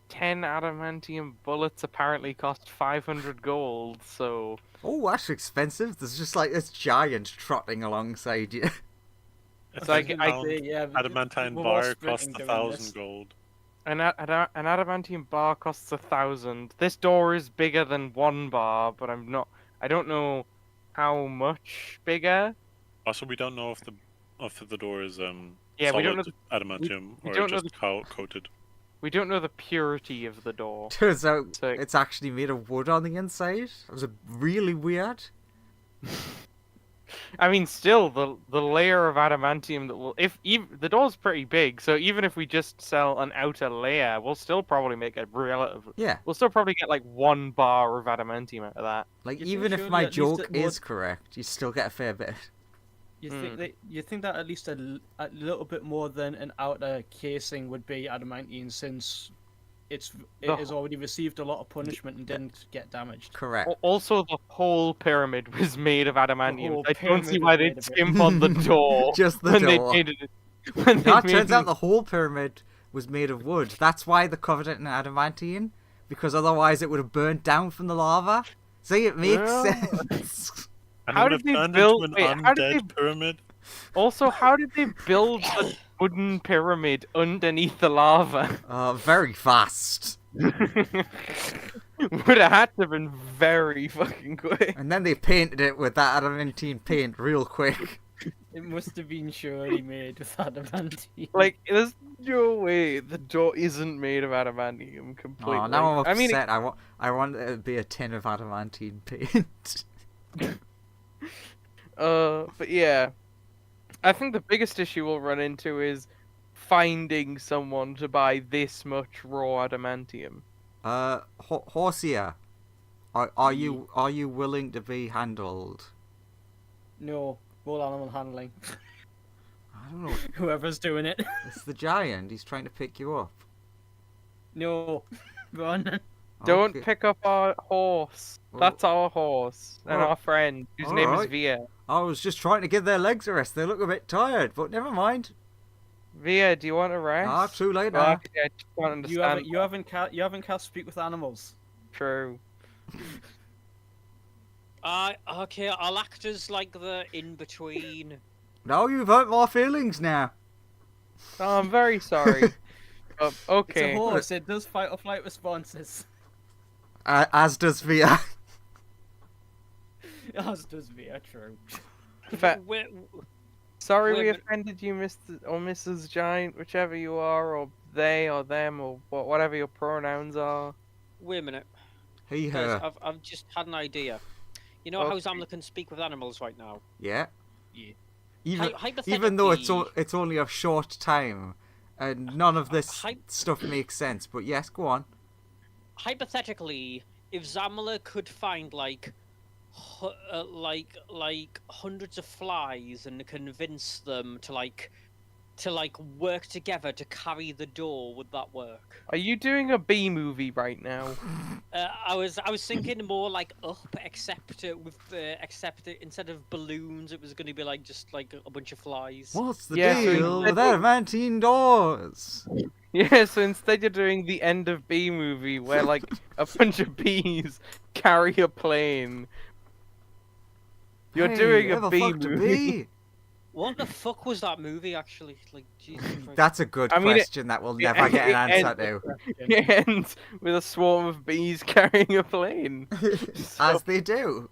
C: 10 adamantium bullets apparently cost 500 gold, so
B: Oh, that's expensive. There's just like this giant trotting alongside you.
C: It's like
G: was gonna
C: I-
G: say, yeah,
D: Adamantine
G: we're all
D: bar
G: sprinting
D: costs
G: doing
D: 1,000
G: this.
D: gold.
C: an adamantium bar costs 1,000. This door is bigger than 1 bar, but I don't know how much bigger.
D: Also, we don't know if the door is
C: Yeah, we don't
D: solid
C: know
D: adamantium
C: we
D: or
C: don't know
D: just coated.
C: We don't know the purity of the door.
B: Turns out
C: So-
B: it's actually made of wood on the inside. It was really weird.
C: I mean, still the layer of adamantium that will the door's pretty big, so even if we just sell an outer layer, we'll still probably make a relative.
B: Yeah,
C: We'll still probably get like 1 bar of adamantium out of that.
B: like
G: You think
B: even if
G: surely
B: my
G: at least
B: joke
G: it
B: is
G: would-
B: correct, you still get a fair bit.
G: You think that at least a little bit more than an outer casing would be adamantine, since it has already received a lot of punishment and didn't get damaged.
B: Correct.
C: Also, the whole pyramid was made of adamantium.
G: whole
C: I don't see
G: pyramid
C: why
G: was
C: they'd
G: made of it.
C: skimp on the door
B: Just the
C: when they
B: door.
C: painted it. When they
B: No, it
C: made
B: turns out
C: it-
B: the whole pyramid was made of wood. That's why they covered it in adamantine, because otherwise it would have burnt down from the lava. See, it makes
C: Yeah.
B: sense.
D: And
C: How
D: it would
C: did they
D: have turned
C: build-
D: into
C: wait,
D: an
C: how did
D: undead
C: they-
D: pyramid.
C: Also, how did they build the wooden pyramid underneath the lava?
B: Very fast.
C: Would have had to have been very fucking quick.
B: And then they painted it with that adamantine paint real quick.
G: It must have been surely made with adamantine.
C: Like, there's no way the door isn't made of adamantium completely.
B: Oh, now I'm upset.
C: I mean,
B: I want it to be a tin of adamantine paint.
C: but yeah, I think the biggest issue we'll run into is finding someone to buy this much raw adamantium.
B: Horsia, are you willing to be handled?
G: No, roll animal handling.
B: I don't know.
G: Whoever's doing it.
B: It's the giant. He's trying to pick you up.
G: No, run.
C: Don't
B: Okay.
C: pick up our horse.
B: Well-
C: That's our horse and
B: Oh,
C: our friend, whose name is
B: alright.
C: Via.
B: I was just trying to give their legs a rest. They look a bit tired, but never mind.
C: Via, do you want a rest?
B: Ah, too late
C: Oh,
B: now.
C: okay, I just don't understand.
G: You haven't cast speak with animals.
C: True.
E: Okay, I'll act as like the in between.
B: No, you've hurt my feelings now.
C: Oh, I'm very sorry. Okay.
G: It's a horse. It does fight or flight responses.
B: As does Via.
G: As does Via, true.
C: Fa- Sorry
E: Wait,
C: we
E: but-
C: offended you, Mr. or Mrs. Giant, whichever you are, or they, or them, or whatever your pronouns are.
E: Wait a minute,
B: He,
E: guys.
B: her.
E: I've just had an idea. You know how Zamla can speak with animals right now?
B: Yeah.
G: Yeah.
B: Even though
E: Hypothetically-
B: it's only a short time, and none of this
E: Hy-
B: stuff makes sense. But yes, go on.
E: Hypothetically, if Zamla could find like hundreds of flies and convince them to work together to carry the door, would that work?
C: Are you doing a B movie right now?
E: I was thinking more like Up, except instead of balloons, it was going to be like just like a bunch of flies.
B: What's the
C: Yeah, so
B: deal
C: instead
B: with adamantine doors?
C: Yeah, so instead you're doing the end of B movie where like a bunch of bees carry a plane. You're
B: Hey,
C: doing a
B: ever
C: B
B: fucked a
C: movie.
B: bee?
E: What the fuck was that movie actually? Like, Jesus Christ.
B: That's a good
C: I mean,
B: question that we'll never get an
C: it
B: answer to.
C: It ends with a swarm of bees carrying a plane.
B: As they do.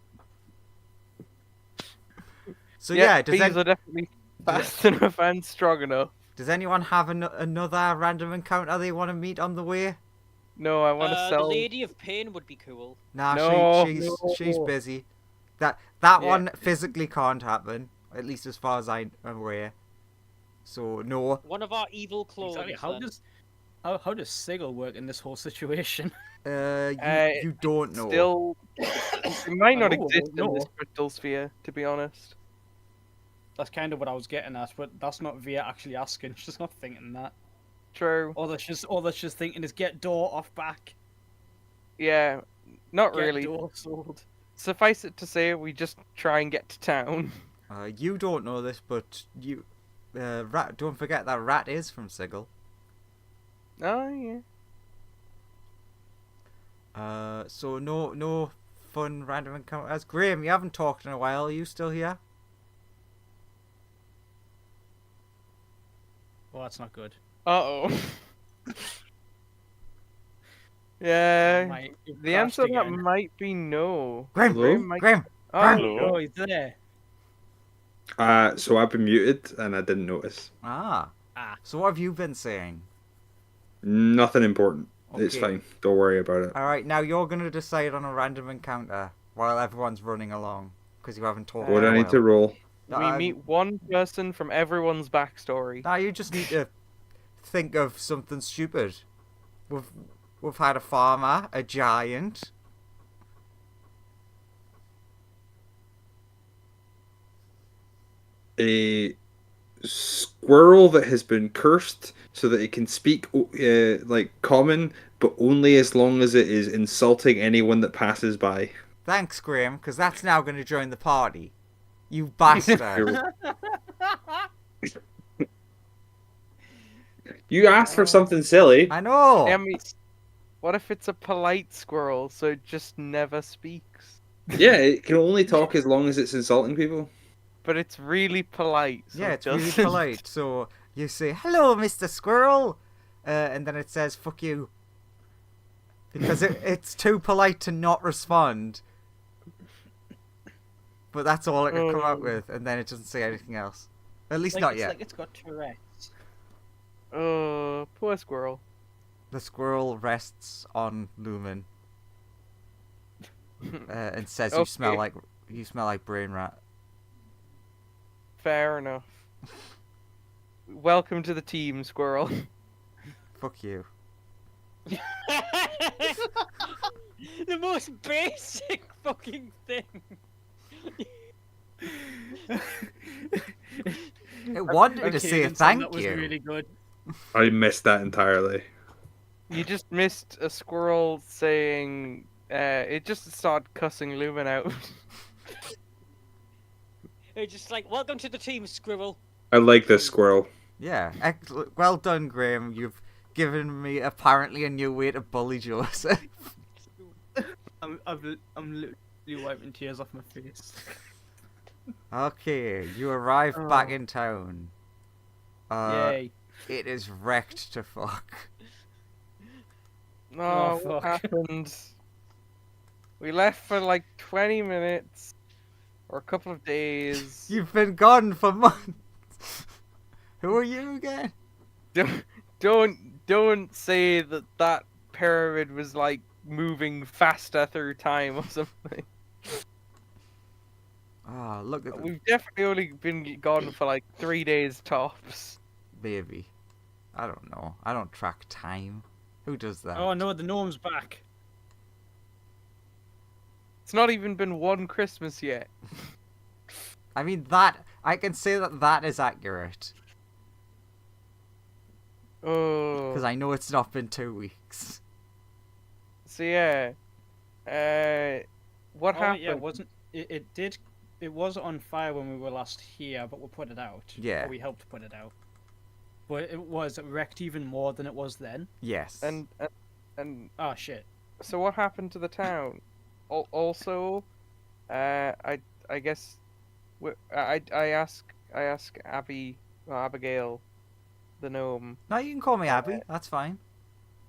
B: So yeah,
C: bees are definitely fast enough and strong enough.
B: does anyone have another random encounter they want to meet on the way?
C: No, I want to
E: The
C: sell.
E: Lady of Pain would be cool.
B: Nah,
C: No.
B: she's
G: No.
B: busy. That
C: Yeah.
B: one physically can't happen, at least as far as I'm aware. So no.
E: One of our evil clones.
G: Exactly.
E: then.
G: How does Sigil work in this whole situation?
B: You don't know.
C: Still, it might not
G: I know,
C: exist in
G: no.
C: this crystal sphere, to be honest.
G: That's kind of what I was getting at, but that's not Via actually asking. She's not thinking that.
C: True.
G: All that she's thinking is get door off back.
C: Yeah, not
G: Get
C: really.
G: door sold.
C: Suffice it to say, we just try and get to town.
B: You don't know this, but Rat. Don't forget that Rat is from Sigil.
C: Oh yeah.
B: So no fun random encounters. Graham, you haven't talked in a while. Are you still here?
G: Well, that's not good.
C: Uh-oh. Yeah,
G: You've
C: the answer
G: crashed
C: to that
G: again.
C: might be no.
B: Graham,
F: Hello?
C: might...
B: Graham,
C: Oh,
B: Graham.
D: Hello?
G: Oh, he's there.
F: So I've been muted and I didn't notice.
B: Ah.
G: Ah.
B: So what have you been saying?
F: Nothing important. It's
B: Okay.
F: fine. Don't worry about it.
B: All right, now you're gonna decide on a random encounter while everyone's running along because you haven't talked.
F: What do
B: in
F: I
B: a
F: need to
B: while.
F: roll?
C: we meet one person from everyone's backstory.
B: Now you just need to think of something stupid. We've had a farmer, a giant.
F: A squirrel that has been cursed so that it can speak like common, but only as long as it is insulting anyone that passes by.
B: Thanks, Graham, because that's now going to join the party. You bastard.
F: You asked for something silly.
B: I know.
C: I mean, what if it's a polite squirrel, so it just never speaks?
F: Yeah, it can only talk as long as it's insulting people.
C: But it's really polite. So
B: Yeah,
C: it
B: it's really
C: doesn't-
B: polite. So you say, "Hello, Mr. Squirrel," and then it says, "Fuck you," because it's too polite to not respond. But that's all it can come out with, and then it doesn't say anything else. At least not
G: it's
B: yet.
G: like it's got Tourette's.
C: Poor squirrel.
B: The squirrel rests on Lumen and says, "You smell like brain rat."
C: Fair enough. Welcome to the team, squirrel.
B: Fuck you.
E: The most basic fucking thing.
B: It wanted to
G: Okay,
B: say
G: Vincent,
B: thank
G: that was
B: you.
G: really good.
F: I missed that entirely.
C: You just missed a squirrel saying. It just started cussing Lumen out.
E: It's just like, welcome to the team, squirrel.
F: I like this squirrel.
B: Yeah, excellent. Well done, Graham. You've given me apparently a new way to bully Joseph.
G: I'm literally wiping tears off my face.
B: Okay, you arrive back
G: Oh.
B: in town.
G: Yay.
B: It is wrecked to fuck.
C: No,
G: Oh,
C: what
G: fuck.
C: happened? We left for like 20 minutes. Or a couple of days.
B: You've been gone for months. Who are you again?
C: Don't say that pyramid was like moving faster through time or something.
B: Ah, look at the
C: We've definitely only been gone for like 3 days tops.
B: baby. I don't know. I don't track time. Who does that?
G: Oh no, the gnome's back.
C: It's not even been one Christmas yet.
B: I mean, that I can say that is accurate
C: Oh.
B: because I know it's not been 2 weeks.
C: So yeah. What
G: Oh,
C: happened?
G: yeah, it was on fire when we were last here, but we put it out.
B: Yeah.
G: Or we helped put it out. But it was wrecked even more than it was then.
B: Yes.
C: And
G: Oh shit.
C: so what happened to the town? Also, I guess I ask Abigail, the gnome.
B: No, you can call me Abby. That's fine.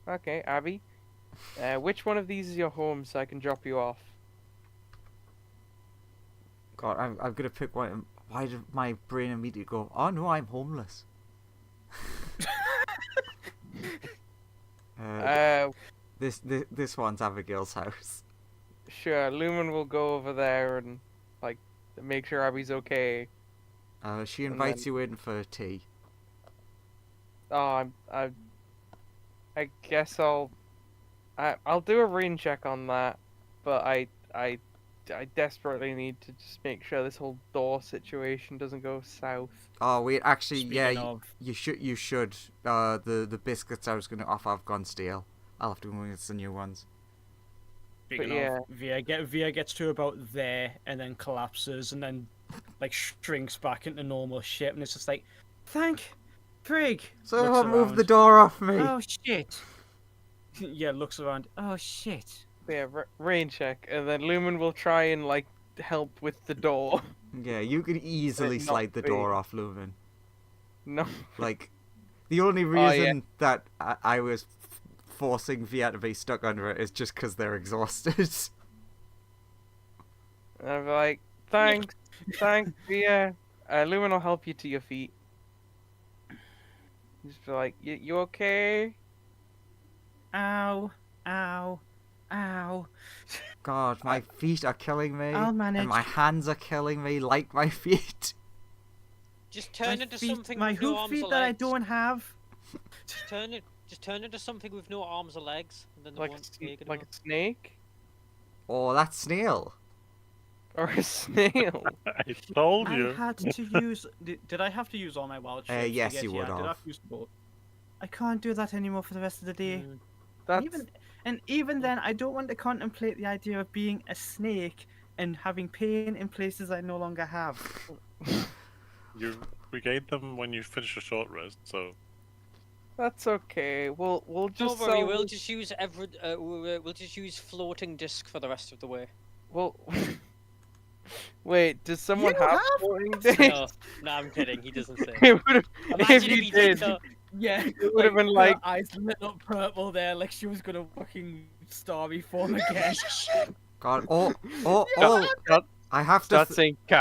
C: Okay, Abby. Which one of these is your home so I can drop you off?
B: God, I'm gonna pick one. Why did my brain immediately go? Oh no, I'm homeless. This one's Abigail's house.
C: Sure, Lumen will go over there and like make sure Abby's okay.
B: She
C: And
B: invites
C: then-
B: you in for tea.
C: Oh, I guess I'll do a rain check on that, but I desperately need to just make sure this whole door situation doesn't go south.
B: Oh wait, actually,
G: Speaking
B: yeah,
G: of,
B: you should. The biscuits I was gonna offer have gone stale. I'll have to go and get some new ones.
G: speaking
C: yeah.
G: of, Via gets to about there and then collapses and then like shrinks back into normal shape and it's just like, thank Prig.
B: Someone
G: Looks
B: move the
G: around.
B: door off me.
G: Oh shit. Yeah, looks around. Oh shit.
C: Yeah, rain check, and then Lumen will try and like help with the door.
B: Yeah, you could easily
C: not
B: slide the
C: me.
B: door off, Lumen.
C: No,
B: Like, The only
C: Oh, yeah.
B: reason that I was forcing Via to be stuck under it is just because they're exhausted.
C: And I'd be like, thanks, Via. Lumen will help you to your feet. Just be like, you okay?
G: Ow, ow, ow.
B: God, my feet are killing me.
G: I'll manage.
B: And my hands are killing me like my feet.
E: Just turn
G: My
E: into
G: feet,
E: something
G: my
E: with no
G: hoof
E: arms
G: feet
E: or
G: that I
E: legs.
G: don't have.
E: Just turn into something with no arms or legs, and then they
C: Like,
E: won't take it.
C: like a snake?
B: Oh, that's snail.
C: Or a snail?
D: I told
G: I
D: you.
G: had to use. Did I have to use all my wild shapes? to
B: yes,
G: get
B: you
G: here?
B: would
G: Did I
B: have.
G: have to use both? I can't do that anymore for the rest of the day.
C: That's...
G: Even then, I don't want to contemplate the idea of being a snake and having pain in places I no longer have.
D: You regained them when you finish a short rest, so
C: That's okay. We'll just
E: Don't worry,
C: sell...
E: we'll just use we'll just use floating disc for the rest of the way.
C: Well, wait, does someone
G: You
C: have
G: have?
C: floating
E: No,
C: discs?
E: no, I'm kidding. He doesn't say.
C: It would've-
E: Imagine
C: if
E: if
C: you
E: he
C: did,
E: did, though.
G: Yeah,
C: it would have been
G: her
C: like,
G: eyes lit up purple there, like she was gonna fucking starry form again.
B: God, oh,
C: start,
B: I have to.
C: start saying Kame.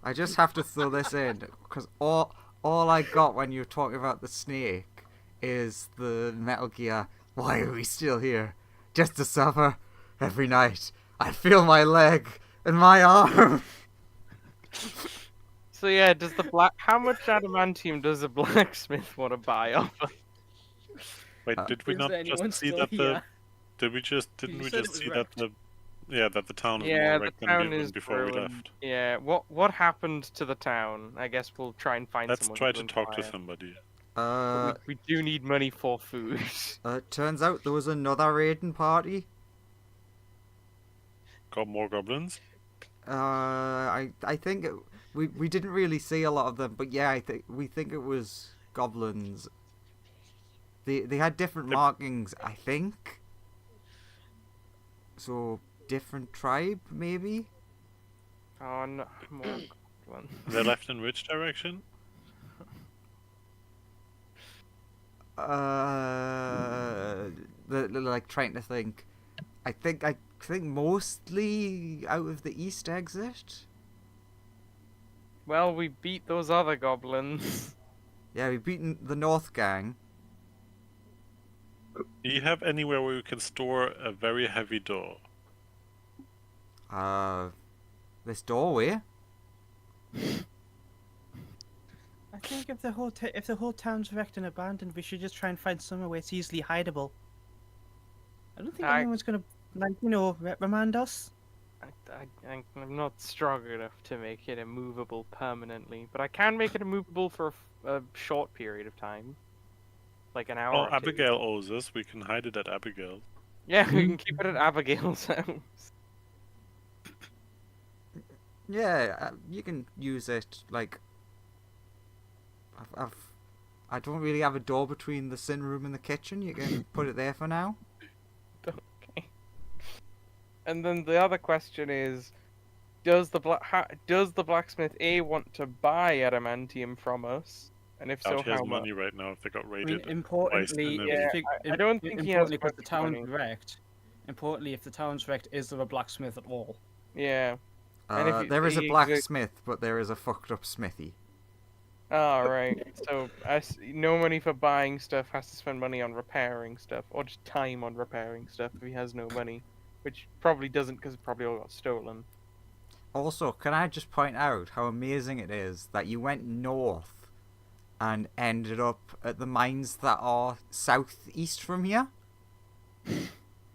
B: I just have to throw this in because all I got when you were talking about the snake is the Metal Gear. Why are we still here? Just to suffer every night. I feel my leg and my arm.
C: So yeah, does the how much adamantium does a blacksmith want to buy off us?
D: wait, did we
G: Is
D: not
G: anyone
D: just see
G: still
D: that
G: here?
D: didn't we
G: said
D: just
G: it was
D: see
G: wrecked.
D: that the town was
C: Yeah,
D: more
C: the
D: wrecked than
C: town
D: given
C: is
D: before we
C: ruined.
D: left?
C: Yeah, what happened to the town? I guess we'll try and find
D: Let's
C: someone
D: try to talk to
C: inquire.
D: somebody.
C: But we do need money for food.
B: Turns out there was another raiding party.
D: Got more goblins?
B: I think we didn't really see a lot of them, but yeah, we think it was goblins. They had different markings, I think. So different tribe, maybe.
C: Oh no, more one.
D: They left in which direction?
B: They're like trying to think. I think mostly out of the east exit.
C: Well, we beat those other goblins.
B: Yeah, we've beaten the North gang.
D: Do you have anywhere where we can store a very heavy door?
B: This doorway.
G: I think if the whole town's wrecked and abandoned, we should just try and find somewhere where it's easily hideable. I don't think anyone's gonna reprimand us.
C: I'm not strong enough to make it immovable permanently, but I can make it immovable for a short period of time. Like an hour
D: Oh,
C: or two.
D: Abigail owes us. We can hide it at Abigail.
C: Yeah, we can keep it at Abigail's house.
B: Yeah, you can use it like. I don't really have a door between the sin room and the kitchen. You can put it there for now.
C: Okay. And then the other question is, does the blacksmith want to buy adamantium from us? And if so,
D: Doubt he has
C: how much?
D: money right now if they got
G: I mean,
D: raided.
G: importantly,
D: twice,
C: yeah, I don't think he has
G: importantly, because the
C: much
G: town's
C: money.
G: wrecked. Importantly, if the town's wrecked, is there a blacksmith at all?
C: Yeah. And if
B: There is a
C: he
B: blacksmith, but there is a fucked up smithy.
C: Oh, right. So, no money for buying stuff, has to spend money on repairing stuff, or just time on repairing stuff if he has no money. Which probably doesn't, because it probably all got stolen.
B: Also, can I just point out how amazing it is that you went north and ended up at the mines that are southeast from here?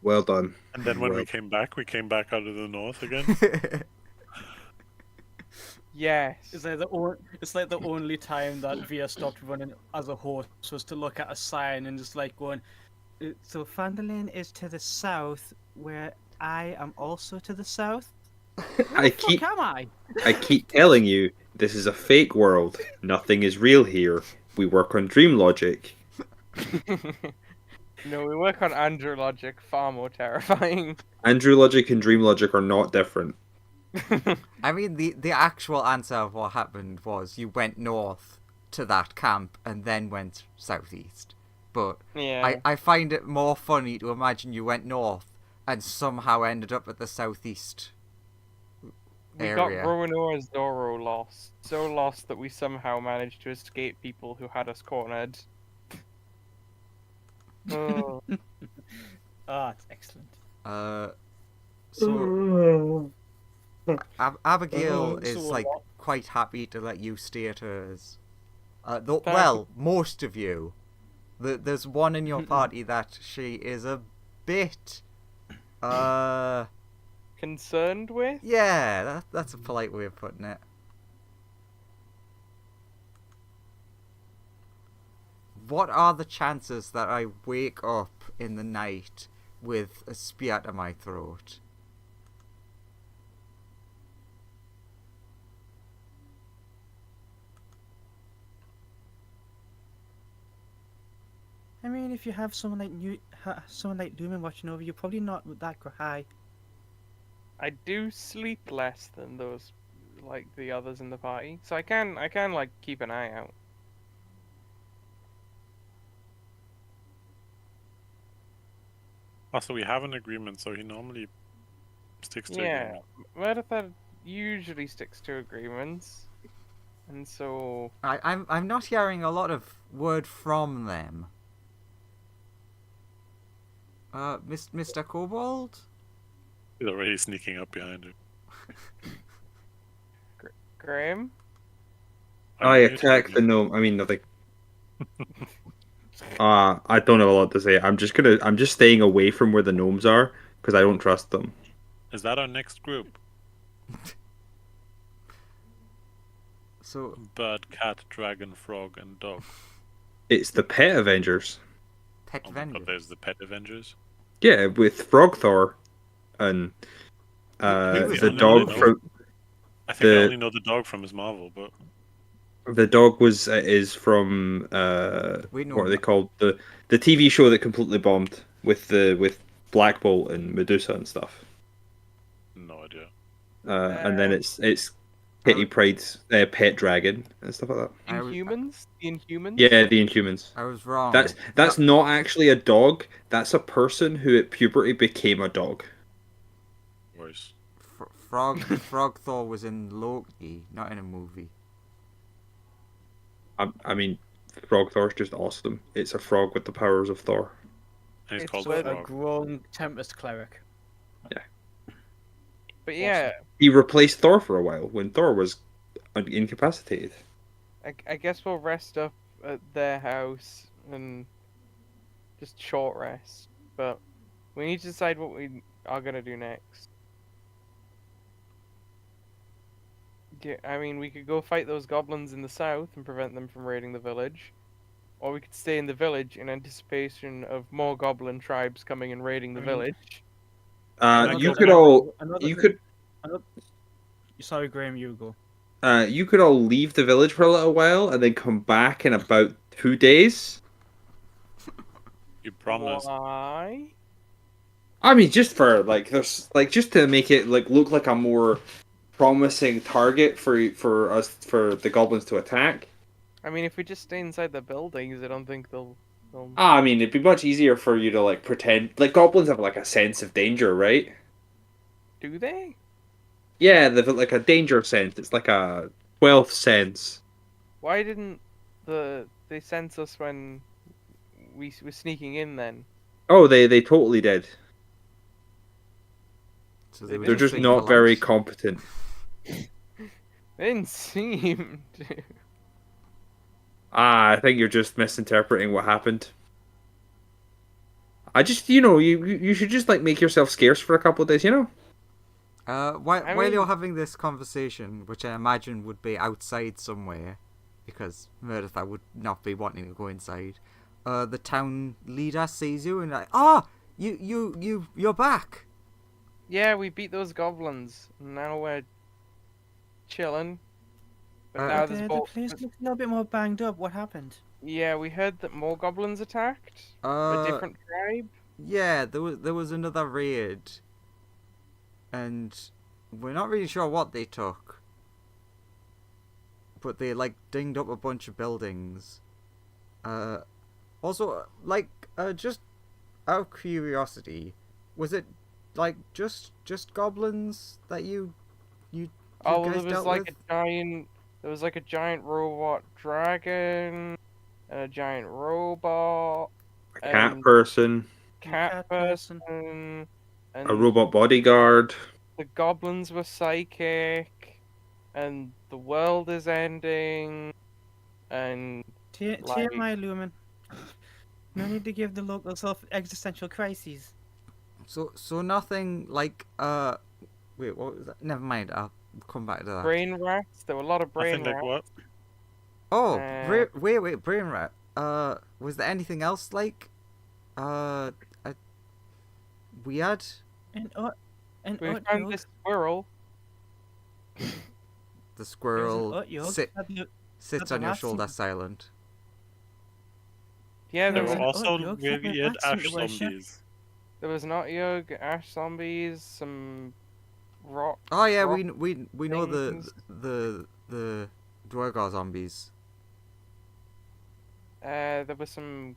F: Well done.
D: And then when
F: Well-
D: we came back out of the north again.
C: Yes.
G: It's like the only time that Via stopped running as a horse was to look at a sign and just like going, so Phandelver is to the south, where I am also to the south.
F: I
G: Fuck am I?
F: keep telling you, this is a fake world. Nothing is real here. We work on dream logic.
C: No, we work on Andrew logic, far more terrifying.
F: Andrew logic and dream logic are not different.
B: I mean, the actual answer of what happened was you went north to that camp and then went southeast. But
C: Yeah.
B: I find it more funny to imagine you went north and somehow ended up at the southeast
C: We got
B: area.
C: Roanoa Zorro lost. So lost that we somehow managed to escape people who had us cornered. Oh.
G: Ah, it's excellent.
B: So Abigail is
G: So
B: like
G: what?
B: quite happy to let you stay at hers. Though,
C: Thank-
B: well, most of you. There's one in your party that she is a bit,
C: Concerned with?
B: yeah, that's a polite way of putting it. What are the chances that I wake up in the night with a spear to my throat?
G: I mean, if you have someone like Lumen watching over you, probably not that high.
C: I do sleep less than those, like the others in the party, so I can like keep an eye out.
D: Also, we have an agreement, so he normally sticks to
C: Yeah,
D: agreement.
C: Meredith usually sticks to agreements, and so
B: I'm not hearing a lot of word from them. Mr. Kobold?
D: He's already sneaking up behind her.
C: Graham.
F: I
D: I'm
F: attack the
D: muted.
F: gnome. I mean nothing. I don't have a lot to say. I'm just staying away from where the gnomes are because I don't trust them.
D: Is that our next group?
B: So
D: Bird, cat, dragon, frog, and dog.
F: It's the Pet Avengers.
B: Pet
D: Oh my
B: Avenger.
D: god, there's the pet Avengers.
F: Yeah, with Frog Thor and
B: He was
F: the
B: in
F: dog
B: the
F: from
D: I think I
F: The-
D: only know the dog from his Marvel, but
F: the dog is from
B: We know
F: what are they
B: that.
F: called, the TV show that completely bombed with Black Bolt and Medusa and stuff.
D: no idea.
F: And then it's Kitty Pryde's pet dragon and stuff like that.
C: Inhumans? The Inhumans?
F: Yeah, the Inhumans.
B: I was wrong.
F: That's not actually a dog. That's a person who at puberty became a dog.
D: Worse.
B: Frog Thor was in Loki, not in a movie.
F: I mean, Frog Thor's just awesome. It's a frog with the powers of Thor.
D: And he's
C: It's
D: called
C: so
G: A
D: Frog.
G: grown Tempest cleric.
C: But yeah,
F: He replaced Thor for a while when Thor was incapacitated.
C: I guess we'll rest up at their house and just short rest. But we need to decide what we are gonna do next. Yeah, I mean, we could go fight those goblins in the south and prevent them from raiding the village, or we could stay in the village in anticipation of more goblin tribes coming and raiding the
G: I mean,
C: village.
F: You
D: go
F: could
D: back.
F: all
G: Another
F: you
G: thing-
F: could
G: Sorry, Graham, you go.
F: you could all leave the village for a little while and then come back in about 2 days.
D: You promised.
C: Why?
F: I mean, just for just to make it look like a more promising target for the goblins to attack.
C: I mean, if we just stay inside the buildings, I don't think they'll.
F: I mean, it'd be much easier for you to pretend goblins have a sense of danger, right?
C: Do they?
F: Yeah, they've a danger sense. It's like a 12th sense.
C: Why didn't they sense us when we were sneaking in then?
F: Oh, they totally did.
B: So
C: They're
B: were
F: They're just
B: being
F: not very
B: polite.
F: competent.
C: They didn't seem to.
F: I think you're just misinterpreting what happened. I just, you should just make yourself scarce for a couple of days,
B: While
C: I
B: you're
C: mean-
B: having this conversation, which I imagine would be outside somewhere, because Meredith would not be wanting to go inside, the town leader sees you and you're back.
C: Yeah, we beat those goblins. Now we're chilling. But now there's
G: The
C: more.
G: place looks a little bit more banged up. What happened?
C: Yeah, we heard that more goblins attacked a different tribe.
B: Yeah, there was another raid, and we're not really sure what they took. but they like dinged up a bunch of buildings. Also, like, just out of curiosity, was it like just goblins that you
C: Oh, well,
B: guys
C: there was
B: dealt
C: like
B: with?
C: there was like a giant robot dragon, and a giant robot,
F: Cat
C: and
F: person,
C: cat
G: cat person.
C: person,
F: a
C: and
F: robot bodyguard.
C: the goblins were psychic, and the world is ending, and like
G: TMI, Lumen. No need to give the locals existential crises.
B: So nothing like wait, what was that? Never mind. I'll come back to that.
C: brain rats. There were a lot of brain
D: Nothing like
C: rats.
D: what?
B: Oh,
C: Uh,
B: brain rat. Was there anything else like we had?
G: And
C: We found this squirrel.
B: The squirrel sits
G: the
B: on your
G: last
B: shoulder
G: scene.
B: silent.
C: Yeah,
G: There
D: There
C: there
D: were
G: was
C: was,
G: an
D: also
G: oat yolk,
D: weird
G: that
D: ash
G: seemed to worship.
D: zombies.
C: there was not yog, ash zombies, some rock.
B: Oh yeah,
C: rock
B: we know
C: things.
B: the Dwargar zombies.
C: There was some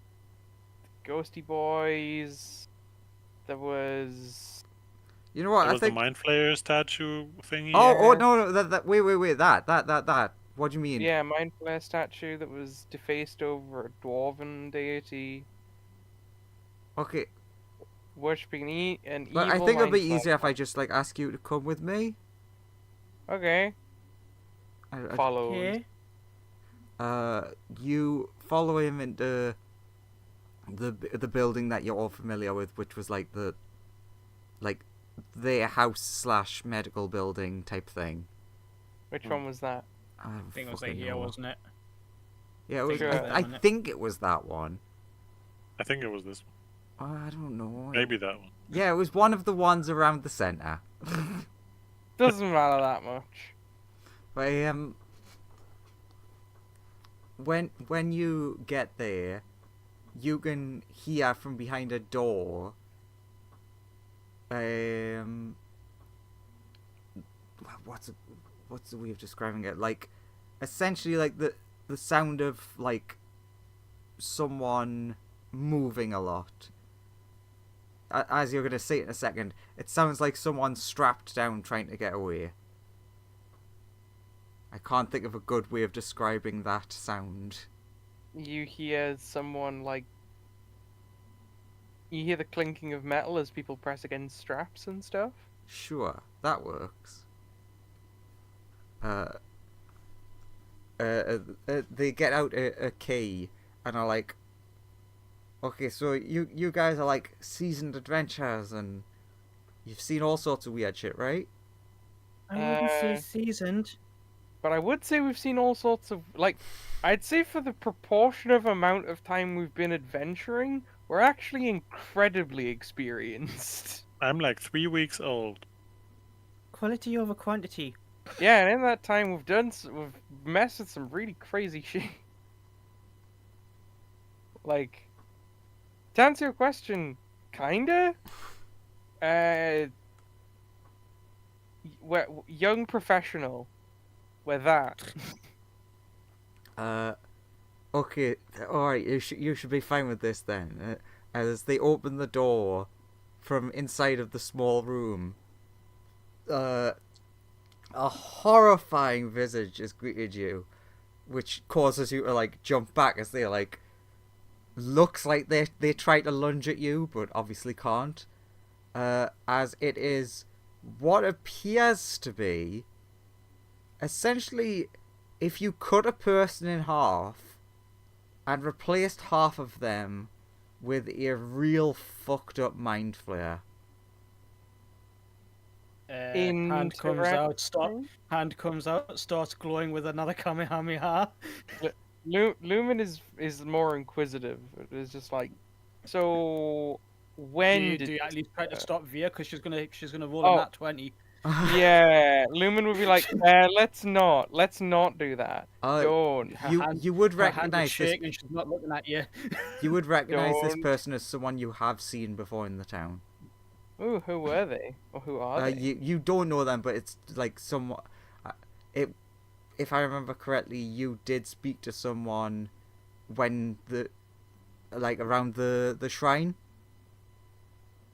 C: ghosty boys. There was.
B: You know what?
D: There
B: I
D: was
B: think.
D: the Mind Flayer statue thingy.
B: Oh
C: Yeah.
B: no that wait that. What do you mean?
C: Yeah, Mind Flayer statue that was defaced over a dwarven deity,
B: Okay,
C: worshipping an
B: but
C: evil.
B: I think it'll be
C: Mind
B: easier if I just like ask you to come with me.
C: Flayer. Okay. Followed.
G: Okay.
B: You follow him into the building that you're all familiar with, which was like their house / medical building type thing.
C: Which one was that?
B: I
G: I think it was like here, wasn't it?
B: Yeah, it was,
C: Sure.
B: I think it was that one.
D: I think it was this one.
B: I don't know.
D: Maybe that one.
B: Yeah, it was one of the ones around the center.
C: Doesn't matter that much.
B: But when you get there, you can hear from behind a door. What's the way of describing it? Like, essentially, like the sound of like someone moving a lot. As you're gonna see it in a second, it sounds like someone strapped down trying to get away. I can't think of a good way of describing that sound.
C: You hear someone like. You hear the clinking of metal as people press against straps and stuff.
B: Sure, that works. They get out a key and are like, okay, so you guys are like seasoned adventurers and you've seen all sorts of weird shit, right?
G: I wouldn't say
C: Uh,
G: seasoned.
C: But I would say we've seen all sorts of like. I'd say for the proportionate amount of time we've been adventuring, we're actually incredibly experienced.
D: I'm like 3 weeks old.
G: Quality over quantity.
C: Yeah, and in that time we've messed with some really crazy shit. Like, to answer your question, kinda. We're young professional. We're that.
B: Okay, alright, you should be fine with this then. As they open the door from inside of the small room, a horrifying visage has greeted you, which causes you to like jump back as they like looks like they try to lunge at you, but obviously can't. As it is what appears to be essentially if you cut a person in half and replaced half of them with a real fucked up mind flare.
G: Hand comes out, starts glowing with another Kamehameha.
C: Lumen is more inquisitive. It's just like, so when
G: Do
C: did
G: you at least try to stop Via because she's gonna roll
C: Oh.
G: on that 20.
C: Yeah, Lumen would be like, let's not do that. Don't.
B: You would
G: Her hand is
B: recognize this.
G: shaking and she's not looking at you.
B: You would recognize this
C: Don't.
B: person as someone you have seen before in the town.
C: Ooh, who were they? Or who are they?
B: You don't know them, but it's like somewhat. if I remember correctly, you did speak to someone when around the shrine.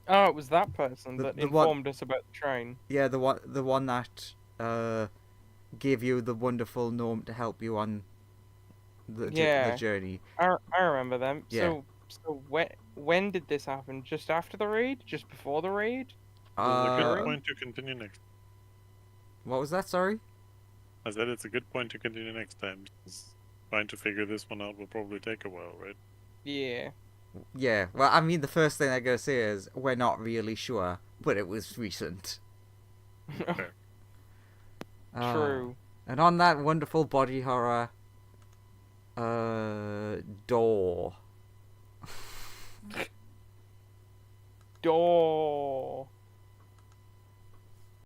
C: Oh, it was that person
B: The-
C: that
B: the one-
C: informed us about the train.
B: Yeah, the one that gave you the wonderful gnome to help you on the
C: Yeah.
B: journey.
C: I remember them.
B: Yeah.
C: So when did this happen? Just after the raid? Just before the raid?
D: It's a good
C: During?
D: point to continue next.
B: What was that? Sorry.
D: I said it's a good point to continue next time. 'Cause trying to figure this one out will probably take a while, right?
C: Yeah.
B: Yeah. Well, I mean, the first thing I gotta say is we're not really sure, but it was recent.
D: Okay.
C: True.
B: And on that wonderful body horror, door.
C: Door.